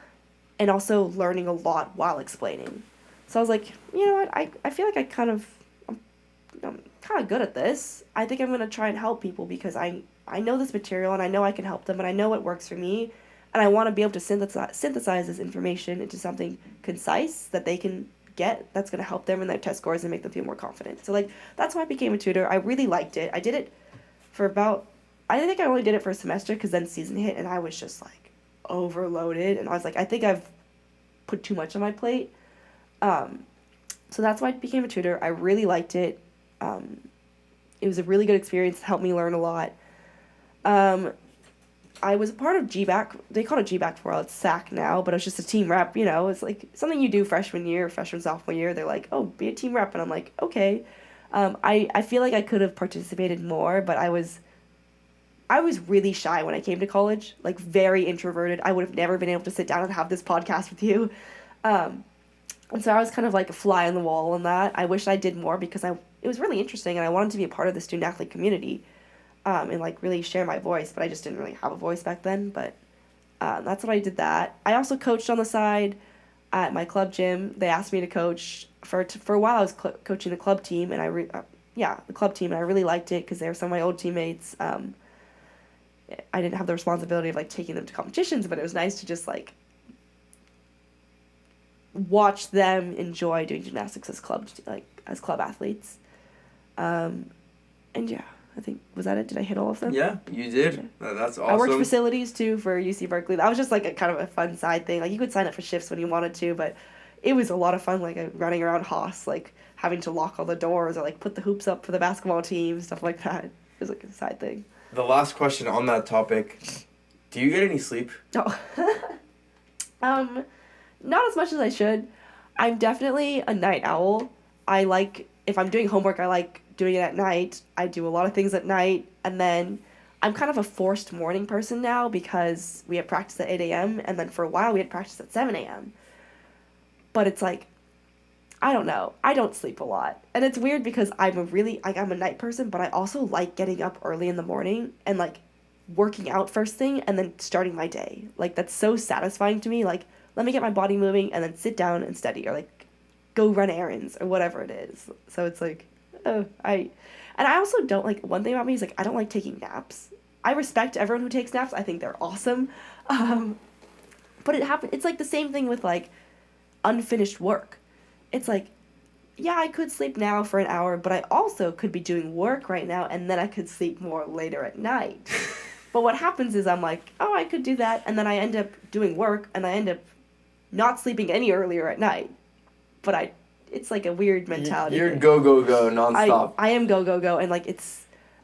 and also learning a lot while explaining. So I was like, you know what, I feel like I'm kind of good at this. I think I'm going to try and help people because I know this material and I know I can help them and I know what works for me, and I want to be able to synthesize this information into something concise that they can get, that's going to help them in their test scores and make them feel more confident. So that's why I became a tutor. I really liked it. I did it for I think I only did it for a semester because then season hit and I was just like, overloaded, and I was like, I think I've put too much on my plate. So that's why I became a tutor. I really liked it. It was a really good experience. It helped me learn a lot. I was a part of GBAC. They call it GBAC for a while. It's SAC now, but it was just a team rep. You know, it's like something you do freshman year, sophomore year. They're like, oh, be a team rep, and I'm like, okay. I feel like I could have participated more, but I was really shy when I came to college, like very introverted. I would have never been able to sit down and have this podcast with you. And so I was kind of like a fly on the wall on that. I wish I did more because it was really interesting and I wanted to be a part of the student athlete community, and like really share my voice, but I just didn't really have a voice back then. But that's what I did that. I also coached on the side at my club gym. They asked me to coach for a while. I was coaching the club team, and the club team, and I really liked it because they were some of my old teammates. I didn't have the responsibility of like taking them to competitions, but it was nice to just like watch them enjoy doing gymnastics as club athletes. And yeah, I think, was that it? Did I hit all of them? Yeah, you did. Okay. That's awesome. I worked facilities too for UC Berkeley. That was just like a kind of a fun side thing. Like you could sign up for shifts when you wanted to, but it was a lot of fun, like running around Haas, like having to lock all the doors or like put the hoops up for the basketball team, stuff like that. It was like a side thing. The last question on that topic, do you get any sleep? No. Not as much as I should. I'm definitely a night owl. I like, if I'm doing homework, I like doing it at night. I do a lot of things at night, and then I'm kind of a forced morning person now because we have practice at 8 a.m., and then for a while we had practice at 7 a.m. But it's like, I don't know. I don't sleep a lot. And it's weird because I'm a night person, but I also like getting up early in the morning and like working out first thing and then starting my day. Like that's so satisfying to me. Like, let me get my body moving and then sit down and study or like go run errands or whatever it is. So it's like, I also don't like, one thing about me is like, I don't like taking naps. I respect everyone who takes naps. I think they're awesome. But it's like the same thing with like unfinished work. It's like, yeah, I could sleep now for an hour, but I also could be doing work right now and then I could sleep more later at night. But what happens is I'm like, oh, I could do that, and then I end up doing work and I end up not sleeping any earlier at night. But it's like a weird mentality. You're go, go, go, nonstop. I am go, go, go, and like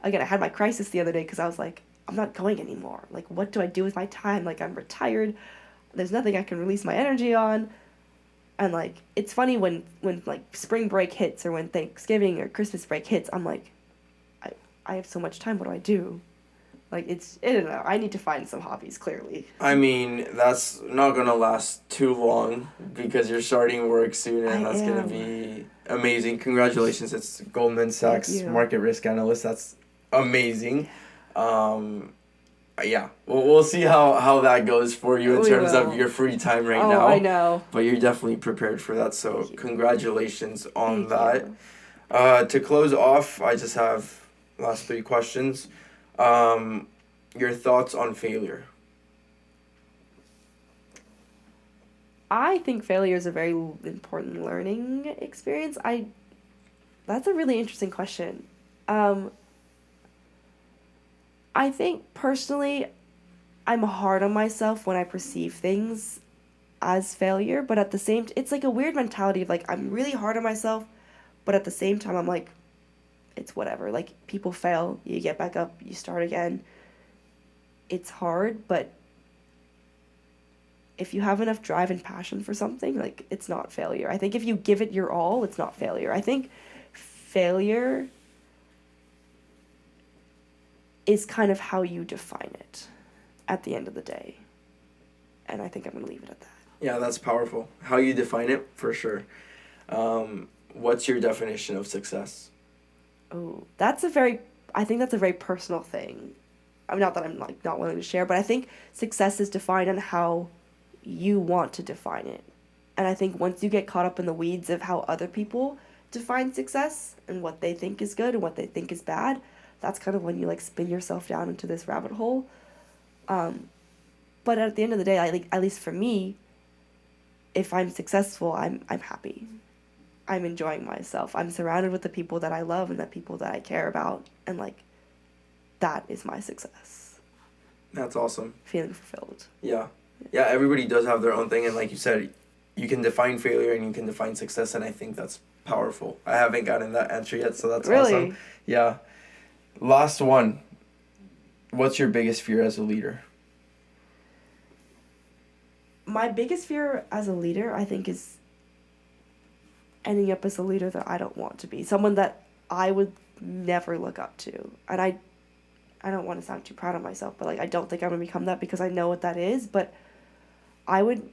again, I had my crisis the other day because I was like, I'm not going anymore. Like, what do I do with my time? Like, I'm retired. There's nothing I can release my energy on. And like, it's funny when like spring break hits or when Thanksgiving or Christmas break hits, I'm like, I have so much time. What do I do? Like, I don't know. I need to find some hobbies, clearly. I mean, that's not going to last too long because you're starting work soon, and that's going to be amazing. Congratulations. It's Goldman Sachs Market Risk Analyst. That's amazing. Yeah, we'll see how that goes for you in terms of your free time now. Oh, I know. But you're definitely prepared for that, so congratulations on that. To close off, I just have last 3 questions. Your thoughts on failure? I think failure is a very important learning experience. That's a really interesting question. I think personally, I'm hard on myself when I perceive things as failure, but at the same it's like a weird mentality of like, I'm really hard on myself, but at the same time, I'm like, it's whatever. Like, people fail, you get back up, you start again. It's hard, but if you have enough drive and passion for something, like, it's not failure. I think if you give it your all, it's not failure. I think failure is kind of how you define it at the end of the day. And I think I'm going to leave it at that. Yeah, that's powerful. How you define it, for sure. What's your definition of success? Oh, I think that's a very personal thing. I mean, not that I'm like not willing to share, but I think success is defined on how you want to define it. And I think once you get caught up in the weeds of how other people define success and what they think is good and what they think is bad, that's kind of when you like spin yourself down into this rabbit hole. But at the end of the day, at least for me, if I'm successful, I'm happy. I'm enjoying myself. I'm surrounded with the people that I love and the people that I care about. And, like, that is my success. That's awesome. Feeling fulfilled. Yeah. Yeah, everybody does have their own thing, and like you said, you can define failure and you can define success, and I think that's powerful. I haven't gotten that answer yet, so that's Really? awesome. Yeah. Last one. What's your biggest fear as a leader? My biggest fear as a leader, I think, is ending up as a leader that I don't want to be. Someone that I would never look up to. And I don't want to sound too proud of myself, but like I don't think I'm going to become that because I know what that is, but I would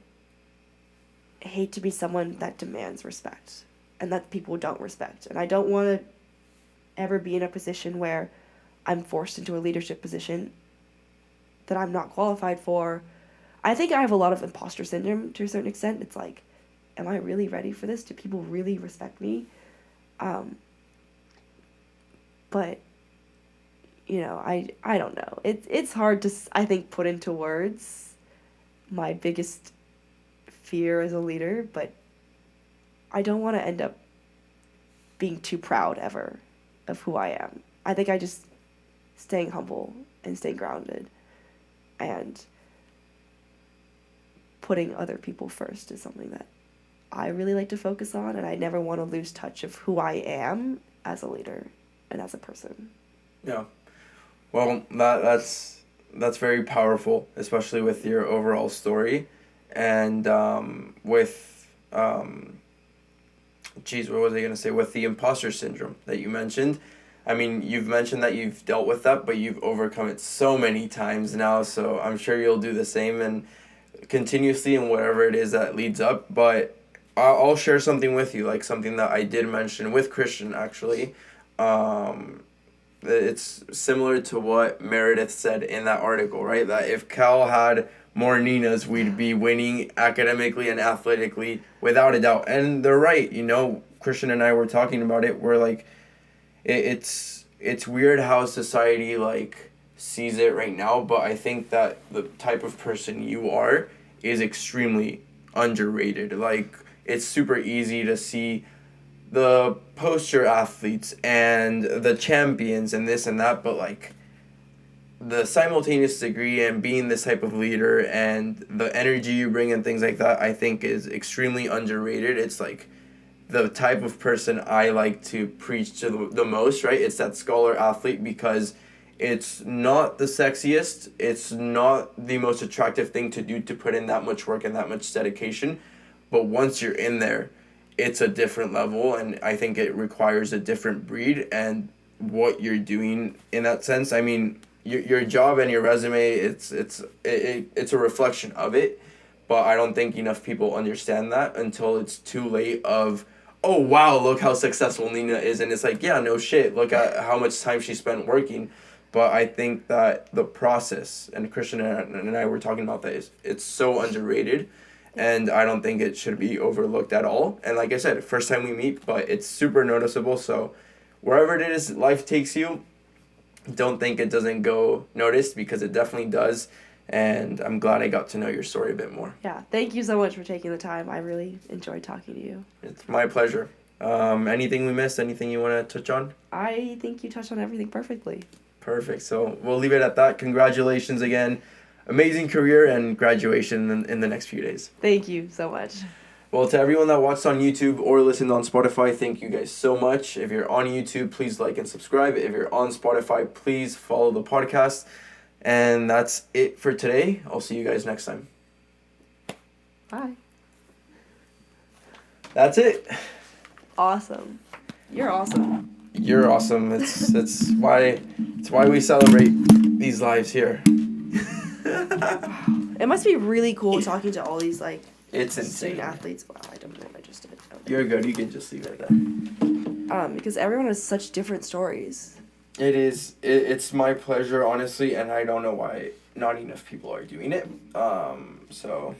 hate to be someone that demands respect and that people don't respect. And I don't want to ever be in a position where I'm forced into a leadership position that I'm not qualified for. I think I have a lot of imposter syndrome to a certain extent. It's like, am I really ready for this? Do people really respect me? But, you know, I don't know. It's hard to, I think, put into words my biggest fear as a leader, but I don't want to end up being too proud ever of who I am. I think I just staying humble and staying grounded and putting other people first is something that I really like to focus on, and I never want to lose touch of who I am as a leader and as a person. Yeah. Well, that's very powerful, especially with your overall story, and with geez, what was I gonna say? With the imposter syndrome that you mentioned. I mean, you've mentioned that you've dealt with that, but you've overcome it so many times now, so I'm sure you'll do the same and continuously in whatever it is that leads up. But I'll share something with you, like something that I did mention with Christian, actually. It's similar to what Meredith said in that article, right? That if Cal had more Ninas, we'd be winning academically and athletically without a doubt. And they're right, you know, Christian and I were talking about it. We're like, it's weird how society like sees it right now, but I think that the type of person you are is extremely underrated. Like, it's super easy to see the poster athletes and the champions and this and that, but like the simultaneous degree and being this type of leader and the energy you bring and things like that, I think is extremely underrated. It's like the type of person I like to preach to the most, right? It's that scholar athlete, because it's not the sexiest, it's not the most attractive thing to do, to put in that much work and that much dedication, but once you're in there, it's a different level, and I think it requires a different breed. And what you're doing in that sense, I mean, your job and your resume, it's a reflection of it, but I don't think enough people understand that until it's too late of, oh wow, look how successful Nina is, and it's like, yeah, no shit, look at how much time she spent working. But I think that the process, and Christian and I were talking about that, it's so underrated, and I don't think it should be overlooked at all. And like I said, first time we meet, but it's super noticeable. So wherever it is life takes you, don't think it doesn't go noticed, because it definitely does. And I'm glad I got to know your story a bit more. Yeah, thank you so much for taking the time. I really enjoyed talking to you. It's my pleasure. Anything we missed? Anything you want to touch on? I think you touched on everything perfectly. Perfect. So we'll leave it at that. Congratulations again. Amazing career and graduation in the next few days. Thank you so much. Well, to everyone that watched on YouTube or listened on Spotify, thank you guys so much. If you're on YouTube, please like and subscribe. If you're on Spotify, please follow the podcast. And that's it for today. I'll see you guys next time. Bye. That's it. Awesome. You're awesome. You're awesome. It's why we celebrate these lives here. It must be really cool talking to all these like It's student insane. athletes. Wow, I don't know what I just did. Okay. You're good. You can just leave it there. Because everyone has such different stories. It is. It's my pleasure, honestly, and I don't know why not enough people are doing it. So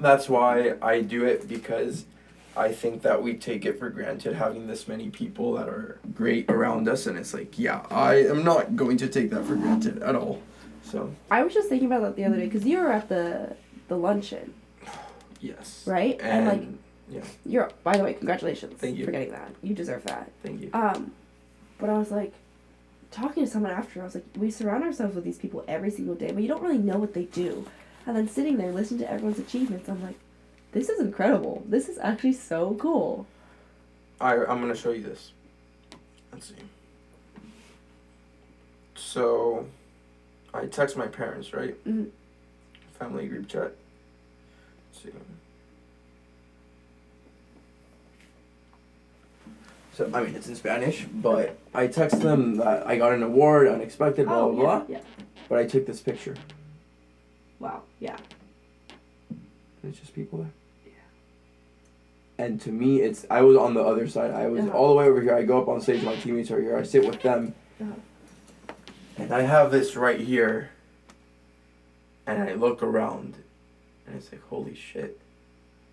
that's why I do it, because I think that we take it for granted having this many people that are great around us, and it's like, yeah, I am not going to take that for granted at all. So I was just thinking about that the other day, because you were at the luncheon, yes, right? And like, yeah, you're, by the way, congratulations. Thank you. For getting that. You deserve that. thank you. But I was like, talking to someone after, I was like, we surround ourselves with these people every single day, but you don't really know what they do. And then sitting there listening to everyone's achievements, I'm like, this is incredible. This is actually so cool. I'm going to show you this. Let's see. So, I text my parents, right? Mm-hmm. Family group chat. Let's see. So, I mean, it's in Spanish, but I text them that I got an award, unexpected, blah, blah, blah. Yeah. But I took this picture. Wow, yeah. And it's just people there. And to me, I was on the other side. I was all the way over here. I go up on stage, my teammates are here. I sit with them. And I have this right here. And I look around. And it's like, holy shit.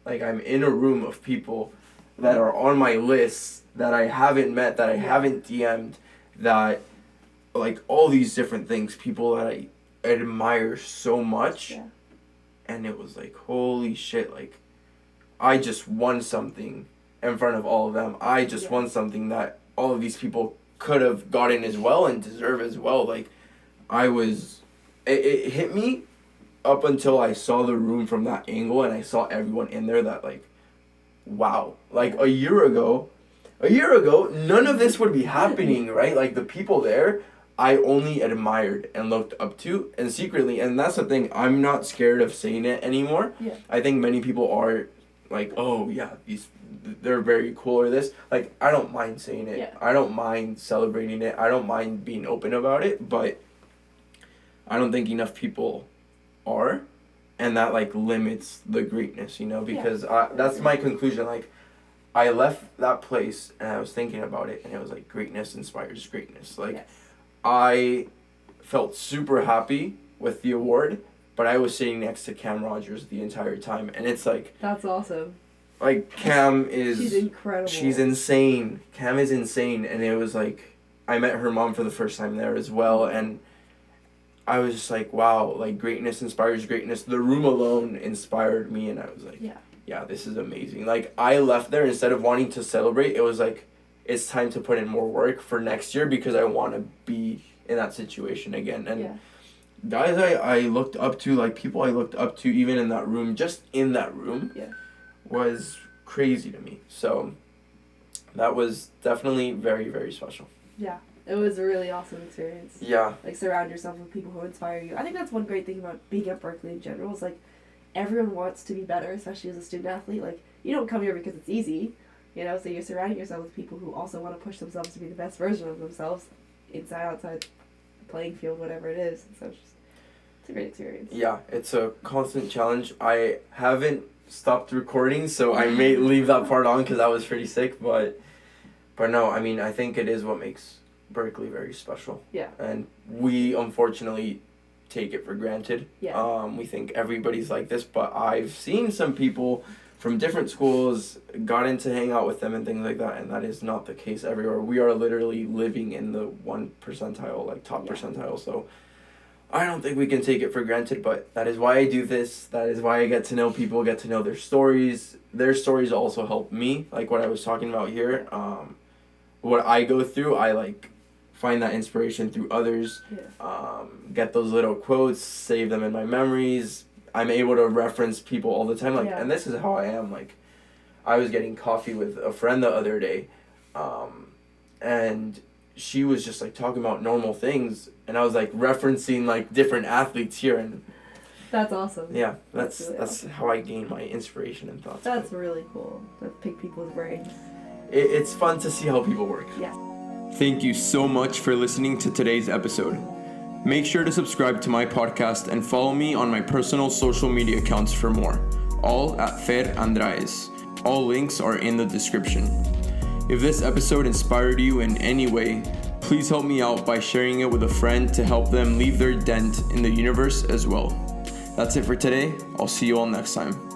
Like, I'm in a room of people that are on my list that I haven't met, that I haven't DM'd, that, like, all these different things. People that I admire so much. Yeah. And it was like, holy shit, like, I just won something in front of all of them. I just won something that all of these people could have gotten as well and deserve as well. Like, it hit me up until I saw the room from that angle and I saw everyone in there that, like, wow. Like, a year ago, none of this would be happening, right? Like, the people there, I only admired and looked up to, and secretly, and that's the thing, I'm not scared of saying it anymore. Yeah. I think many people are like, oh yeah, they're very cool or this. Like, I don't mind saying it. Yeah. I don't mind celebrating it. I don't mind being open about it, but I don't think enough people are, and that, like, limits the greatness, you know, because that's my conclusion. Like, I left that place and I was thinking about it, and it was like, greatness inspires greatness. Like, I felt super happy with the award, but I was sitting next to Cam Rogers the entire time, and it's like... That's awesome. Like, Cam is... She's incredible. She's insane. Cam is insane, and it was like... I met her mom for the first time there as well, and I was just like, wow, like, greatness inspires greatness. The room alone inspired me, and I was like, yeah, this is amazing. Like, I left there, instead of wanting to celebrate, it was like, it's time to put in more work for next year because I want to be in that situation again. And guys I looked up to, like, people I looked up to even in that room, just in that room, was crazy to me. So that was definitely very, very special. Yeah. It was a really awesome experience. Yeah. Like, surround yourself with people who inspire you. I think that's one great thing about being at Berkeley in general is, like, everyone wants to be better, especially as a student athlete. Like, you don't come here because it's easy. You know, so you're surrounding yourself with people who also want to push themselves to be the best version of themselves, inside, outside, the playing field, whatever it is. So it's a great experience. Yeah, it's a constant challenge. I haven't stopped recording, so I may leave that part on because that was pretty sick. But no, I mean, I think it is what makes Berkeley very special. Yeah. And we unfortunately take it for granted. Yeah. We think everybody's like this, but I've seen some people from different schools, got into hang out with them and things like that, and that is not the case everywhere. We are literally living in the 1 percentile, like top percentile, so I don't think we can take it for granted, but that is why I do this. That is why I get to know people, get to know their stories. Their stories also help me, like what I was talking about here. What I go through, I, like, find that inspiration through others, get those little quotes, save them in my memories. I'm able to reference people all the time, like, and this is how I am. Like, I was getting coffee with a friend the other day, and she was just, like, talking about normal things, and I was, like, referencing, like, different athletes here, and that's awesome. Yeah, that's awesome. How I gain my inspiration and thoughts. That's really cool. To pick people's brains. It's fun to see how people work. Yeah. Thank you so much for listening to today's episode. Make sure to subscribe to my podcast and follow me on my personal social media accounts for more, all at Fer Andraez. All links are in the description. If this episode inspired you in any way, please help me out by sharing it with a friend to help them leave their dent in the universe as well. That's it for today. I'll see you all next time.